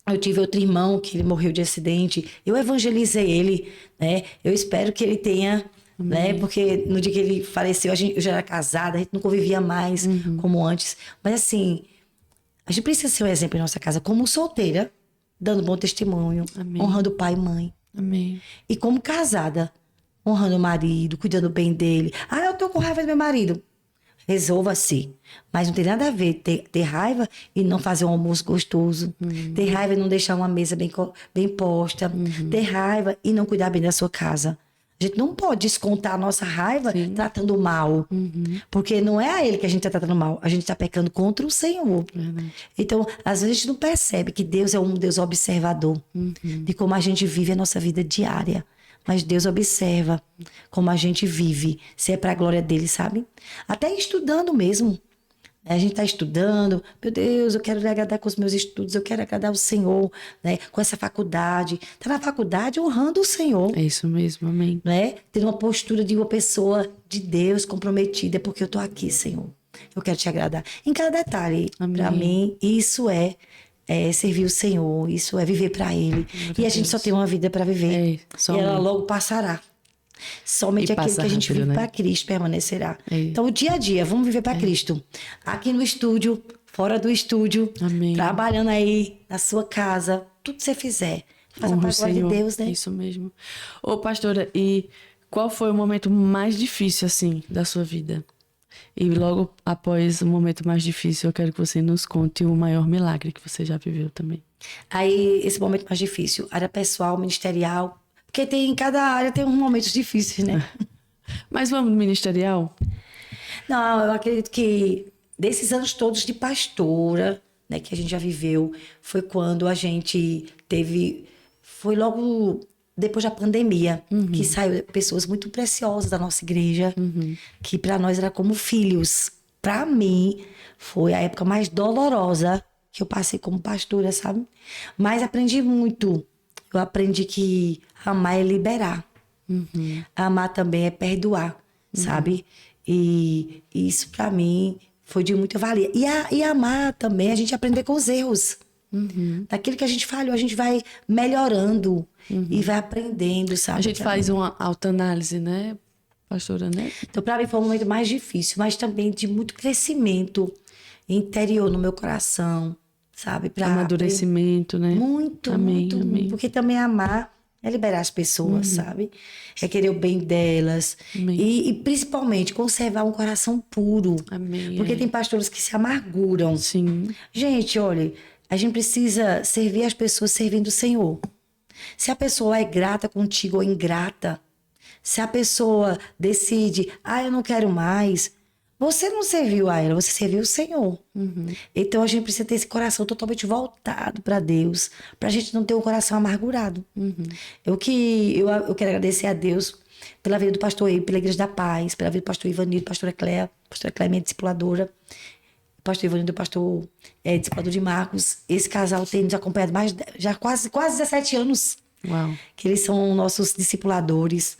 B: eu tive outro irmão que ele morreu de acidente, eu evangelizei ele, né? Eu espero que ele tenha, né? Porque no dia que ele faleceu, eu já era casada, a gente não convivia mais como antes. Mas assim, a gente precisa ser um exemplo em nossa casa, como solteira, dando bom testemunho,
A: Amém.
B: honrando pai e mãe.
A: Amém.
B: E como casada, honrando o marido, cuidando bem dele. Ah, eu tô com raiva do meu marido. Resolva-se. Mas não tem nada a ver ter raiva e não fazer um almoço gostoso. Ter raiva e não deixar uma mesa bem posta. Ter raiva e não cuidar bem da sua casa. A gente não pode descontar a nossa raiva tratando mal. Porque não é a ele que a gente está tratando mal. A gente está pecando contra o Senhor.
A: Verdade.
B: Então, às vezes a gente não percebe que Deus é um Deus observador. De como a gente vive a nossa vida diária. Mas Deus observa como a gente vive, se é para a glória dele, sabe? Até estudando mesmo. A gente está estudando, meu Deus, eu quero lhe agradar com os meus estudos, eu quero agradar o Senhor, né? Com essa faculdade. Está na faculdade honrando o Senhor,
A: É isso mesmo, amém.
B: né? Tendo uma postura de uma pessoa de Deus comprometida, porque eu estou aqui, Senhor. Eu quero te agradar. Em cada detalhe, para mim, isso é servir o Senhor, isso é viver para Ele. E a gente só tem uma vida para viver.
A: só
B: E ela
A: uma.
B: logo passará. Somente
A: E
B: aquilo
A: passa
B: que a gente
A: rápido,
B: vive
A: né?
B: para Cristo permanecerá. Então, o dia a dia, vamos viver para Cristo. Aqui no estúdio, fora do estúdio,
A: Amém.
B: trabalhando aí na sua casa, tudo que você fizer. Faça
A: Honra
B: para
A: o
B: a glória de
A: Senhor.
B: Deus, né?
A: Isso mesmo. Ô, pastora, e qual foi o momento mais difícil, assim, da sua vida? E logo após o momento mais difícil, eu quero que você nos conte o maior milagre que você já viveu também.
B: Aí, esse momento mais difícil, área pessoal, ministerial, porque cada área tem uns momentos difíceis, né?
A: Mas vamos no ministerial?
B: Não, eu acredito que desses anos todos de pastora, né, que a gente já viveu, foi quando a gente teve. Foi logo depois da pandemia, que saiu pessoas muito preciosas da nossa igreja, que para nós era como filhos. Para mim, foi a época mais dolorosa que eu passei como pastora, sabe? Mas aprendi muito. Eu aprendi que amar é liberar. Amar também é perdoar, sabe? E isso para mim foi de muita valia. E amar também, a gente aprender com os erros. Daquilo que a gente falhou, a gente vai melhorando e vai aprendendo, sabe?
A: A gente faz uma autoanálise, né, pastora, né?
B: Então, para mim foi um momento mais difícil, mas também de muito crescimento interior no meu coração, sabe? Para
A: Amadurecimento, né?
B: muito,
A: Amém,
B: muito,
A: amém.
B: muito. Porque também amar é liberar as pessoas, sabe? É querer o bem delas.
A: Amém.
B: E principalmente conservar um coração puro.
A: Amém.
B: Porque tem pastores que se amarguram.
A: Sim.
B: Gente, olha, a gente precisa servir as pessoas servindo o Senhor. Se a pessoa é grata contigo ou ingrata, se a pessoa decide, eu não quero mais, você não serviu a ela, você serviu o Senhor. Então a gente precisa ter esse coração totalmente voltado para Deus, para a gente não ter um coração amargurado. Eu quero agradecer a Deus pela vida do pastor Eibe, pela Igreja da Paz, pela vida do pastor Ivanildo, pastora Cléia é minha discipuladora, pastor Ivanildo, pastor discipulador de Marcos. Esse casal tem nos acompanhado já quase 17 anos.
A: Uau.
B: Que eles são nossos discipuladores.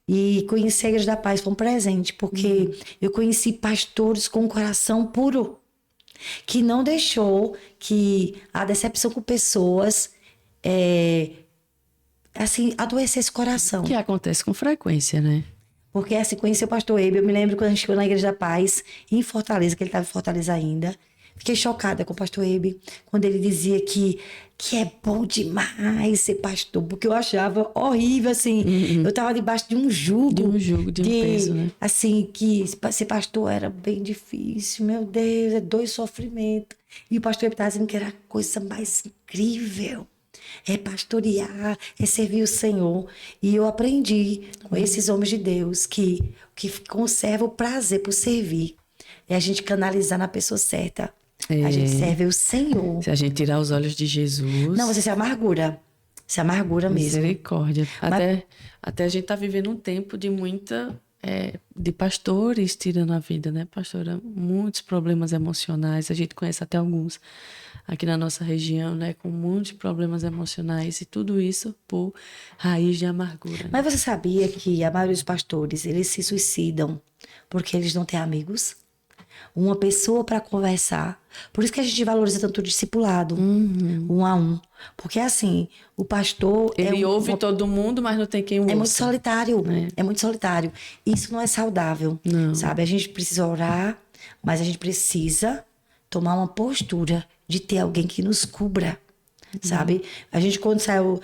B: E conhecer a Igreja da Paz foi um presente, porque eu conheci pastores com um coração puro, que não deixou que a decepção com pessoas adoecesse o coração.
A: Que acontece com frequência, né?
B: Porque assim, conheci o pastor Eibe, eu me lembro quando a gente chegou na Igreja da Paz, em Fortaleza, que ele estava em Fortaleza ainda. Fiquei chocada com o pastor Eibe, quando ele dizia que é bom demais ser pastor, porque eu achava horrível, assim. Eu estava debaixo de um jugo.
A: De um peso, né?
B: Assim, que ser pastor era bem difícil. Meu Deus, é dor e sofrimento. E o pastor Eibe estava dizendo que era a coisa mais incrível. É pastorear, é servir o Senhor. E eu aprendi com esses homens de Deus que conserva o prazer por servir. É a gente canalizar na pessoa certa. A gente serve o Senhor.
A: Se a gente tirar os olhos de Jesus...
B: Não, você se amargura. Se amargura mesmo.
A: Misericórdia. Até a gente tá vivendo um tempo de muita... de pastores tirando a vida, né, pastora? Muitos problemas emocionais. A gente conhece até alguns aqui na nossa região, né? Com muitos problemas emocionais. E tudo isso por raiz de amargura. Né?
B: Mas você sabia que a maioria dos pastores, eles se suicidam porque eles não têm amigos? Uma pessoa para conversar. Por isso que a gente valoriza tanto o discipulado, um a um. Porque assim, o pastor...
A: Ele ouve todo mundo, mas não tem quem ouça.
B: É muito solitário. É muito solitário. Isso não é saudável.
A: Não.
B: Sabe? A gente precisa orar, mas a gente precisa tomar uma postura de ter alguém que nos cubra. Sabe? A gente, quando saiu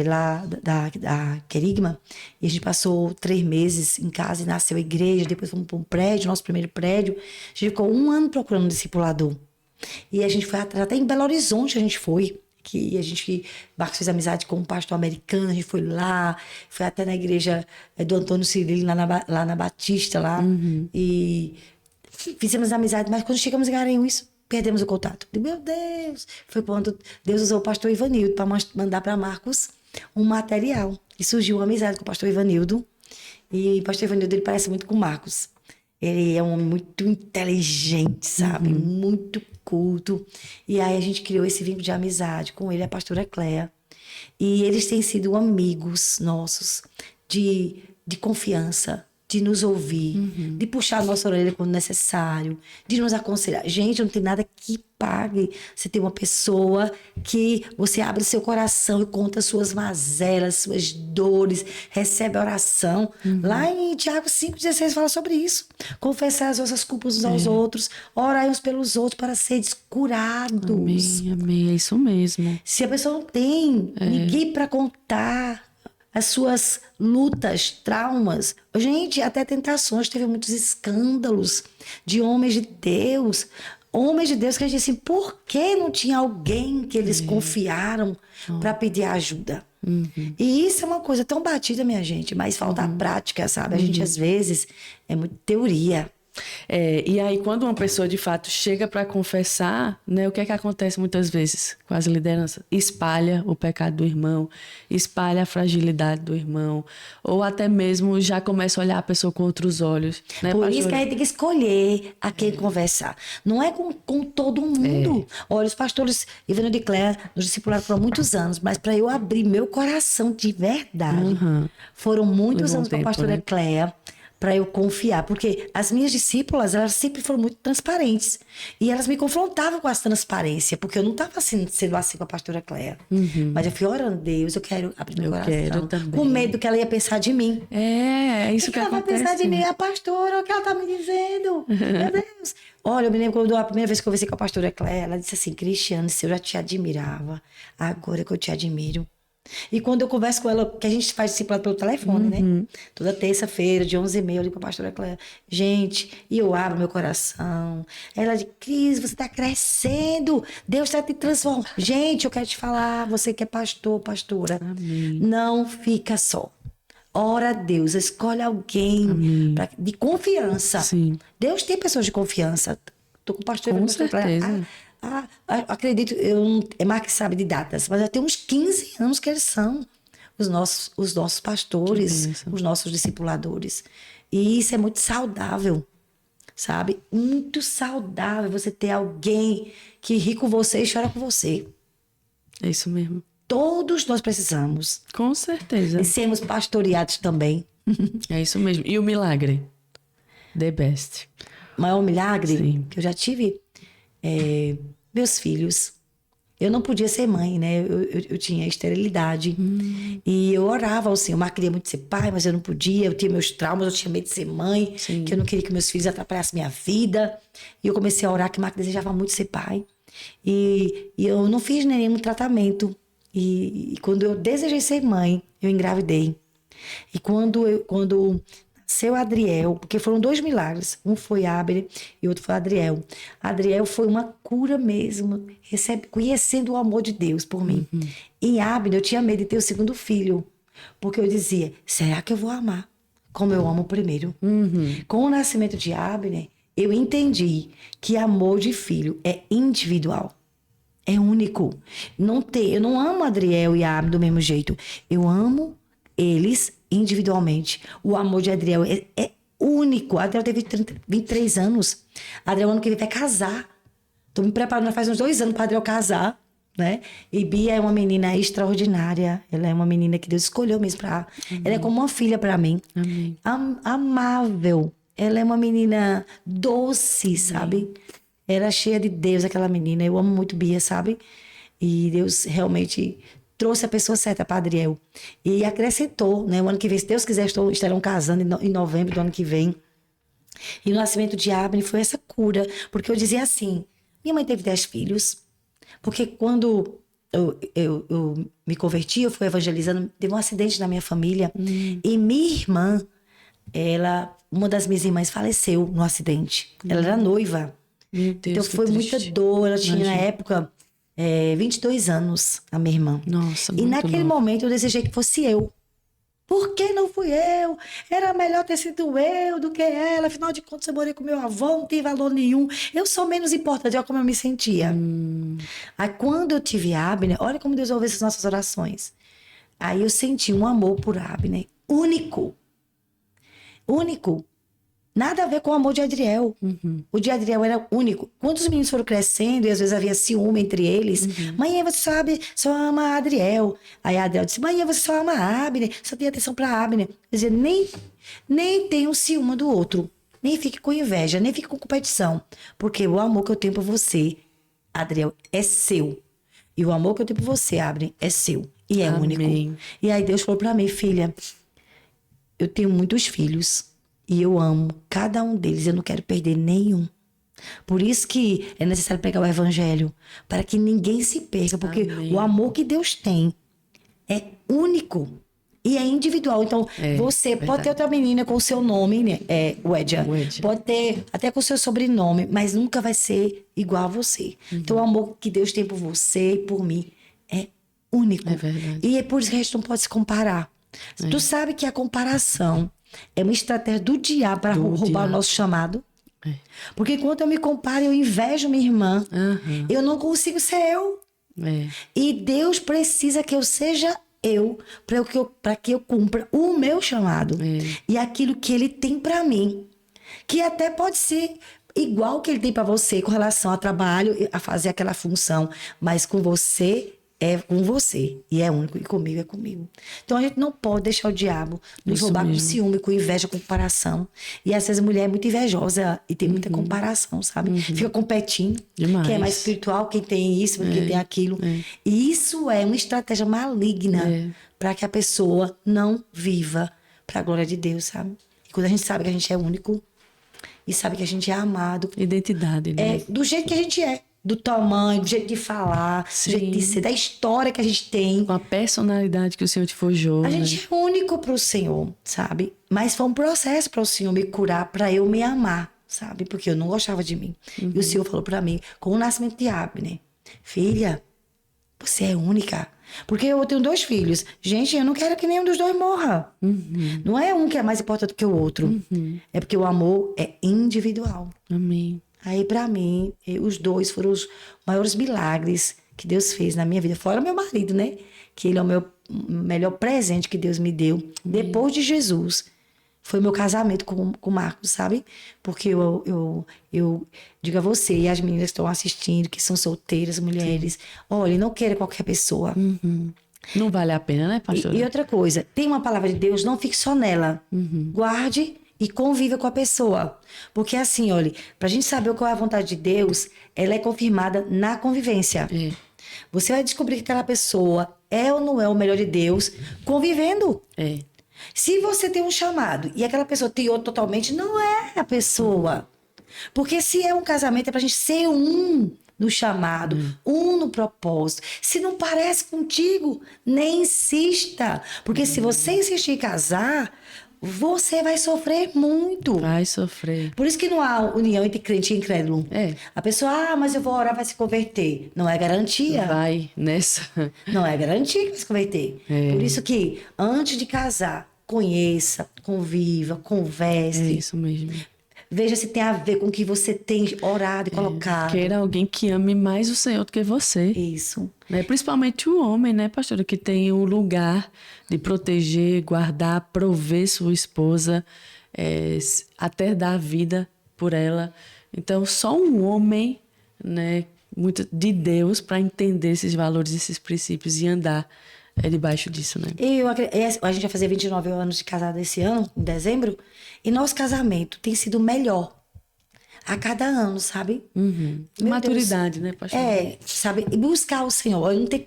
B: lá da Querigma, e a gente passou 3 meses em casa e nasceu a igreja, depois fomos para um prédio, nosso primeiro prédio, a gente ficou 1 ano procurando um discipulador. E a gente foi até em Belo Horizonte, a gente foi. Que Marcos fez amizade com um pastor americano, a gente foi lá, foi até na igreja do Antônio Cirilo, lá na Batista, lá. E fizemos amizade, mas quando chegamos em Garanhuns, perdemos o contato. Meu Deus! Foi quando Deus usou o pastor Ivanildo para mandar para Marcos um material. E surgiu uma amizade com o pastor Ivanildo. E o pastor Ivanildo, ele parece muito com o Marcos. Ele é um homem muito inteligente, sabe? Muito culto. E aí a gente criou esse vínculo de amizade com ele, a pastora Cléia. E eles têm sido amigos nossos de confiança, de nos ouvir, de puxar a nossa orelha quando necessário, de nos aconselhar. Gente, não tem nada que pague. Você tem uma pessoa que você abre seu coração e conta suas mazelas, suas dores, recebe oração. Lá em Tiago 5,16 fala sobre isso. Confessar as vossas culpas uns aos outros, orai uns pelos outros para seres curados.
A: Amém, amém. É isso mesmo.
B: Se a pessoa não tem ninguém para contar as suas lutas, traumas. Gente, até tentações, teve muitos escândalos de homens de Deus. Homens de Deus que a gente disse, por que não tinha alguém que eles confiaram para pedir ajuda? E isso é uma coisa tão batida, minha gente, mas falta a prática, sabe? A gente, às vezes, é muito teoria.
A: E aí, quando uma pessoa de fato chega para confessar, né, o que é que acontece muitas vezes com as lideranças? Espalha o pecado do irmão, espalha a fragilidade do irmão, ou até mesmo já começa a olhar a pessoa com outros olhos. Né,
B: Por isso que a gente tem que escolher a quem conversar. Não é com todo mundo. Olha, os pastores Ivanildo e Cléia nos discipularam por muitos anos, mas para eu abrir meu coração de verdade, foram muitos anos com a pastora Cléia, para eu confiar. Porque as minhas discípulas, elas sempre foram muito transparentes. E elas me confrontavam com essa transparência, porque eu não estava assim, sendo assim com a pastora Cléa. Mas eu fui orando, Deus, eu quero abrir meu coração.
A: quero também.
B: Com medo que ela ia pensar de mim.
A: É isso que
B: ela vai
A: acontece.
B: pensar de mim, a pastora, o que ela tá me dizendo? Meu Deus. Olha, eu me lembro quando a primeira vez que eu conversei com a pastora Cléa, ela disse assim, Cristiane, se eu já te admirava, agora que eu te admiro. E quando eu converso com ela, que a gente faz discipulado pelo telefone, né? Toda terça-feira, de 11h30, eu ligo pra pastora Cléa. Gente, e eu abro meu coração. Ela diz, Cris, você tá crescendo. Deus tá te transformando. Gente, eu quero te falar, você que é pastor, pastora.
A: Amém.
B: Não fica só. Ora a Deus, escolhe alguém de confiança.
A: Sim.
B: Deus tem pessoas de confiança. Tô com o pastor.
A: Com certeza.
B: Acredito, é Mark que sabe de datas, mas já tem uns 15 anos que eles são os nossos pastores, os nossos discipuladores. E isso é muito saudável, sabe? Muito saudável você ter alguém que ri com você e chora com você.
A: É isso mesmo.
B: Todos nós precisamos.
A: Com certeza.
B: E sermos pastoreados também.
A: É isso mesmo. E o milagre? The best.
B: O maior milagre
A: Sim.
B: que eu já tive, meus filhos. Eu não podia ser mãe, né? Eu tinha esterilidade. E eu orava ao Senhor. Eu queria muito ser pai, mas eu não podia. Eu tinha meus traumas, eu tinha medo de ser mãe.
A: Sim.
B: Que eu não queria que meus filhos atrapalhassem minha vida. E eu comecei a orar que Mark desejava muito ser pai. E eu não fiz nenhum tratamento. E quando eu desejei ser mãe, eu engravidei. E quando nasceu Adriel, porque foram 2 milagres. Um foi Abner e outro foi Adriel. Adriel foi uma cura mesmo, conhecendo o amor de Deus por mim. Em Abner, eu tinha medo de ter o segundo filho. Porque eu dizia, será que eu vou amar como eu amo o primeiro? Com o nascimento de Abner, eu entendi que amor de filho é individual. É único. Eu não amo Adriel e Abner do mesmo jeito. Eu amo eles individualmente. O amor de Adriel é único. Adriel teve 23 anos. Adriel, ano que vem, vai casar. Tô me preparando faz uns 2 anos para Adriel casar, né? E Bia é uma menina extraordinária. Ela é uma menina que Deus escolheu mesmo para. Ela é como uma filha para mim.
A: Amém.
B: Amável. Ela é uma menina doce, sabe? Ela é cheia de Deus, aquela menina. Eu amo muito Bia, sabe? E Deus realmente trouxe a pessoa certa para Adriel. E acrescentou, né? O ano que vem, se Deus quiser, estarão casando em novembro do ano que vem. E o nascimento de Abner foi essa cura. Porque eu dizia assim, minha mãe teve 10 filhos. Porque quando eu me converti, eu fui evangelizando, teve um acidente na minha família. E minha irmã, uma das minhas irmãs faleceu no acidente. Ela era noiva.
A: Meu Deus,
B: Então
A: que
B: foi
A: triste.
B: muita dor. Ela tinha na época 22 anos, a minha irmã.
A: Nossa,
B: E
A: muito
B: naquele
A: nova.
B: momento eu desejei que fosse eu. Por que não fui eu? Era melhor ter sido eu do que ela. Afinal de contas, eu morei com meu avô, não tem valor nenhum. Eu sou menos importante, olha como eu me sentia. Aí quando eu tive Abner, olha como Deus ouve essas nossas orações. Aí eu senti um amor por Abner, único. Único. Nada a ver com o amor de Adriel. O de Adriel era único. Quando os meninos foram crescendo e às vezes havia ciúme entre eles, mãe, você sabe, só ama Adriel. Aí Adriel disse, mãe, você só ama Abner, só tem atenção para Abner. Quer dizer, nem tenha um ciúme do outro. Nem fique com inveja, nem fique com competição. Porque o amor que eu tenho por você, Adriel, é seu. E o amor que eu tenho por você, Abner, é seu. E é
A: Amém.
B: único. E aí Deus falou para mim, filha, eu tenho muitos filhos. E eu amo cada um deles, eu não quero perder nenhum. Por isso que é necessário pregar o evangelho, para que ninguém se perca, porque
A: Amém.
B: o amor que Deus tem é único e é individual. Então, você pode ter outra menina com o seu nome, né? Wedja. Pode ter até com o seu sobrenome, mas nunca vai ser igual a você. Então, o amor que Deus tem por você e por mim é único.
A: É verdade.
B: E é por isso que a gente não pode se comparar. Tu sabe que a comparação é uma estratégia do diabo para roubar o nosso chamado. Porque quando eu me comparo, eu invejo minha irmã. Eu não consigo ser eu. E Deus precisa que eu seja eu para que eu cumpra o meu chamado. E aquilo que Ele tem para mim. Que até pode ser igual que Ele tem para você com relação ao trabalho, a fazer aquela função. Mas com você, é com você. E é único. E comigo é comigo. Então a gente não pode deixar o diabo nos
A: Isso
B: roubar com
A: mesmo.
B: ciúme, com inveja, com comparação. E às vezes a mulher é muito invejosa e tem muita comparação, sabe? Fica competindo.
A: Demais.
B: Quem é mais espiritual, quem tem isso, quem tem aquilo. E isso é uma estratégia maligna para que a pessoa não viva para a glória de Deus, sabe? E quando a gente sabe que a gente é único e sabe que a gente é amado,
A: Identidade, né?
B: é do jeito que a gente é, do tamanho, do jeito de falar, do jeito de ser, da história que a gente tem.
A: Com a personalidade que o Senhor te forjou,
B: A
A: né?
B: gente é único para o Senhor, sabe? Mas foi um processo para o Senhor me curar, para eu me amar, sabe? Porque eu não gostava de mim. E o Senhor falou para mim, com o nascimento de Abner, filha, você é única. Porque eu tenho 2 filhos. Gente, eu não quero que nenhum dos 2 morra. Não é um que é mais importante que o outro. É porque o amor é individual.
A: Amém.
B: Aí, pra mim, os 2 foram os maiores milagres que Deus fez na minha vida. Fora meu marido, né? Que ele é o meu melhor presente que Deus me deu. Depois de Jesus, foi o meu casamento com o Marcos, sabe? Porque eu digo a você e as meninas que estão assistindo, que são solteiras, mulheres, olha, não queira qualquer pessoa.
A: Não vale a pena, né, pastora?
B: E outra coisa, tem uma palavra de Deus, não fique só nela. Guarde e conviva com a pessoa. Porque assim, olha, pra gente saber qual é a vontade de Deus, ela é confirmada na convivência.
A: É.
B: Você vai descobrir que aquela pessoa é ou não é o melhor de Deus convivendo.
A: É.
B: Se você tem um chamado e aquela pessoa tem outro totalmente, não é a pessoa. Porque se é um casamento, é pra gente ser um no chamado, um no propósito. Se não parece contigo, nem insista. Porque se você insistir em casar, você vai sofrer muito.
A: Vai sofrer.
B: Por isso que não há união entre crente e incrédulo.
A: É.
B: A pessoa, mas eu vou orar, vai se converter. Não é garantia.
A: Vai nessa.
B: Não é garantia que vai se converter. Por isso que, antes de casar, conheça, conviva,
A: É
B: converse.
A: isso mesmo.
B: Veja se tem a ver com o que você tem orado e colocado.
A: Queira alguém que ame mais o Senhor do que você.
B: Isso.
A: Né? Principalmente o homem, né, pastora? Que tem o lugar de proteger, guardar, prover sua esposa, até dar a vida por ela. Então, só um homem, né, muito de Deus, para entender esses valores, esses princípios e andar debaixo disso, né?
B: A gente vai fazer 29 anos de casado esse ano, em dezembro, e nosso casamento tem sido melhor a cada ano, sabe? Meu
A: Maturidade, né, pastora?
B: Sabe? E buscar o Senhor. Não tem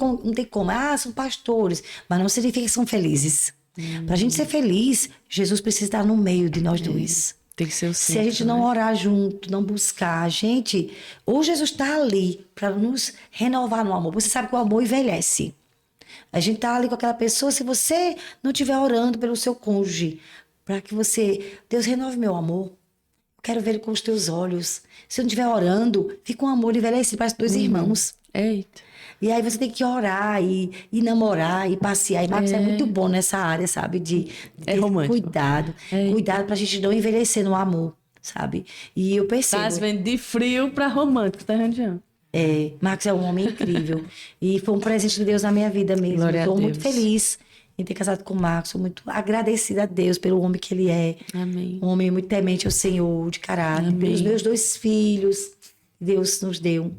B: como. Ah, são pastores. Mas não significa que são felizes. Pra gente ser feliz, Jesus precisa estar no meio de nós dois.
A: Tem que ser o
B: Se a gente não orar junto, não buscar, ou Jesus está ali para nos renovar no amor. Você sabe que o amor envelhece. A gente tá ali com aquela pessoa, se você não estiver orando pelo seu cônjuge, para que Deus renove meu amor. Quero ver ele com os teus olhos. Se eu não estiver orando, fica um amor envelhecido, parece 2 irmãos.
A: Eita.
B: E aí você tem que orar e namorar e passear. E Marcos é muito bom nessa área, sabe? De ter
A: romântico.
B: cuidado. Cuidado pra gente não envelhecer no amor, sabe? E eu percebo.
A: Tá vendo de frio pra romântico, tá vendo?
B: Marcos é um homem incrível. E foi um presente de Deus na minha vida mesmo.
A: Glória a
B: Estou muito
A: Deus.
B: feliz em ter casado com o Marcos. Sou muito agradecida a Deus pelo homem que ele é.
A: Amém.
B: Um homem muito temente ao Senhor, de caráter.
A: Amém.
B: Pelos meus 2 filhos, Deus nos deu.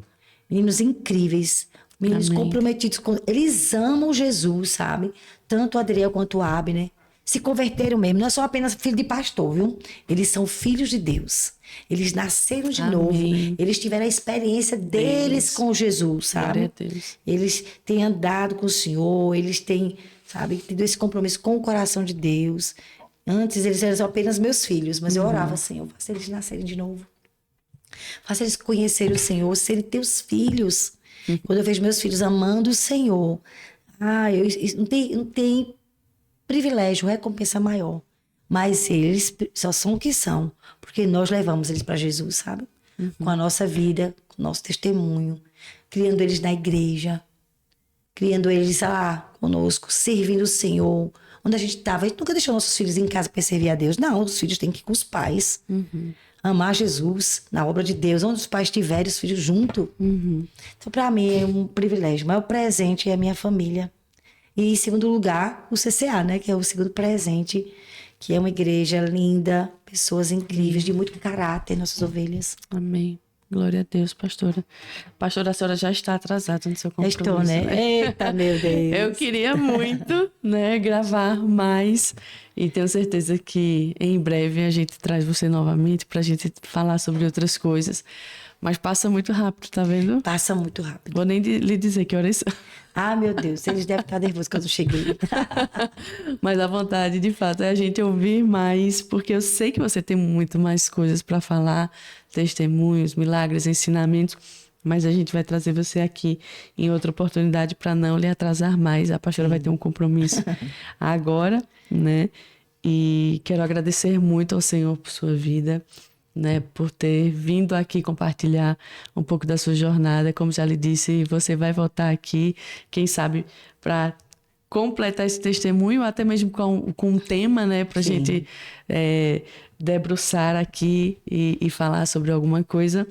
B: Meninos incríveis. Meninos
A: Amém.
B: comprometidos com... Eles amam Jesus, sabe? Tanto o Adriel quanto o Abner. Se converteram mesmo. Não são apenas filhos de pastor, viu? Eles são filhos de Deus. Eles nasceram de
A: Amém.
B: novo. Eles tiveram a experiência deles com Jesus, sabe?
A: Glória a Deus.
B: Eles têm andado com o Senhor. Eles têm, sabe? Tido esse compromisso com o coração de Deus. Antes eles eram apenas meus filhos. Mas eu orava, Senhor, faça eles nascerem de novo. Faça eles conhecerem o Senhor, serem teus filhos. Quando eu vejo meus filhos amando o Senhor, não tem privilégio, recompensa maior. Mas eles só são o que são, porque nós levamos eles para Jesus, sabe? Com a nossa vida, com o nosso testemunho, criando eles na igreja, criando eles lá conosco, servindo o Senhor. Onde a gente estava, a gente nunca deixou nossos filhos em casa para servir a Deus. Não, os filhos têm que ir com os pais. Amar Jesus na obra de Deus, onde os pais estiverem, os filhos junto. Então, para mim, é um privilégio. O maior presente é a minha família. E, em segundo lugar, o CCA, né? Que é o segundo presente, que é uma igreja linda, pessoas incríveis, de muito caráter, nossas ovelhas.
A: Amém. Glória a Deus, pastora. Pastora, a senhora já está atrasada no seu compromisso.
B: Estou, né? Eita, meu Deus.
A: Eu queria muito, né, gravar mais e tenho certeza que em breve a gente traz você novamente para a gente falar sobre outras coisas. Mas passa muito rápido, tá vendo?
B: Passa muito rápido.
A: Vou nem lhe dizer que horas são.
B: Ah, meu Deus, eles devem estar nervosos quando eu cheguei.
A: Mas a vontade, de fato, é a gente ouvir mais, porque eu sei que você tem muito mais coisas para falar, testemunhos, milagres, ensinamentos, mas a gente vai trazer você aqui em outra oportunidade para não lhe atrasar mais. A pastora vai ter um compromisso agora, né? E quero agradecer muito ao Senhor por sua vida, né, por ter vindo aqui compartilhar um pouco da sua jornada. Como já lhe disse, você vai voltar aqui, quem sabe, para completar esse testemunho, até mesmo com um tema, né, para a gente debruçar aqui e falar sobre alguma coisa.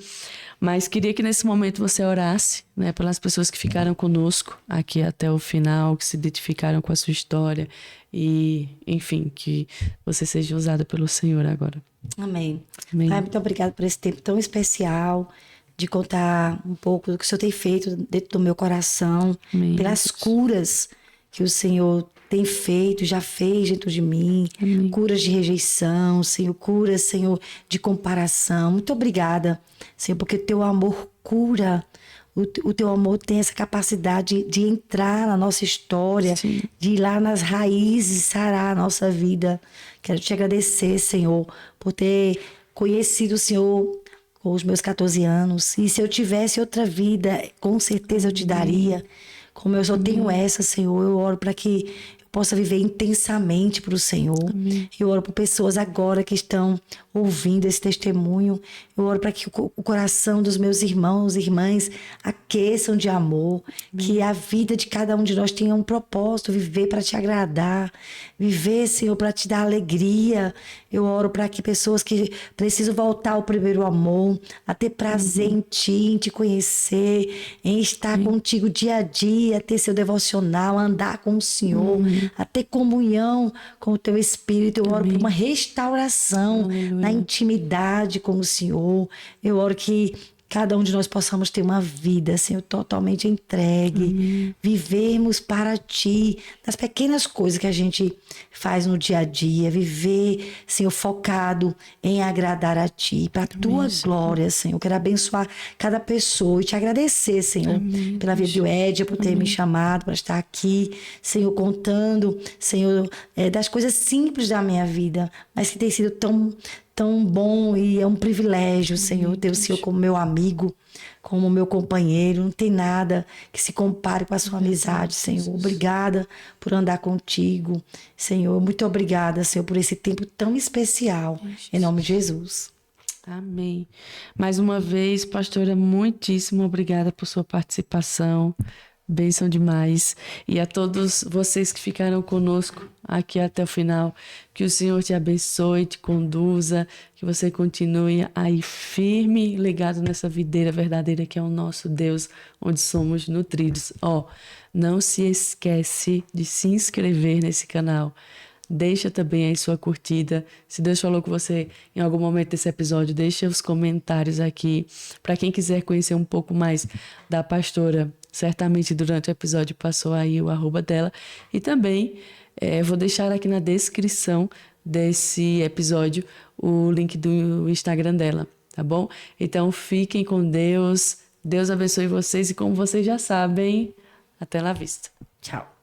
A: Mas queria que nesse momento você orasse, né, pelas pessoas que ficaram conosco aqui até o final, que se identificaram com a sua história e, enfim, que você seja usada pelo Senhor agora.
B: Amém.
A: Amém.
B: Pai, muito obrigada por esse tempo tão especial, de contar um pouco do que o Senhor tem feito dentro do meu coração,
A: Amém,
B: pelas
A: Jesus.
B: curas que o Senhor tem feito, já fez dentro de mim,
A: Amém.
B: curas de rejeição, Senhor, curas, Senhor, de comparação. Muito obrigada, Senhor, porque teu amor cura. O teu amor tem essa capacidade de entrar na nossa história,
A: Sim.
B: de ir lá nas raízes, sarar a nossa vida. Quero te agradecer, Senhor, por ter conhecido o Senhor com os meus 14 anos. E se eu tivesse outra vida, com certeza eu te daria. Como eu só tenho essa, Senhor, eu oro para que eu possa viver intensamente para o Senhor. Eu oro por pessoas agora que estão ouvindo esse testemunho. Eu oro para que o coração dos meus irmãos e irmãs aqueçam de amor. Que a vida de cada um de nós tenha um propósito, viver para te agradar. Viver, Senhor, para te dar alegria. Eu oro para que pessoas que precisam voltar ao primeiro amor, a ter prazer em ti, em te conhecer, em estar contigo dia a dia, ter seu devocional, andar com o Senhor, a ter comunhão com o teu Espírito. Eu oro por uma restauração na intimidade com o Senhor. Eu oro que cada um de nós possamos ter uma vida, Senhor, totalmente entregue. Vivermos para ti, nas pequenas coisas que a gente faz no dia a dia. Viver, Senhor, focado em agradar a ti, para a tua glória, Senhor. Eu quero abençoar cada pessoa e te agradecer, Senhor, pela vida do Édia, por ter me chamado para estar aqui, Senhor, contando, Senhor, das coisas simples da minha vida, mas que tem sido tão bom e é um privilégio, Senhor, ter o Senhor como meu amigo, como meu companheiro. Não tem nada que se compare com a sua amizade, Senhor. Obrigada por andar contigo, Senhor. Muito obrigada, Senhor, por esse tempo tão especial. Em nome de Jesus.
A: Amém. Mais uma vez, pastora, muitíssimo obrigada por sua participação. Bênção demais. E a todos vocês que ficaram conosco aqui até o final, que o Senhor te abençoe, te conduza, que você continue aí firme, ligado nessa videira verdadeira que é o nosso Deus, onde somos nutridos. Não se esquece de se inscrever nesse canal. Deixa também aí sua curtida. Se Deus falou com você em algum momento desse episódio, deixa os comentários aqui. Para quem quiser conhecer um pouco mais da pastora, certamente durante o episódio passou aí o @ dela. E também vou deixar aqui na descrição desse episódio o link do Instagram dela, tá bom? Então fiquem com Deus. Deus abençoe vocês e como vocês já sabem, até lá vista.
B: Tchau.